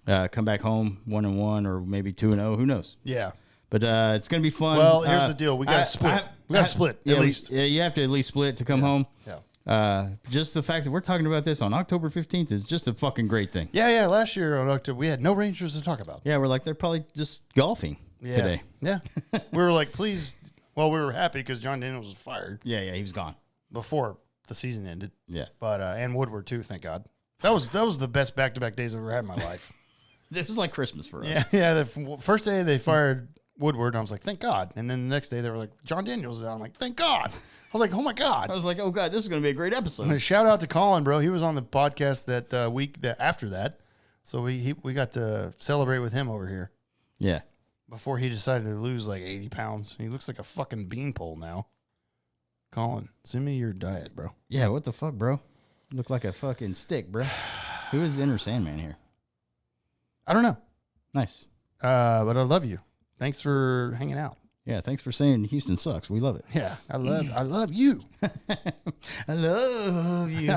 Speaker 3: Come back home 1-1 or maybe 2-0. Who knows?
Speaker 2: Yeah.
Speaker 3: But it's going to be fun.
Speaker 2: Well, here's the deal. We got to split. We got to split
Speaker 3: at
Speaker 2: least.
Speaker 3: Yeah, you have to at least split to come home.
Speaker 2: Yeah.
Speaker 3: Just the fact that we're talking about this on October 15th is just a fucking great thing.
Speaker 2: Yeah. Last year on October, we had no Rangers to talk about.
Speaker 3: Yeah, we're like, they're probably just golfing today.
Speaker 2: Yeah. We were like, please. Well, we were happy because John Daniels was fired.
Speaker 3: Yeah, he was gone
Speaker 2: Before the season ended.
Speaker 3: Yeah.
Speaker 2: But, and Woodward too, thank God. That was the best back-to-back days I've ever had in my life.
Speaker 3: It was like Christmas for us.
Speaker 2: Yeah. The first day they fired Woodward, I was like, thank God. And then the next day they were like, John Daniels is out. I'm like, thank God. I was like, oh my God.
Speaker 3: I was like, oh God, this is going to be a great episode.
Speaker 2: And shout out to Colin, bro. He was on the podcast that week after that. So we got to celebrate with him over here.
Speaker 3: Yeah.
Speaker 2: Before he decided to lose like 80 pounds. He looks like a fucking beanpole now. Colin, send me your diet, bro.
Speaker 3: Yeah, what the fuck, bro? You look like a fucking stick, bro. Who is Inner Sandman here?
Speaker 2: I don't know.
Speaker 3: Nice.
Speaker 2: But I love you. Thanks for hanging out.
Speaker 3: Yeah, thanks for saying Houston sucks. We love it.
Speaker 2: Yeah, I love you.
Speaker 3: I love you.
Speaker 2: I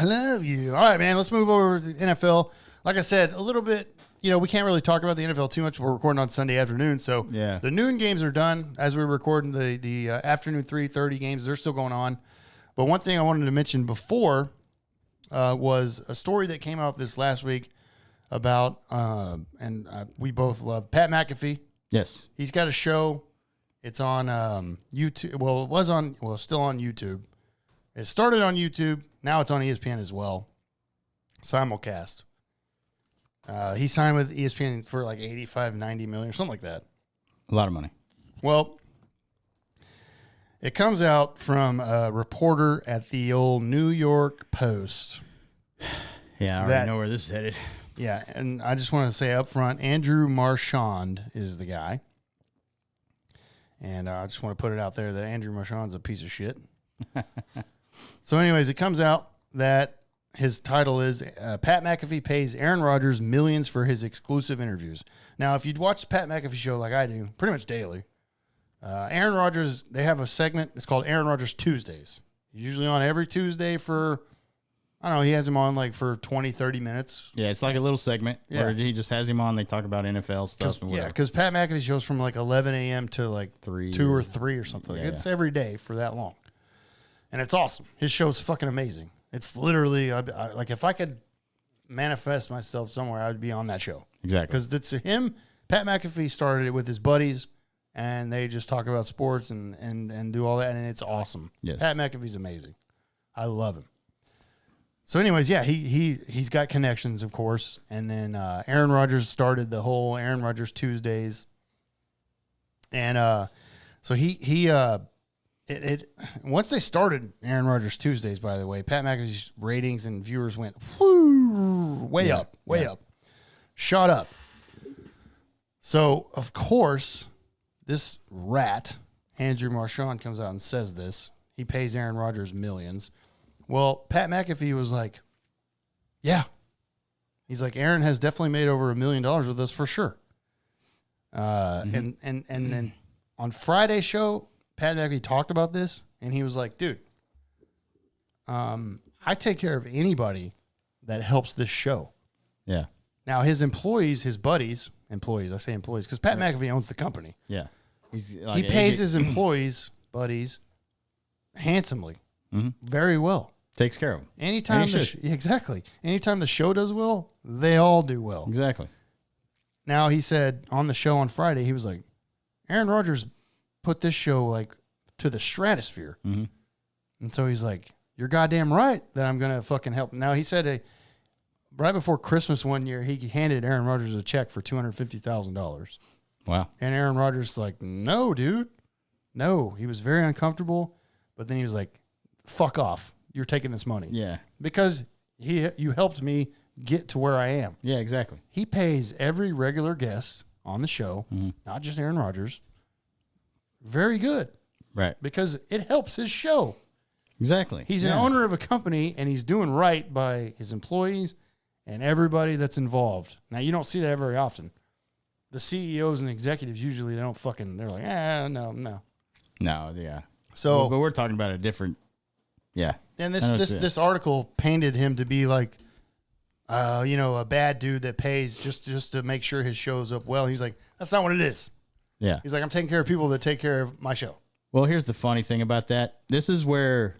Speaker 2: love you. All right, man, let's move over to the NFL. Like I said, a little bit, we can't really talk about the NFL too much. We're recording on Sunday afternoon, so
Speaker 3: yeah.
Speaker 2: The noon games are done as we're recording. The afternoon 3:30 games, they're still going on. But one thing I wanted to mention before was a story that came out this last week about, and we both love Pat McAfee.
Speaker 3: Yes.
Speaker 2: He's got a show. It's on YouTube. Well, it was on, still on YouTube. It started on YouTube. Now it's on ESPN as well. Simulcast. He signed with ESPN for like 85, 90 million or something like that.
Speaker 3: A lot of money.
Speaker 2: Well, it comes out from a reporter at the old New York Post.
Speaker 3: Yeah, I already know where this is headed.
Speaker 2: Yeah, and I just want to say up front, Andrew Marchand is the guy. And I just want to put it out there that Andrew Marchand's a piece of shit. So anyways, it comes out that his title is Pat McAfee pays Aaron Rodgers millions for his exclusive interviews. Now, if you'd watch the Pat McAfee show like I do, pretty much daily, Aaron Rodgers, they have a segment. It's called Aaron Rodgers Tuesdays. Usually on every Tuesday for, I don't know, he has him on like for 20, 30 minutes.
Speaker 3: Yeah, it's like a little segment where he just has him on. They talk about NFL stuff. And
Speaker 2: yeah, because Pat McAfee shows from like 11 a.m. to like 2 or 3 or something.
Speaker 3: Yeah,
Speaker 2: it's every day for that long. And it's awesome. His show's fucking amazing. It's literally, like if I could manifest myself somewhere, I would be on that show.
Speaker 3: Exactly.
Speaker 2: Because it's him. Pat McAfee started it with his buddies, and they just talk about sports and do all that, and it's awesome.
Speaker 3: Yes.
Speaker 2: Pat McAfee's amazing. I love him. So anyways, yeah, he's got connections, of course. And then Aaron Rodgers started the whole Aaron Rodgers Tuesdays. And So once they started Aaron Rodgers Tuesdays, by the way, Pat McAfee's ratings and viewers went way up, shot up. So, of course, this rat, Andrew Marchand, comes out and says this. He pays Aaron Rodgers millions. Well, Pat McAfee was like, yeah. He's like, Aaron has definitely made over $1 million with us for sure. And then on Friday's show, Pat McAfee talked about this, and he was like, dude, I take care of anybody that helps this show.
Speaker 3: Yeah.
Speaker 2: Now, his employees, his buddies, I say employees, because Pat McAfee owns the company.
Speaker 3: Yeah.
Speaker 2: He pays his employees, buddies, handsomely, very well.
Speaker 3: Takes care of them.
Speaker 2: Anytime Anytime the show does well, they all do well.
Speaker 3: Exactly.
Speaker 2: Now, he said on the show on Friday, he was like, Aaron Rodgers put this show like to the stratosphere.
Speaker 3: Mm-hmm.
Speaker 2: And so he's like, you're goddamn right that I'm going to fucking help. Now, he said right before Christmas one year, he handed Aaron Rodgers a check for $250,000.
Speaker 3: Wow.
Speaker 2: And Aaron Rodgers is like, no, dude. No. He was very uncomfortable. But then he was like, fuck off. You're taking this money.
Speaker 3: Yeah.
Speaker 2: Because you helped me get to where I am.
Speaker 3: Yeah, exactly.
Speaker 2: He pays every regular guest on the show, not just Aaron Rodgers, very good.
Speaker 3: Right.
Speaker 2: Because it helps his show.
Speaker 3: Exactly.
Speaker 2: He's an owner of a company, and he's doing right by his employees and everybody that's involved. Now, you don't see that very often. The CEOs and executives usually they're like, no.
Speaker 3: No, yeah.
Speaker 2: So,
Speaker 3: but we're talking about a different, yeah.
Speaker 2: And this article painted him to be like, a bad dude that pays just to make sure his show's up well. He's like, that's not what it is.
Speaker 3: Yeah.
Speaker 2: He's like, I'm taking care of people that take care of my show.
Speaker 3: Well, here's the funny thing about that. This is where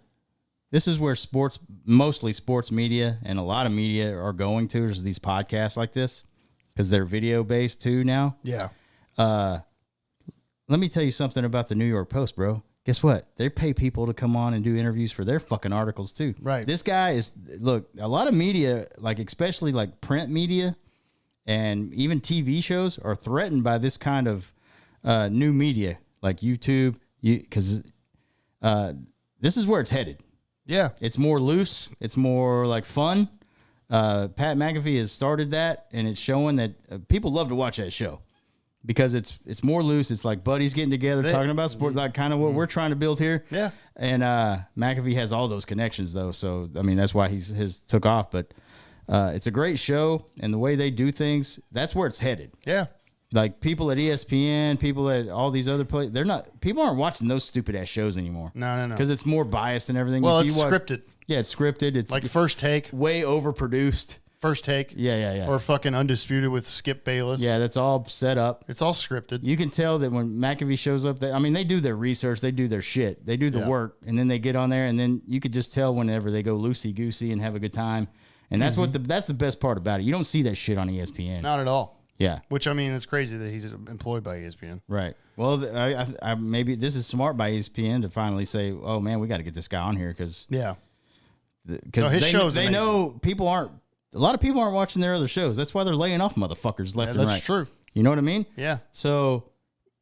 Speaker 3: sports, mostly sports media and a lot of media are going to, is these podcasts like this, because they're video based too now.
Speaker 2: Yeah.
Speaker 3: Let me tell you something about the New York Post, bro. Guess what? They pay people to come on and do interviews for their fucking articles too.
Speaker 2: Right.
Speaker 3: This guy look, a lot of media, like especially like print media and even TV shows, are threatened by this kind of new media like YouTube, because this is where it's headed.
Speaker 2: Yeah.
Speaker 3: It's more loose. It's more like fun. Pat McAfee has started that, and it's showing that people love to watch that show. Because it's more loose. It's like buddies getting together, talking about sport, like kind of what we're trying to build here.
Speaker 2: Yeah.
Speaker 3: And McAfee has all those connections, though. So, I mean, that's why his took off. But it's a great show. And the way they do things, that's where it's headed.
Speaker 2: Yeah.
Speaker 3: Like people at ESPN, people at all these other places, people aren't watching those stupid-ass shows anymore.
Speaker 2: No.
Speaker 3: Because it's more biased and everything.
Speaker 2: Well, it's scripted.
Speaker 3: Yeah, it's scripted. It's
Speaker 2: like First Take.
Speaker 3: Way overproduced.
Speaker 2: First Take.
Speaker 3: Yeah.
Speaker 2: Or fucking Undisputed with Skip Bayless.
Speaker 3: Yeah, that's all set up.
Speaker 2: It's all scripted.
Speaker 3: You can tell that when McAfee shows up, they do their research, they do their shit, they do the work, and then they get on there, and then you could just tell whenever they go loosey-goosey and have a good time. And that's that's the best part about it. You don't see that shit on ESPN.
Speaker 2: Not at all.
Speaker 3: Yeah.
Speaker 2: Which, I mean, it's crazy that he's employed by ESPN.
Speaker 3: Right. Well, I maybe this is smart by ESPN to finally say, oh, man, we got to get this guy on here because
Speaker 2: his show's
Speaker 3: they know people aren't. A lot of people aren't watching their other shows. That's why they're laying off motherfuckers left and right.
Speaker 2: That's true.
Speaker 3: You know what I mean?
Speaker 2: Yeah.
Speaker 3: So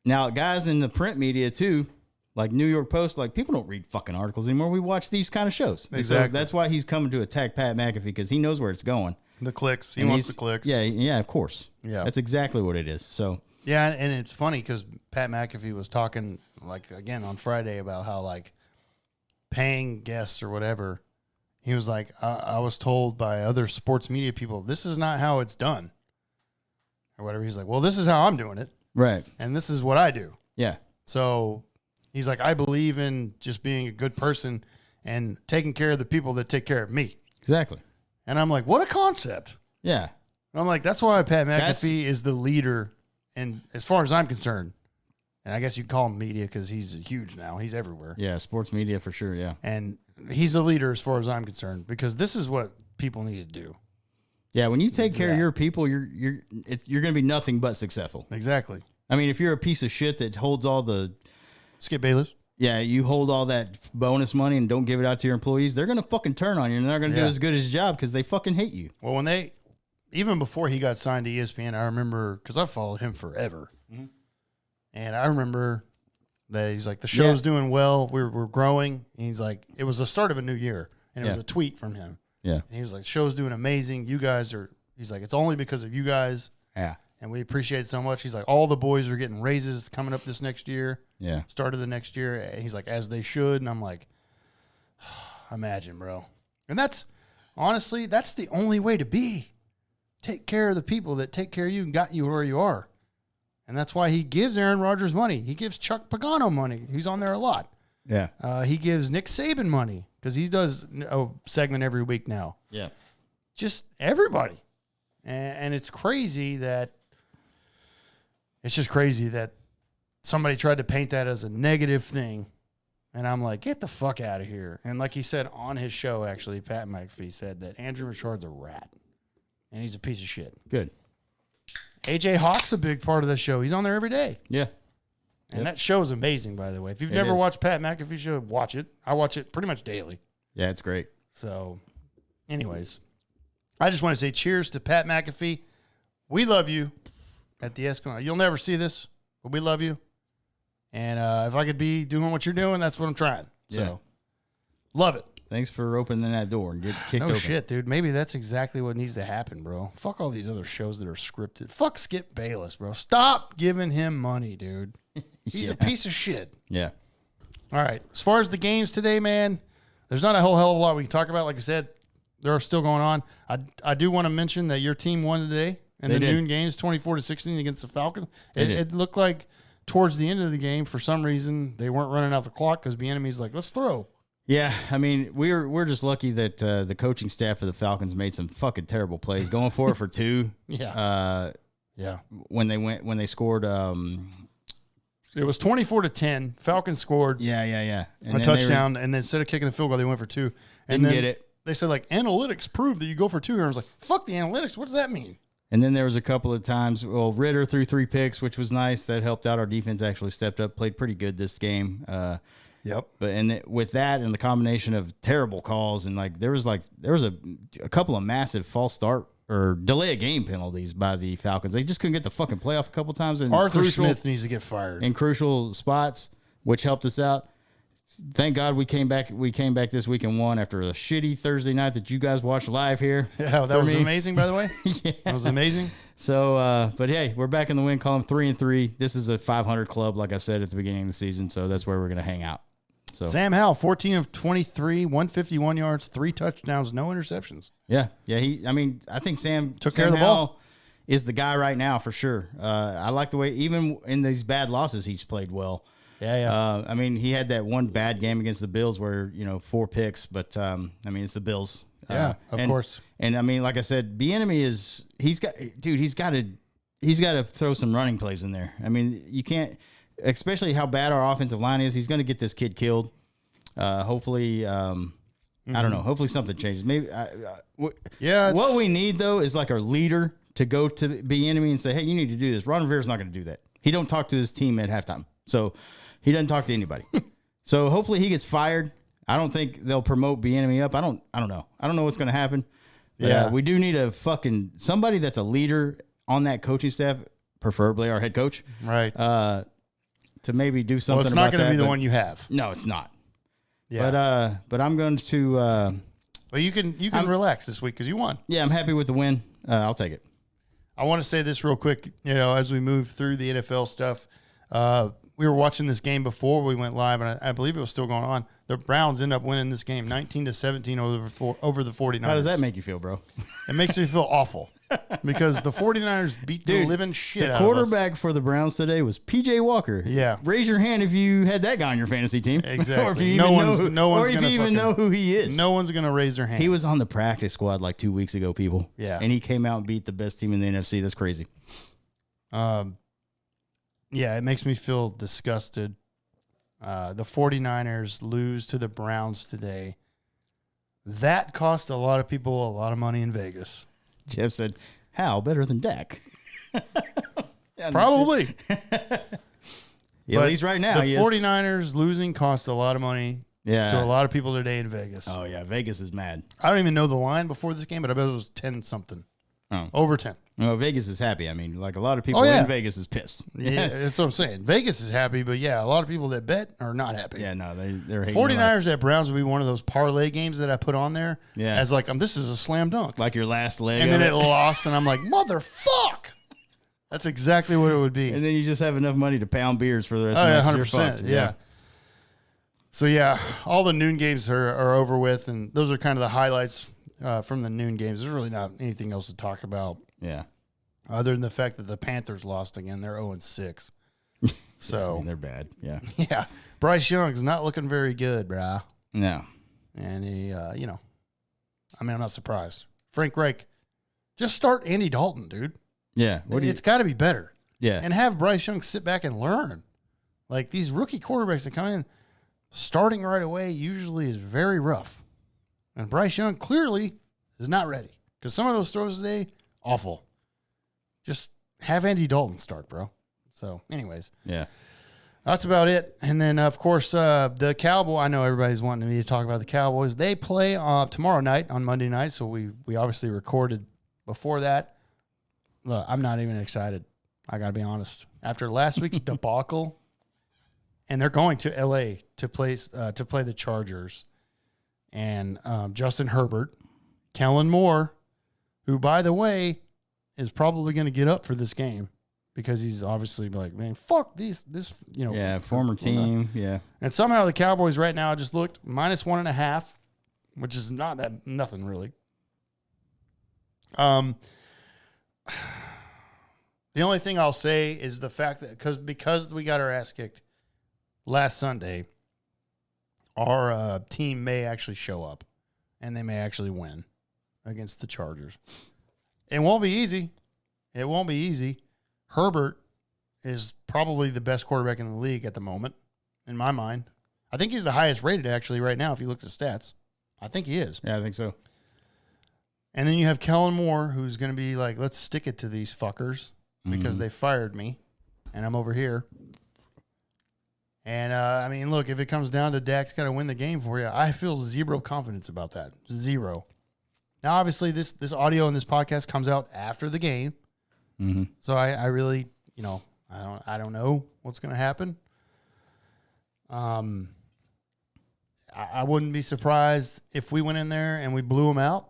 Speaker 3: now guys in the print media too, like New York Post, like people don't read fucking articles anymore. We watch these kind of shows.
Speaker 2: Exactly.
Speaker 3: So that's why he's coming to attack Pat McAfee, because he knows where it's going.
Speaker 2: The clicks. He wants the clicks.
Speaker 3: Yeah, of course.
Speaker 2: Yeah.
Speaker 3: That's exactly what it is. So
Speaker 2: yeah, and it's funny because Pat McAfee was talking, like, again on Friday about how, like, paying guests or whatever, he was like, I was told by other sports media people, this is not how it's done. Or whatever. He's like, well, this is how I'm doing it.
Speaker 3: Right.
Speaker 2: And this is what I do.
Speaker 3: Yeah.
Speaker 2: So he's like, I believe in just being a good person and taking care of the people that take care of me.
Speaker 3: Exactly.
Speaker 2: And I'm like, what a concept.
Speaker 3: Yeah.
Speaker 2: And I'm like, that's why Pat McAfee is the leader. And as far as I'm concerned, and I guess you'd call him media because he's huge now. He's everywhere.
Speaker 3: Yeah, sports media for sure, yeah.
Speaker 2: And he's the leader as far as I'm concerned, because this is what people need to do.
Speaker 3: Yeah, when you take care of your people, you're going to be nothing but successful.
Speaker 2: Exactly.
Speaker 3: I mean, if you're a piece of shit that holds all the
Speaker 2: Skip Bayless.
Speaker 3: Yeah, you hold all that bonus money and don't give it out to your employees, they're going to fucking turn on you, and they're not going to do as good as your job because they fucking hate you.
Speaker 2: Well, even before he got signed to ESPN, I remember, because I followed him forever. Mm-hmm. And I remember That he's like, the show's doing well. We're growing. And he's like, it was the start of a new year. And it was a tweet from him.
Speaker 3: Yeah.
Speaker 2: And he was like, show's doing amazing. You guys are, he's like, it's only because of you guys.
Speaker 3: Yeah.
Speaker 2: And we appreciate it so much. He's like, all the boys are getting raises coming up this next year.
Speaker 3: Yeah.
Speaker 2: Start of the next year. And he's like, as they should. And I'm like, imagine, bro. And that's, honestly, that's the only way to be. Take care of the people that take care of you and got you where you are. And that's why he gives Aaron Rodgers money. He gives Chuck Pagano money. He's on there a lot.
Speaker 3: Yeah.
Speaker 2: He gives Nick Saban money because he does a segment every week now.
Speaker 3: Yeah.
Speaker 2: Just everybody. And it's crazy that somebody tried to paint that as a negative thing. And I'm like, get the fuck out of here. And like he said on his show, actually, Pat McAfee said that Andrew Richard's a rat. And he's a piece of shit.
Speaker 3: Good.
Speaker 2: AJ Hawk's a big part of the show. He's on there every day.
Speaker 3: Yeah.
Speaker 2: And that show is amazing, by the way. If you've never watched Pat McAfee's show, watch it. I watch it pretty much daily.
Speaker 3: Yeah, it's great.
Speaker 2: So, anyways, I just want to say cheers to Pat McAfee. We love you at the Escalon. You'll never see this, but we love you. And if I could be doing what you're doing, that's what I'm trying. So, love it.
Speaker 3: Thanks for opening that door and get kicked open.
Speaker 2: No shit, dude. Maybe that's exactly what needs to happen, bro. Fuck all these other shows that are scripted. Fuck Skip Bayless, bro. Stop giving him money, dude. He's a piece of shit.
Speaker 3: Yeah.
Speaker 2: All right. As far as the games today, man, there's not a whole hell of a lot we can talk about. Like I said, they're still going on. I do want to mention that your team won today in the noon games, 24-16 against the Falcons. It looked like towards the end of the game, for some reason, they weren't running out the clock because the enemy's like, let's throw.
Speaker 3: Yeah, I mean, we're just lucky that the coaching staff of the Falcons made some fucking terrible plays, going for it for two.
Speaker 2: Yeah.
Speaker 3: When they scored,
Speaker 2: it was 24-10. Falcons scored.
Speaker 3: Yeah.
Speaker 2: And a touchdown, and then instead of kicking the field goal, they went for two. And
Speaker 3: didn't get it.
Speaker 2: They said like analytics prove that you go for two here. I was like, fuck the analytics. What does that mean?
Speaker 3: And then there was a couple of times. Well, Ritter threw 3 picks, which was nice. That helped out. Our defense actually stepped up, played pretty good this game.
Speaker 2: Yep.
Speaker 3: But with that and the combination of terrible calls and there was a couple of massive false start or delay of game penalties by the Falcons. They just couldn't get the fucking playoff a couple times. And
Speaker 2: Arthur Smith needs to get fired
Speaker 3: in crucial spots, which helped us out. Thank God we came back. We came back this week and won after a shitty Thursday night that you guys watched live here.
Speaker 2: Yeah, that was amazing, by the way.
Speaker 3: Yeah.
Speaker 2: That was amazing.
Speaker 3: So, but hey, we're back in the win column, 3-3. This is a 500 club, like I said at the beginning of the season. So that's where we're going to hang out. So
Speaker 2: Sam Howell, 14 of 23, 151 yards, 3 touchdowns, no interceptions.
Speaker 3: Yeah. I think Sam
Speaker 2: took care of the ball.
Speaker 3: Is the guy right now for sure. I like the way, even in these bad losses, he's played well.
Speaker 2: Yeah.
Speaker 3: I mean, he had that one bad game against the Bills where 4 picks, but I mean, it's the Bills.
Speaker 2: Yeah, of course.
Speaker 3: And I mean, like I said, Bieniemy he's got to throw some running plays in there. I mean, you can't. Especially how bad our offensive line is, he's going to get this kid killed. Hopefully, I don't know. Hopefully something changes. Maybe. What we need though is like our leader to go to Bieniemy and say, "Hey, you need to do this." Ron Rivera's not going to do that. He don't talk to his team at halftime, so he doesn't talk to anybody. So hopefully he gets fired. I don't think they'll promote Bieniemy up. I don't know. I don't know what's going to happen. But, we do need a fucking somebody that's a leader on that coaching staff, preferably our head coach,
Speaker 2: right?
Speaker 3: To maybe do something.
Speaker 2: Well, it's not going to be the one you have.
Speaker 3: No, it's not.
Speaker 2: Yeah.
Speaker 3: But I'm going to.
Speaker 2: Well, you can relax this week because you won.
Speaker 3: Yeah, I'm happy with the win. I'll take it.
Speaker 2: I want to say this real quick. As we move through the NFL stuff, we were watching this game before we went live, and I believe it was still going on. The Browns end up winning this game 19-17 over the 49ers.
Speaker 3: How does that make you feel, bro?
Speaker 2: It makes me feel awful because the 49ers beat the living shit out of us.
Speaker 3: The quarterback for the Browns today was P.J. Walker.
Speaker 2: Yeah.
Speaker 3: Raise your hand if you had that guy on your fantasy team.
Speaker 2: Exactly.
Speaker 3: Or if you even know who he is.
Speaker 2: No one's going to raise their hand.
Speaker 3: He was on the practice squad like 2 weeks ago, people.
Speaker 2: Yeah.
Speaker 3: And he came out and beat the best team in the NFC. That's crazy.
Speaker 2: Yeah, it makes me feel disgusted. The 49ers lose to the Browns today. That cost a lot of people a lot of money in Vegas.
Speaker 3: Jeff said, how better than Dak?
Speaker 2: Probably.
Speaker 3: Yeah, at least right now.
Speaker 2: The 49ers losing cost a lot of money to a lot of people today in Vegas.
Speaker 3: Oh, yeah. Vegas is mad.
Speaker 2: I don't even know the line before this game, but I bet it was 10 something.
Speaker 3: Oh.
Speaker 2: Over 10.
Speaker 3: Well, Vegas is happy. I mean, like a lot of people
Speaker 2: Oh, yeah.
Speaker 3: in Vegas is pissed.
Speaker 2: Yeah, that's what I'm saying. Vegas is happy, but yeah, a lot of people that bet are not happy.
Speaker 3: Yeah, no, they're hating
Speaker 2: 49ers at Browns would be one of those parlay games that I put on there
Speaker 3: Yeah.
Speaker 2: as like, this is a slam dunk.
Speaker 3: like your last leg.
Speaker 2: And then
Speaker 3: of
Speaker 2: it lost, and I'm like, motherfuck. That's exactly what it would be.
Speaker 3: And then you just have enough money to pound beers for the rest
Speaker 2: Oh,
Speaker 3: of the
Speaker 2: yeah,
Speaker 3: night. You're
Speaker 2: 100%.
Speaker 3: fucked.
Speaker 2: Yeah. So, yeah, all the noon games are over with, and those are kind of the highlights from the noon games. There's really not anything else to talk about
Speaker 3: Yeah.
Speaker 2: other than the fact that the Panthers lost again. They're 0-6.
Speaker 3: I
Speaker 2: So,
Speaker 3: mean, they're bad. Yeah.
Speaker 2: yeah, Bryce Young's not looking very good, brah.
Speaker 3: No.
Speaker 2: And he, I'm not surprised. Frank Reich, just start Andy Dalton, dude.
Speaker 3: Yeah.
Speaker 2: It's got to be better.
Speaker 3: Yeah.
Speaker 2: And have Bryce Young sit back and learn. Like these rookie quarterbacks that come in, starting right away usually is very rough. And Bryce Young clearly is not ready because some of those throws today, awful. Just have Andy Dalton start, bro. So, anyways,
Speaker 3: Yeah.
Speaker 2: that's about it. And then, of course, the Cowboys. I know everybody's wanting me to talk about the Cowboys. They play tomorrow night on Monday night, so we obviously recorded before that. Look, I'm not even excited. I got to be honest. After last week's debacle, and they're going to L.A. to play the Chargers, and Justin Herbert, Kellen Moore, who, by the way, is probably going to get up for this game because he's obviously like, man, fuck this.
Speaker 3: Yeah. Former team. Yeah.
Speaker 2: And somehow the Cowboys right now just looked -1.5, which is nothing really. The only thing I'll say is the fact that because we got our ass kicked last Sunday, our team may actually show up and they may actually win against the Chargers. It won't be easy. It won't be easy. Herbert is probably the best quarterback in the league at the moment, in my mind. I think he's the highest rated actually right now if you look at the stats. I think he is.
Speaker 3: Yeah, I think so.
Speaker 2: And then you have Kellen Moore, who's going to be like, let's stick it to these fuckers because they fired me, and I'm over here. And, look, if it comes down to Dak's got to win the game for you, I feel zero confidence about that. Zero. Now, obviously, this audio and this podcast comes out after the game.
Speaker 3: Mm-hmm.
Speaker 2: So I really, I don't know what's going to happen. I wouldn't be surprised if we went in there and we blew them out.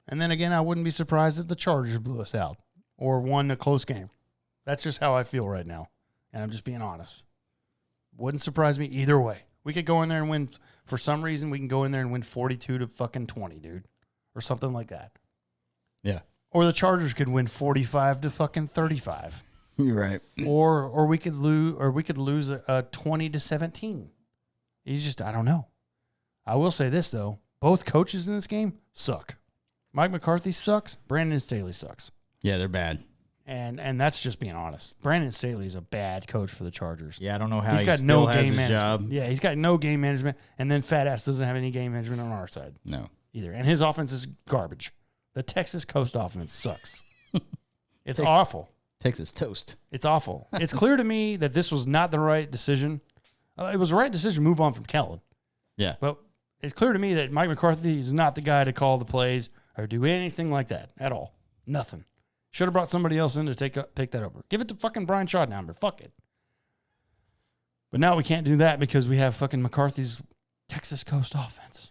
Speaker 2: And then again, I wouldn't be surprised if the Chargers blew us out or won a close game. That's just how I feel right now. And I'm just being honest. Wouldn't surprise me either way. We could go in there and win. For some reason, we can go in there and win 42-20, dude. Or something like that.
Speaker 3: Yeah.
Speaker 2: Or the Chargers could win 45-35.
Speaker 3: You're right.
Speaker 2: Or we could lose a 20-17. I don't know. I will say this though. Both coaches in this game suck. Mike McCarthy sucks. Brandon Staley sucks.
Speaker 3: Yeah, they're bad.
Speaker 2: And that's just being honest. Brandon Staley is a bad coach for the Chargers.
Speaker 3: Yeah, I don't know how
Speaker 2: he's got
Speaker 3: still
Speaker 2: no
Speaker 3: has
Speaker 2: game
Speaker 3: his
Speaker 2: management.
Speaker 3: job.
Speaker 2: Yeah, he's got no game management. And then fat ass doesn't have any game management on our side
Speaker 3: No.
Speaker 2: either. And his offense is garbage. The Texas Coast offense sucks. It's awful.
Speaker 3: Texas toast.
Speaker 2: It's awful. It's clear to me that this was not the right decision. It was the right decision to move on from Kellen.
Speaker 3: Yeah.
Speaker 2: But it's clear to me that Mike McCarthy is not the guy to call the plays or do anything like that at all. Nothing. Should have brought somebody else in to take that over. Give it to fucking Brian Schottenheimer. Fuck it. But now we can't do that because we have fucking McCarthy's Texas Coast offense.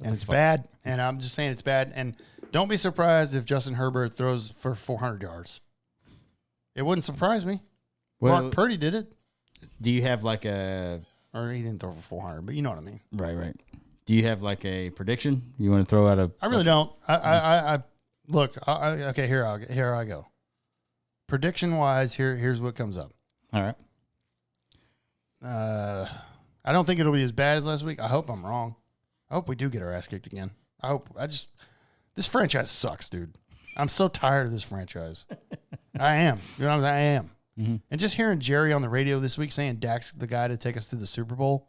Speaker 2: And it's bad. And I'm just saying it's bad. And don't be surprised if Justin Herbert throws for 400 yards. It wouldn't surprise me.
Speaker 3: Well,
Speaker 2: Brock Purdy did it.
Speaker 3: Do you have like a...
Speaker 2: Or he didn't throw for 400, but you know what I mean.
Speaker 3: Right. Do you have like a prediction? You want to throw out a...
Speaker 2: I really don't. I look, okay, here I go. Prediction-wise, here's what comes up.
Speaker 3: All right.
Speaker 2: I don't think it'll be as bad as last week. I hope I'm wrong. I hope we do get our ass kicked again. This franchise sucks, dude. I'm so tired of this franchise. I am. You know what I am.
Speaker 3: Mm-hmm.
Speaker 2: And just hearing Jerry on the radio this week saying Dak's the guy to take us to the Super Bowl,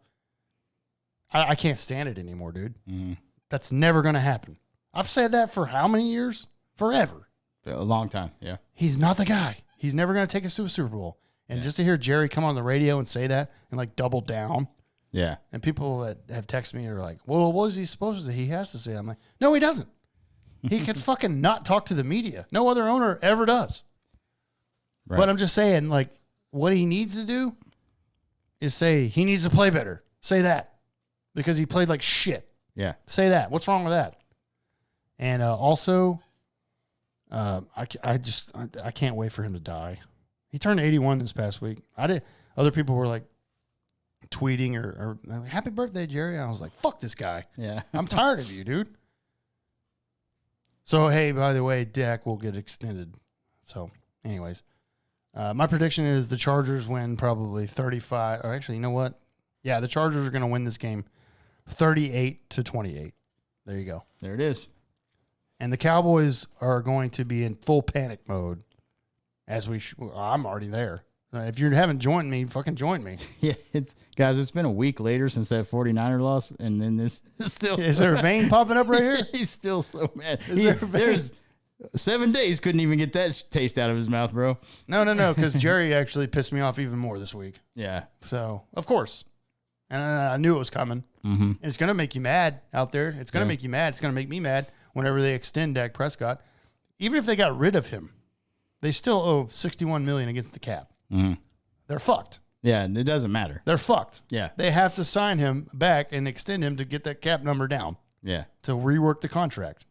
Speaker 2: I can't stand it anymore, dude.
Speaker 3: Mm-hmm.
Speaker 2: That's never going to happen. I've said that for how many years? Forever.
Speaker 3: A long time, yeah.
Speaker 2: He's not the guy. He's never going to take us to a Super Bowl. And just to hear Jerry come on the radio and say that and like double down. Yeah. And people that have texted me are like, well, what is he supposed to say? He has to say. I'm like, no, he doesn't. He could fucking not talk to the media. No other owner ever does.
Speaker 3: Right.
Speaker 2: But I'm just saying, like, what he needs to do is say he needs to play better. Say that. Because he played like shit.
Speaker 3: Yeah.
Speaker 2: Say that. What's wrong with that? And also, I can't wait for him to die. He turned 81 this past week. Other people were like tweeting or happy birthday, Jerry. And I was like, fuck this guy.
Speaker 3: Yeah.
Speaker 2: I'm tired of you, dude. So, hey, by the way, Dak will get extended. So, anyways, my prediction is the Chargers win probably 35. Or actually, you know what? Yeah, the Chargers are going to win this game 38-28. There you go.
Speaker 3: There it is.
Speaker 2: And the Cowboys are going to be in full panic mode I'm already there. If you haven't joined me, fucking join me.
Speaker 3: Yeah, it's been a week later since that 49er loss, and then this is still.
Speaker 2: Is there a vein popping up right here?
Speaker 3: He's still so mad.
Speaker 2: There's
Speaker 3: 7 days couldn't even get that taste out of his mouth, bro.
Speaker 2: No, because Jerry actually pissed me off even more this week.
Speaker 3: Yeah.
Speaker 2: So, of course. And I knew it was coming.
Speaker 3: Mm-hmm.
Speaker 2: And it's going to make you mad out there. It's going to make you mad. It's going to make me mad whenever they extend Dak Prescott. Even if they got rid of him, they still owe $61 million against the cap.
Speaker 3: Mm-hmm.
Speaker 2: They're fucked.
Speaker 3: Yeah, it doesn't matter.
Speaker 2: They're fucked.
Speaker 3: Yeah.
Speaker 2: They have to sign him back and extend him to get that cap number down.
Speaker 3: Yeah.
Speaker 2: To rework the contract.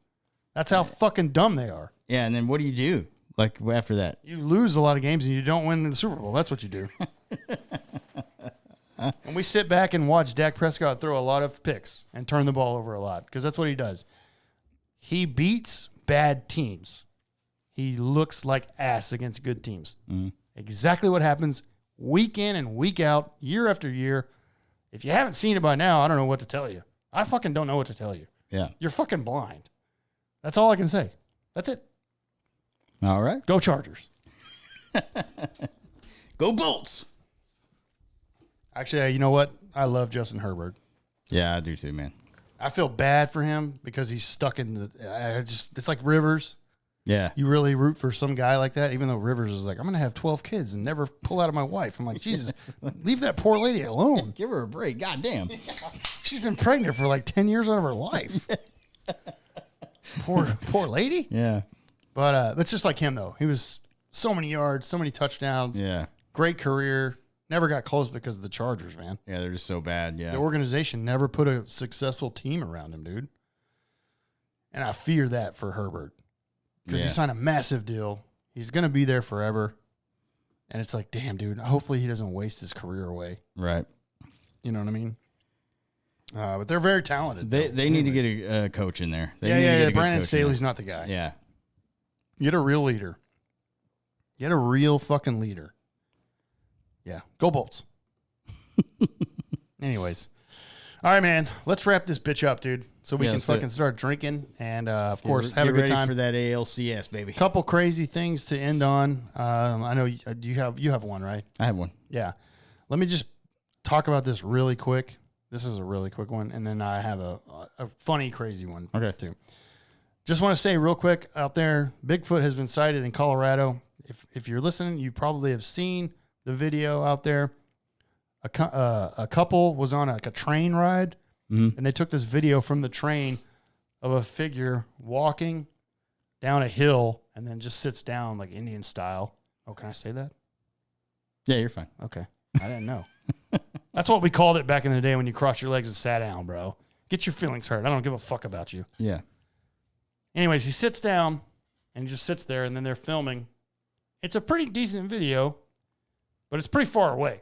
Speaker 2: That's how fucking dumb they are.
Speaker 3: Yeah, and then what do you do? Like after that?
Speaker 2: You lose a lot of games and you don't win the Super Bowl. That's what you do. And we sit back and watch Dak Prescott throw a lot of picks and turn the ball over a lot because that's what he does. He beats bad teams. He looks like ass against good teams.
Speaker 3: Mm-hmm.
Speaker 2: Exactly what happens week in and week out, year after year. If you haven't seen it by now, I don't know what to tell you. I fucking don't know what to tell you.
Speaker 3: Yeah.
Speaker 2: You're fucking blind. That's all I can say. That's it.
Speaker 3: All right.
Speaker 2: Go Chargers.
Speaker 3: Go Bolts.
Speaker 2: Actually, you know what? I love Justin Herbert.
Speaker 3: Yeah, I do too, man.
Speaker 2: I feel bad for him because he's stuck in it's like Rivers.
Speaker 3: Yeah.
Speaker 2: You really root for some guy like that, even though Rivers is like, I'm going to have 12 kids and never pull out of my wife. I'm like, Jesus, leave that poor lady alone.
Speaker 3: Give her a break. God damn.
Speaker 2: She's been pregnant for like 10 years out of her life. Poor lady.
Speaker 3: Yeah.
Speaker 2: But it's just like him, though. He was so many yards, so many touchdowns.
Speaker 3: Yeah.
Speaker 2: Great career. Never got close because of the Chargers, man.
Speaker 3: Yeah, they're just so bad. Yeah.
Speaker 2: The organization never put a successful team around him, dude. And I fear that for Herbert. Because he signed a massive deal. He's going to be there forever. And it's like, damn, dude, hopefully he doesn't waste his career away.
Speaker 3: Right.
Speaker 2: You know what I mean? But they're very talented.
Speaker 3: They need to get a coach in there.
Speaker 2: Yeah. Brandon Staley's not the guy.
Speaker 3: Yeah.
Speaker 2: Get a real leader. Get a real fucking leader. Yeah. Go Bolts. Anyways. All right, man. Let's wrap this bitch up, dude. So we can fucking start drinking and, of course, have a good time.
Speaker 3: For that ALCS, baby.
Speaker 2: Couple crazy things to end on. I know you have one, right?
Speaker 3: I have one.
Speaker 2: Yeah. Let me just talk about this really quick. This is a really quick one, and then I have a funny, crazy one too. Just want to say real quick out there, Bigfoot has been sighted in Colorado. If you're listening, you probably have seen the video out there. A couple was on a train ride, and they took this video from the train of a figure walking down a hill and then just sits down like Indian style. Oh, can I say that?
Speaker 3: Yeah, you're fine.
Speaker 2: Okay. I didn't know. That's what we called it back in the day when you crossed your legs and sat down, bro. Get your feelings hurt. I don't give a fuck about you.
Speaker 3: Yeah.
Speaker 2: Anyways, he sits down and he just sits there, and then they're filming. It's a pretty decent video, but it's pretty far away.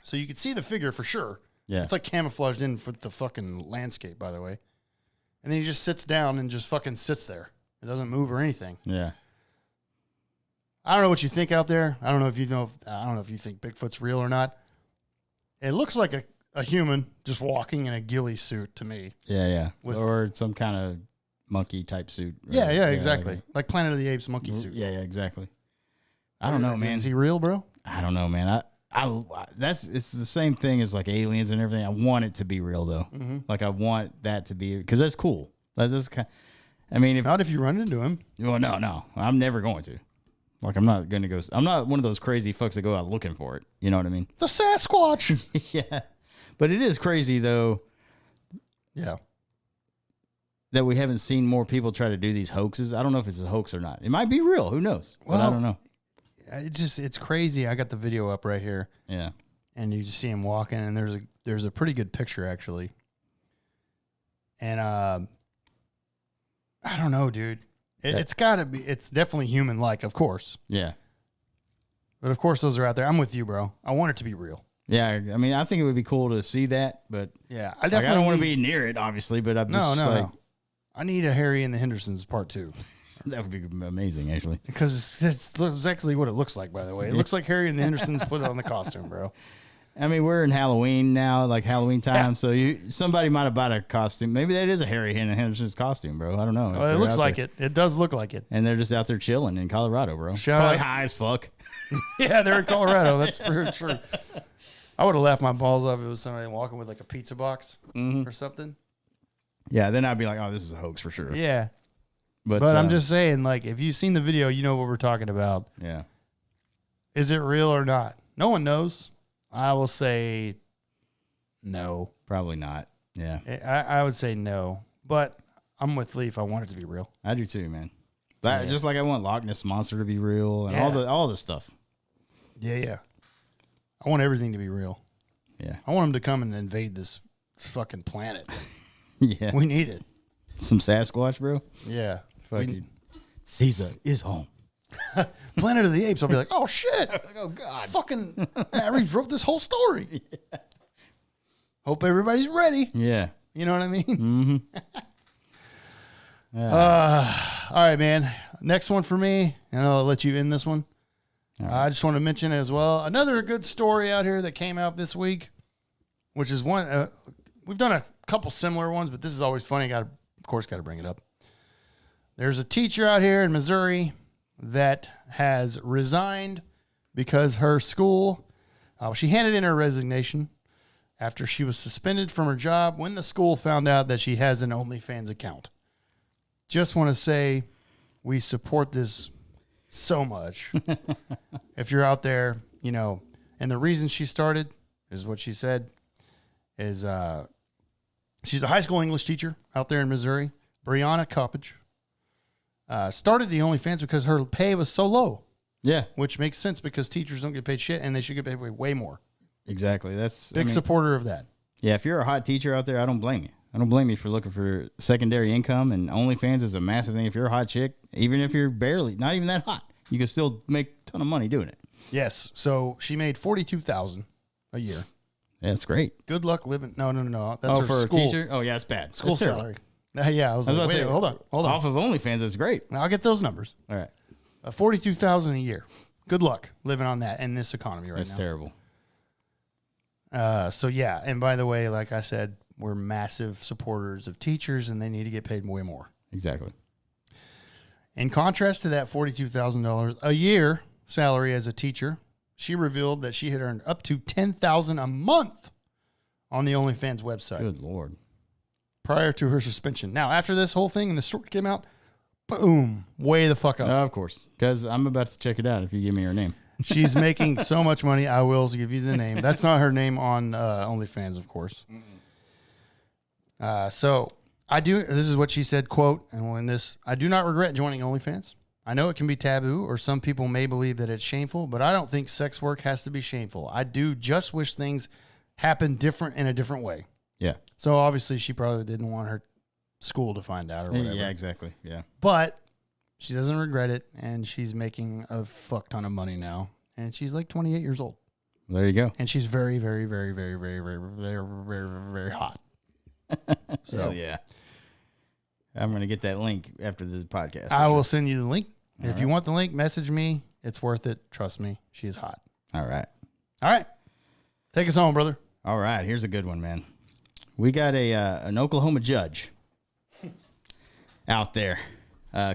Speaker 2: So you can see the figure for sure.
Speaker 3: Yeah.
Speaker 2: It's like camouflaged in for the fucking landscape, by the way. And then he just sits down and just fucking sits there. It doesn't move or anything.
Speaker 3: Yeah.
Speaker 2: I don't know what you think out there. I don't know if you think Bigfoot's real or not. It looks like a human just walking in a ghillie suit to me.
Speaker 3: Yeah. Or some kind of monkey type suit.
Speaker 2: Yeah, exactly. Like Planet of the Apes monkey suit.
Speaker 3: Yeah, exactly. I don't know, man.
Speaker 2: Is he real, bro?
Speaker 3: I don't know, man. It's the same thing as like aliens and everything. I want it to be real though. Mm-hmm. Like I want that to be, because that's cool. That's kind. I mean,
Speaker 2: not if you run into him.
Speaker 3: Well, no. I'm never going to. Like I'm not going to go. I'm not one of those crazy fucks that go out looking for it. You know what I mean?
Speaker 2: The Sasquatch.
Speaker 3: Yeah, but it is crazy though.
Speaker 2: Yeah.
Speaker 3: that we haven't seen more people try to do these hoaxes. I don't know if it's a hoax or not. It might be real. Who knows? But I don't know.
Speaker 2: It's crazy. I got the video up right here.
Speaker 3: Yeah.
Speaker 2: And you just see him walking, and there's a pretty good picture, actually. And I don't know, dude. It's got to be. It's definitely human-like, of course.
Speaker 3: Yeah.
Speaker 2: But of course, those are out there. I'm with you, bro. I want it to be real.
Speaker 3: Yeah, I mean, I think it would be cool to see that, but
Speaker 2: yeah,
Speaker 3: I don't want to be near it, obviously. But I'm just
Speaker 2: no. I need a Harry and the Hendersons part 2.
Speaker 3: That would be amazing, actually.
Speaker 2: Because that's exactly what it looks like, by the way. It looks like Harry and the Hendersons put on the costume, bro.
Speaker 3: I mean, we're in Halloween now, like Halloween time. So somebody might have bought a costume. Maybe that is a Harry and the Hendersons costume, bro. I don't know.
Speaker 2: Well, it looks like it. It does look like it.
Speaker 3: And they're just out there chilling in Colorado, bro.
Speaker 2: Probably
Speaker 3: high as fuck.
Speaker 2: Yeah, they're in Colorado. That's for sure. I would have laughed my balls off if it was somebody walking with like a pizza box or something.
Speaker 3: Yeah, then I'd be like, oh, this is a hoax for sure.
Speaker 2: Yeah.
Speaker 3: But
Speaker 2: I'm just saying, like, if you've seen the video, you know what we're talking about.
Speaker 3: Yeah.
Speaker 2: Is it real or not? No one knows. I will say no.
Speaker 3: Probably not. Yeah.
Speaker 2: I would say no. But I'm with Leaf. I want it to be real.
Speaker 3: I do too, man. Just like I want Loch Ness Monster to be real and all the stuff.
Speaker 2: Yeah. I want everything to be real.
Speaker 3: Yeah.
Speaker 2: I want them to come and invade this fucking planet.
Speaker 3: Yeah.
Speaker 2: We need it.
Speaker 3: Some Sasquatch, bro.
Speaker 2: Yeah.
Speaker 3: Fucking Caesar is home.
Speaker 2: Planet of the Apes. I'll be like, oh shit.
Speaker 3: Oh God.
Speaker 2: Fucking Harry wrote this whole story. Yeah. Hope everybody's ready.
Speaker 3: Yeah.
Speaker 2: You know what I mean?
Speaker 3: Mm-hmm.
Speaker 2: All right, man. Next one for me, and I'll let you end this one. Right. I just want to mention as well another good story out here that came out this week, which is one. We've done a couple similar ones, but this is always funny. Got to bring it up. There's a teacher out here in Missouri that has resigned because her school, she handed in her resignation after she was suspended from her job when the school found out that she has an OnlyFans account. Just want to say we support this so much. If you're out there, and the reason she started is what she said is she's a high school English teacher out there in Missouri. Brianna Coppage started the OnlyFans because her pay was so low.
Speaker 3: Yeah.
Speaker 2: Which makes sense because teachers don't get paid shit and they should get paid way more.
Speaker 3: Exactly. That's
Speaker 2: big supporter of that.
Speaker 3: Yeah. If you're a hot teacher out there, I don't blame you. I don't blame you for looking for secondary income, and OnlyFans is a massive thing. If you're a hot chick, even if you're not even that hot, you can still make a ton of money doing it.
Speaker 2: Yes. So she made $42,000 a year.
Speaker 3: Yeah, that's great.
Speaker 2: Good luck living. No. That's her
Speaker 3: for
Speaker 2: school.
Speaker 3: A teacher? Oh, yeah, it's bad.
Speaker 2: School salary. Yeah, I was like, wait, hold on.
Speaker 3: Off of OnlyFans, that's great.
Speaker 2: Now I'll get those numbers.
Speaker 3: All right.
Speaker 2: $42,000 a year. Good luck living on that in this economy right now.
Speaker 3: That's terrible.
Speaker 2: So yeah, and by the way, like I said, we're massive supporters of teachers, and they need to get paid way more.
Speaker 3: Exactly.
Speaker 2: In contrast to that $42,000 a year salary as a teacher, she revealed that she had earned up to $10,000 a month on the OnlyFans website.
Speaker 3: Good Lord.
Speaker 2: Prior to her suspension. Now, after this whole thing and the story came out, boom, way the fuck up.
Speaker 3: Of course, because I'm about to check it out if you give me her name.
Speaker 2: She's making so much money. I will give you the name. That's not her name on OnlyFans, of course. So I do. This is what she said, quote, and when this, I do not regret joining OnlyFans. I know it can be taboo, or some people may believe that it's shameful, but I don't think sex work has to be shameful. I do just wish things happen different in a different way.
Speaker 3: Yeah.
Speaker 2: So obviously she probably didn't want her school to find out or whatever.
Speaker 3: Yeah, exactly. Yeah.
Speaker 2: But she doesn't regret it, and she's making a fuck ton of money now. And she's like 28 years old.
Speaker 3: There you go.
Speaker 2: And she's very, very, very, very, very, very, very, very, very hot.
Speaker 3: So yeah. I'm going to get that link after the podcast.
Speaker 2: I will send you the link.
Speaker 3: All
Speaker 2: if you want the link, message me. It's worth it. Trust me. She's hot.
Speaker 3: All right.
Speaker 2: All right. Take us home, brother.
Speaker 3: All right. Here's a good one, man. We got an Oklahoma judge out there.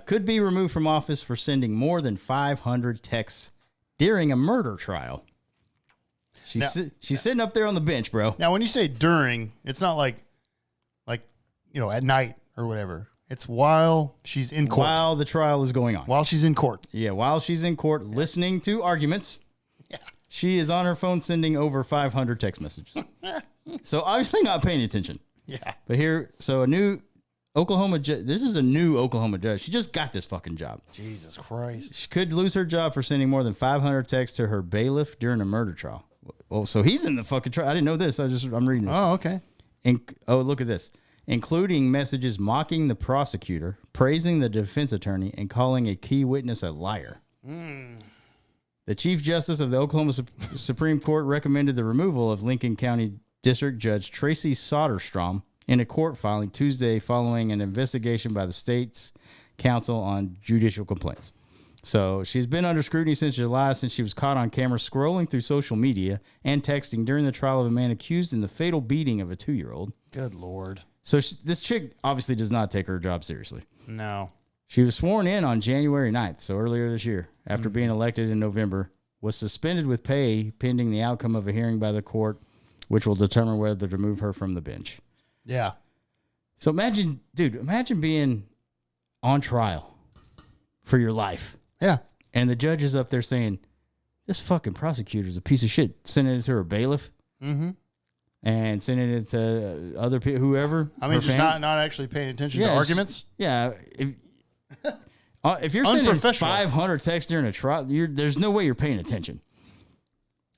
Speaker 3: Could be removed from office for sending more than 500 texts during a murder trial. She's sitting up there on the bench, bro.
Speaker 2: Now, when you say during, it's not like at night or whatever. It's while she's in court.
Speaker 3: While the trial is going on.
Speaker 2: While she's in court.
Speaker 3: Yeah, while she's in court listening to arguments. Yeah. She is on her phone sending over 500 text messages. So obviously not paying attention.
Speaker 2: Yeah.
Speaker 3: But a new Oklahoma. This is a new Oklahoma judge. She just got this fucking job.
Speaker 2: Jesus Christ.
Speaker 3: She could lose her job for sending more than 500 texts to her bailiff during a murder trial. Oh, so he's in the fucking trial. I didn't know this. I'm reading this.
Speaker 2: Oh, okay.
Speaker 3: Look at this. Including messages mocking the prosecutor, praising the defense attorney, and calling a key witness a liar. The Chief Justice of the Oklahoma Supreme Court recommended the removal of Lincoln County District Judge Tracy Soderstrom in a court filing Tuesday following an investigation by the state's Council on Judicial Complaints. So she's been under scrutiny since July, since she was caught on camera scrolling through social media and texting during the trial of a man accused in the fatal beating of a 2-year-old.
Speaker 2: Good Lord.
Speaker 3: So this chick obviously does not take her job seriously.
Speaker 2: No.
Speaker 3: She was sworn in on January 9th, so earlier this year, after being elected in November, was suspended with pay pending the outcome of a hearing by the court, which will determine whether to move her from the bench.
Speaker 2: Yeah.
Speaker 3: So imagine being on trial for your life.
Speaker 2: Yeah.
Speaker 3: And the judge is up there saying, this fucking prosecutor's a piece of shit, sending it to her bailiff.
Speaker 2: Mm-hmm.
Speaker 3: And sending it to other people, whoever.
Speaker 2: I mean, just not actually paying attention to arguments.
Speaker 3: Yeah. If you're sending 500 texts during a trial, there's no way you're paying attention.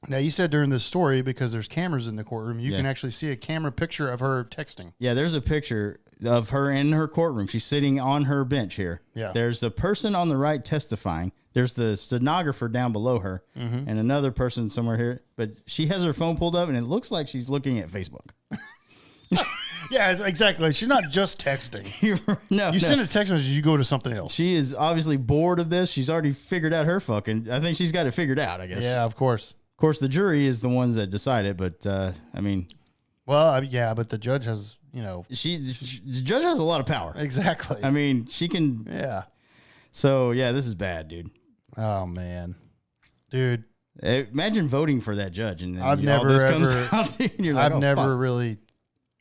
Speaker 2: Now, you said during this story, because there's cameras in the courtroom, you can actually see a camera picture of her texting.
Speaker 3: Yeah, there's a picture of her in her courtroom. She's sitting on her bench here.
Speaker 2: Yeah.
Speaker 3: There's a person on the right testifying. There's the stenographer down below her and another person somewhere here. But she has her phone pulled up, and it looks like she's looking at Facebook.
Speaker 2: Yeah, exactly. She's not just texting. You send a text message, you go to something else.
Speaker 3: She is obviously bored of this. She's already figured out her I think she's got it figured out, I guess.
Speaker 2: Yeah, of course.
Speaker 3: Of course, the jury is the ones that decide it, but I mean...
Speaker 2: Well, yeah, but the judge has,
Speaker 3: the judge has a lot of power.
Speaker 2: Exactly.
Speaker 3: I mean, she can...
Speaker 2: Yeah.
Speaker 3: So, yeah, this is bad, dude.
Speaker 2: Oh, man. Dude.
Speaker 3: Imagine voting for that judge, and then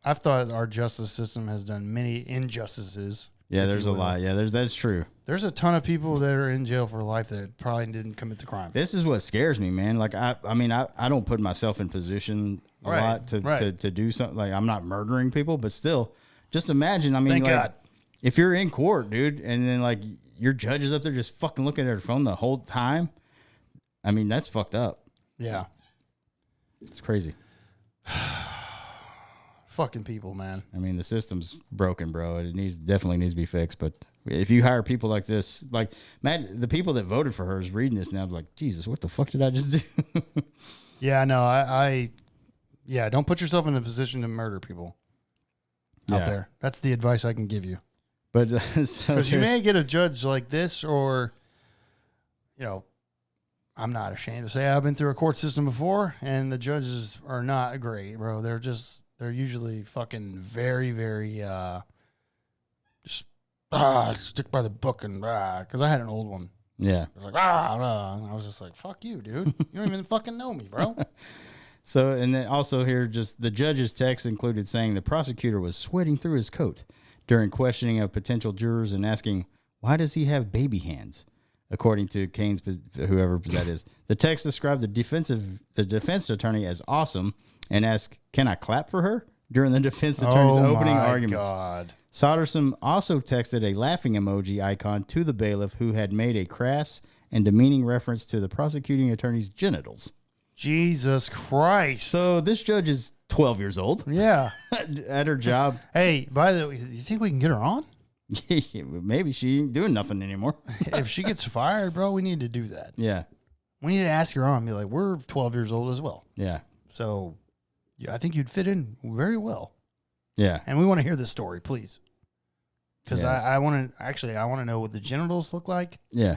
Speaker 2: I've thought our justice system has done many injustices.
Speaker 3: Yeah, there's a lot. Yeah, that's true.
Speaker 2: There's a ton of people that are in jail for life that probably didn't commit the crime.
Speaker 3: This is what scares me, man. Like, I don't put myself in position a lot to do something. Like, I'm not murdering people, but still, just imagine. I mean,
Speaker 2: Thank God.
Speaker 3: If you're in court, dude, and then like your judge is up there just fucking looking at her phone the whole time. I mean, that's fucked up.
Speaker 2: Yeah,
Speaker 3: it's crazy.
Speaker 2: Fucking people, man.
Speaker 3: I mean, the system's broken, bro. It definitely needs to be fixed. But if you hire people like this, like Matt, the people that voted for her is reading this now, like, Jesus, what the fuck did I just do?
Speaker 2: Yeah, no, yeah, don't put yourself in a position to murder people out there. That's the advice I can give you.
Speaker 3: But
Speaker 2: because you may get a judge like this, or I'm not ashamed to say I've been through a court system before, and the judges are not great, bro. They're usually fucking very, very just stick by the book and because I had an old one.
Speaker 3: Yeah.
Speaker 2: I was like, and I was just like, fuck you, dude. You don't even fucking know me, bro.
Speaker 3: So, and then also here, just the judge's text included saying the prosecutor was sweating through his coat during questioning of potential jurors and asking, why does he have baby hands? According to Kane's, whoever that is. The text described the defense attorney as awesome and asked, can I clap for her? During the defense attorney's opening arguments.
Speaker 2: God.
Speaker 3: Soderstrom also texted a laughing emoji icon to the bailiff, who had made a crass and demeaning reference to the prosecuting attorney's genitals.
Speaker 2: Jesus Christ.
Speaker 3: So this judge is 12 years old.
Speaker 2: Yeah.
Speaker 3: At her job.
Speaker 2: Hey, by the way, you think we can get her on?
Speaker 3: Maybe she ain't doing nothing anymore.
Speaker 2: If she gets fired, bro, we need to do that.
Speaker 3: Yeah.
Speaker 2: We need to ask her on and be like, we're 12 years old as well.
Speaker 3: Yeah.
Speaker 2: So yeah, I think you'd fit in very well.
Speaker 3: Yeah.
Speaker 2: And we want to hear this story, please. Because I want to know what the genitals look like.
Speaker 3: Yeah.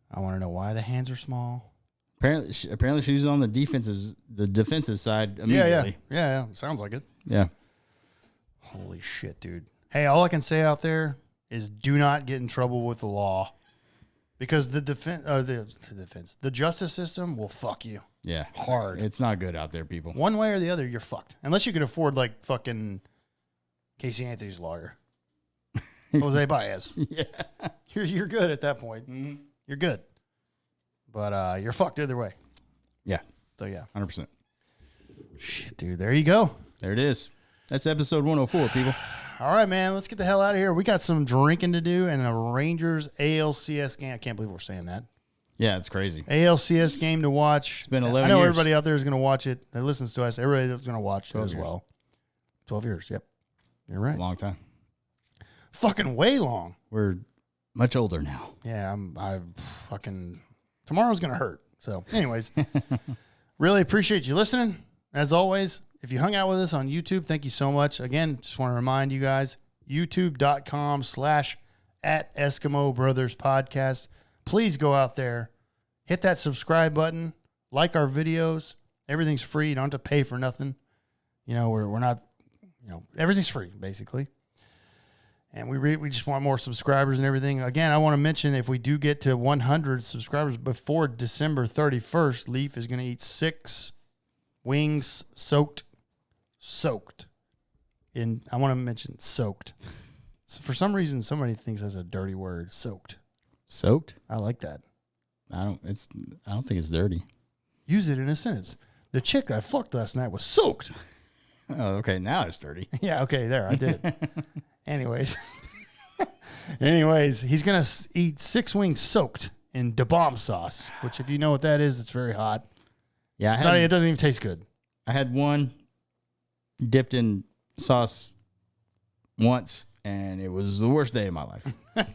Speaker 2: I want to know why the hands are small.
Speaker 3: Apparently she's on the defensive side immediately.
Speaker 2: Yeah. Sounds like it.
Speaker 3: Yeah.
Speaker 2: Holy shit, dude. Hey, all I can say out there is do not get in trouble with the law, because the justice system will fuck you.
Speaker 3: Yeah.
Speaker 2: Hard.
Speaker 3: It's not good out there, people.
Speaker 2: One way or the other, you're fucked. Unless you can afford like fucking Casey Anthony's lawyer. Jose Baez.
Speaker 3: Yeah.
Speaker 2: You're good at that point. Mm-hmm. You're good. But you're fucked either way.
Speaker 3: Yeah.
Speaker 2: So yeah.
Speaker 3: 100%.
Speaker 2: Shit, dude. There you go.
Speaker 3: There it is. That's episode 104, people.
Speaker 2: All right, man. Let's get the hell out of here. We got some drinking to do and a Rangers ALCS game. I can't believe we're saying that.
Speaker 3: Yeah, it's crazy.
Speaker 2: ALCS game to watch.
Speaker 3: It's been 11
Speaker 2: I know
Speaker 3: years.
Speaker 2: everybody out there is going to watch it. That listens to us. Everybody's going to watch it
Speaker 3: 12
Speaker 2: as
Speaker 3: years.
Speaker 2: well. 12 years. Yep. You're right.
Speaker 3: Long time.
Speaker 2: Fucking way long.
Speaker 3: We're much older now.
Speaker 2: Yeah, I fucking tomorrow's gonna hurt. So, anyways, really appreciate you listening. As always, if you hung out with us on YouTube, thank you so much. Again, just want to remind you guys, youtube.com/@Eskimo Brothers Podcast. Please go out there, hit that subscribe button, like our videos. Everything's free. You don't have to pay for nothing. You know, we're not, everything's free basically. And we just want more subscribers and everything. Again, I want to mention if we do get to 100 subscribers before December 31st, Leaf is going to eat 6 wings soaked. I want to mention soaked. So for some reason, somebody thinks that's a dirty word, soaked.
Speaker 3: Soaked?
Speaker 2: I like that.
Speaker 3: I don't think it's dirty.
Speaker 2: Use it in a sentence. The chick I fucked last night was soaked.
Speaker 3: Oh, okay. Now it's dirty.
Speaker 2: Yeah, okay, there, I did it. Anyways, he's going to eat 6 wings soaked in da bomb sauce, which if you know what that is, it's very hot.
Speaker 3: Yeah,
Speaker 2: It doesn't even taste good.
Speaker 3: I had one dipped in sauce once, and it was the worst day of my life.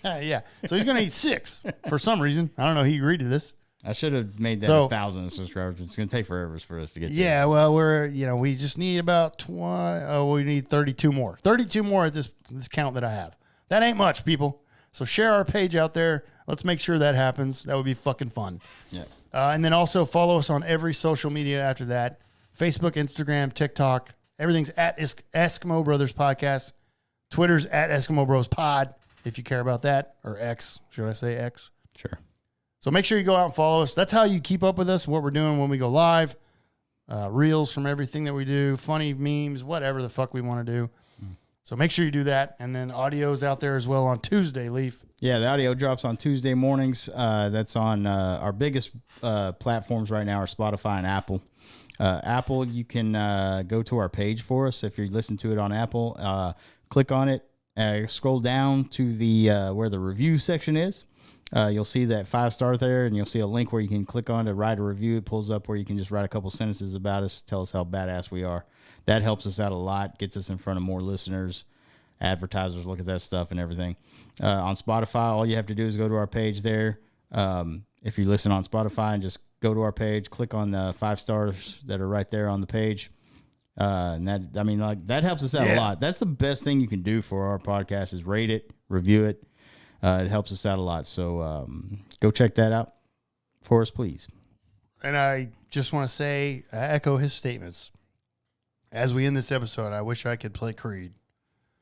Speaker 2: Yeah. So he's going to eat 6 for some reason. I don't know. He agreed to this.
Speaker 3: I should have made that 1,000 subscribers. It's going to take forever for us to get to
Speaker 2: Yeah, well, we just need about we need 32 more. 32 more at this count that I have. That ain't much, people. So share our page out there. Let's make sure that happens. That would be fucking fun.
Speaker 3: Yeah.
Speaker 2: And then also follow us on every social media after that. Facebook, Instagram, TikTok. Everything's at Eskimo Brothers Podcast. Twitter's at Eskimo Bros Pod, if you care about that. Or X. Should I say X?
Speaker 3: Sure.
Speaker 2: So make sure you go out and follow us. That's how you keep up with us, what we're doing when we go live. Reels from everything that we do, funny memes, whatever the fuck we want to do. So make sure you do that. And then audio's out there as well on Tuesday, Leaf.
Speaker 3: Yeah, the audio drops on Tuesday mornings. That's on our biggest platforms right now are Spotify and Apple. Apple, you can go to our page for us. If you listen to it on Apple, click on it, scroll down to the where the review section is. You'll see that 5-star there, and you'll see a link where you can click on to write a review. It pulls up where you can just write a couple sentences about us, tell us how badass we are. That helps us out a lot, gets us in front of more listeners, advertisers look at that stuff and everything. On Spotify, all you have to do is go to our page there. If you listen on Spotify, and just go to our page, click on the 5 stars that are right there on the page. And that helps us out a lot. That's the best thing you can do for our podcast is rate it, review it. It helps us out a lot. So go check that out for us, please.
Speaker 2: And I just want to say, I echo his statements. As we end this episode, I wish I could play Creed.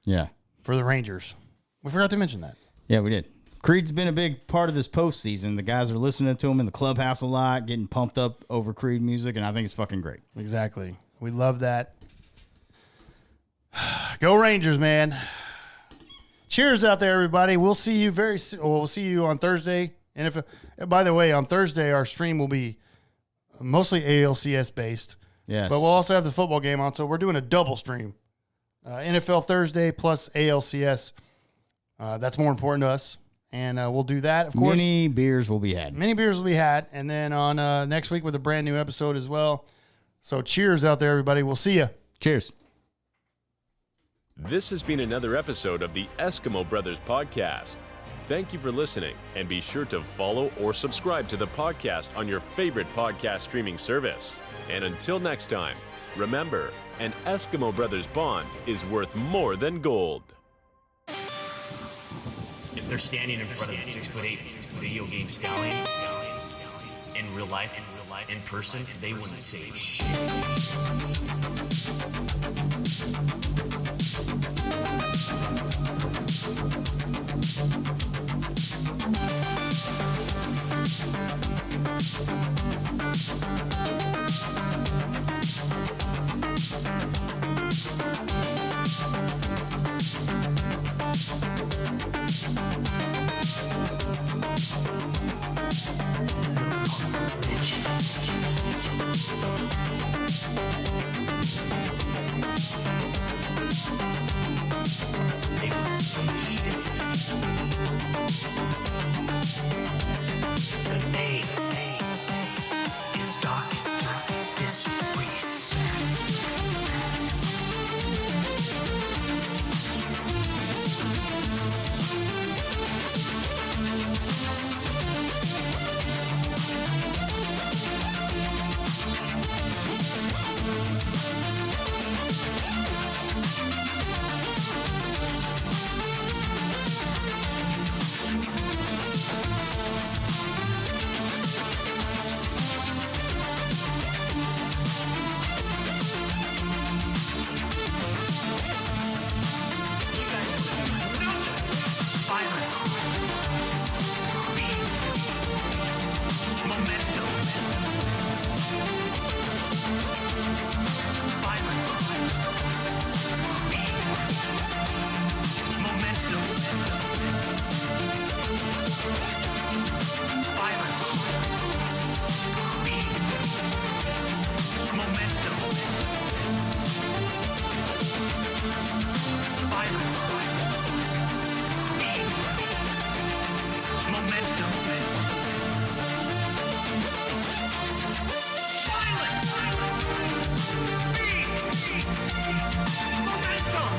Speaker 3: Yeah.
Speaker 2: For the Rangers. We forgot to mention that.
Speaker 3: Yeah, we did. Creed's been a big part of this postseason. The guys are listening to him in the clubhouse a lot, getting pumped up over Creed music, and I think it's fucking great.
Speaker 2: Exactly. We love that. Go Rangers, man. Cheers out there, everybody. We'll see you very soon. We'll see you on Thursday. And by the way, on Thursday, our stream will be mostly ALCS based.
Speaker 3: Yes.
Speaker 2: But we'll also have the football game on, so we're doing a double stream. NFL Thursday plus ALCS. That's more important to us. And we'll do that, of course.
Speaker 3: Many beers will be had.
Speaker 2: Many beers will be had. And then on next week with a brand new episode as well. So cheers out there, everybody. We'll see you.
Speaker 3: Cheers.
Speaker 1: This has been another episode of the Eskimo Brothers Podcast. Thank you for listening, and be sure to follow or subscribe to the podcast on your favorite podcast streaming service. And until next time, remember, an Eskimo Brothers bond is worth more than gold.
Speaker 4: If they're standing in front of a 6'8" video game stallion in real life, in person, they wouldn't say shit. Bitch. Momentum. Violence. Speed. Momentum. Violence. Speed. Momentum.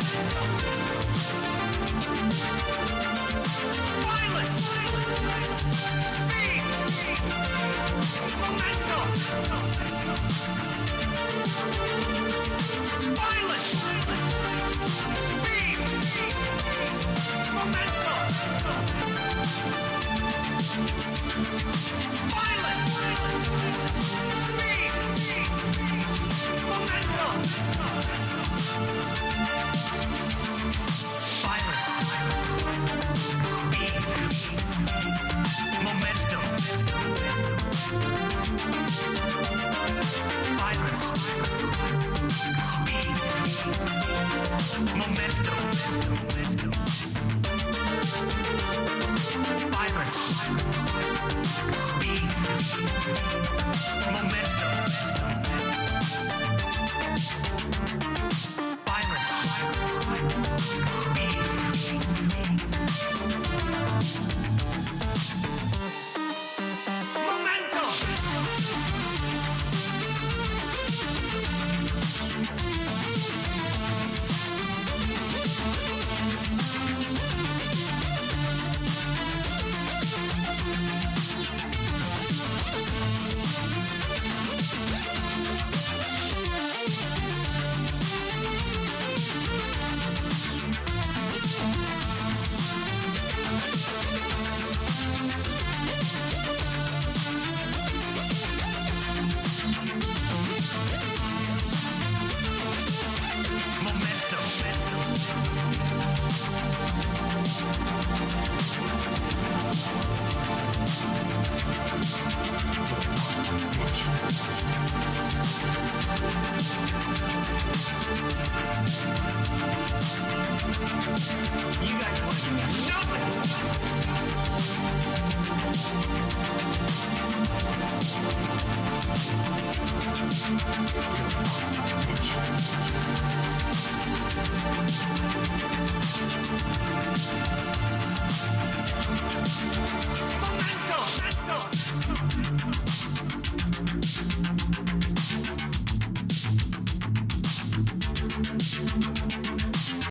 Speaker 4: Violence. Speed. Momentum. Violence. Speed. Momentum. Violence. Speed. Momentum. Violence. Speed. Momentum. Violence. Speed. Momentum. Violence. Speed. Momentum. Violence.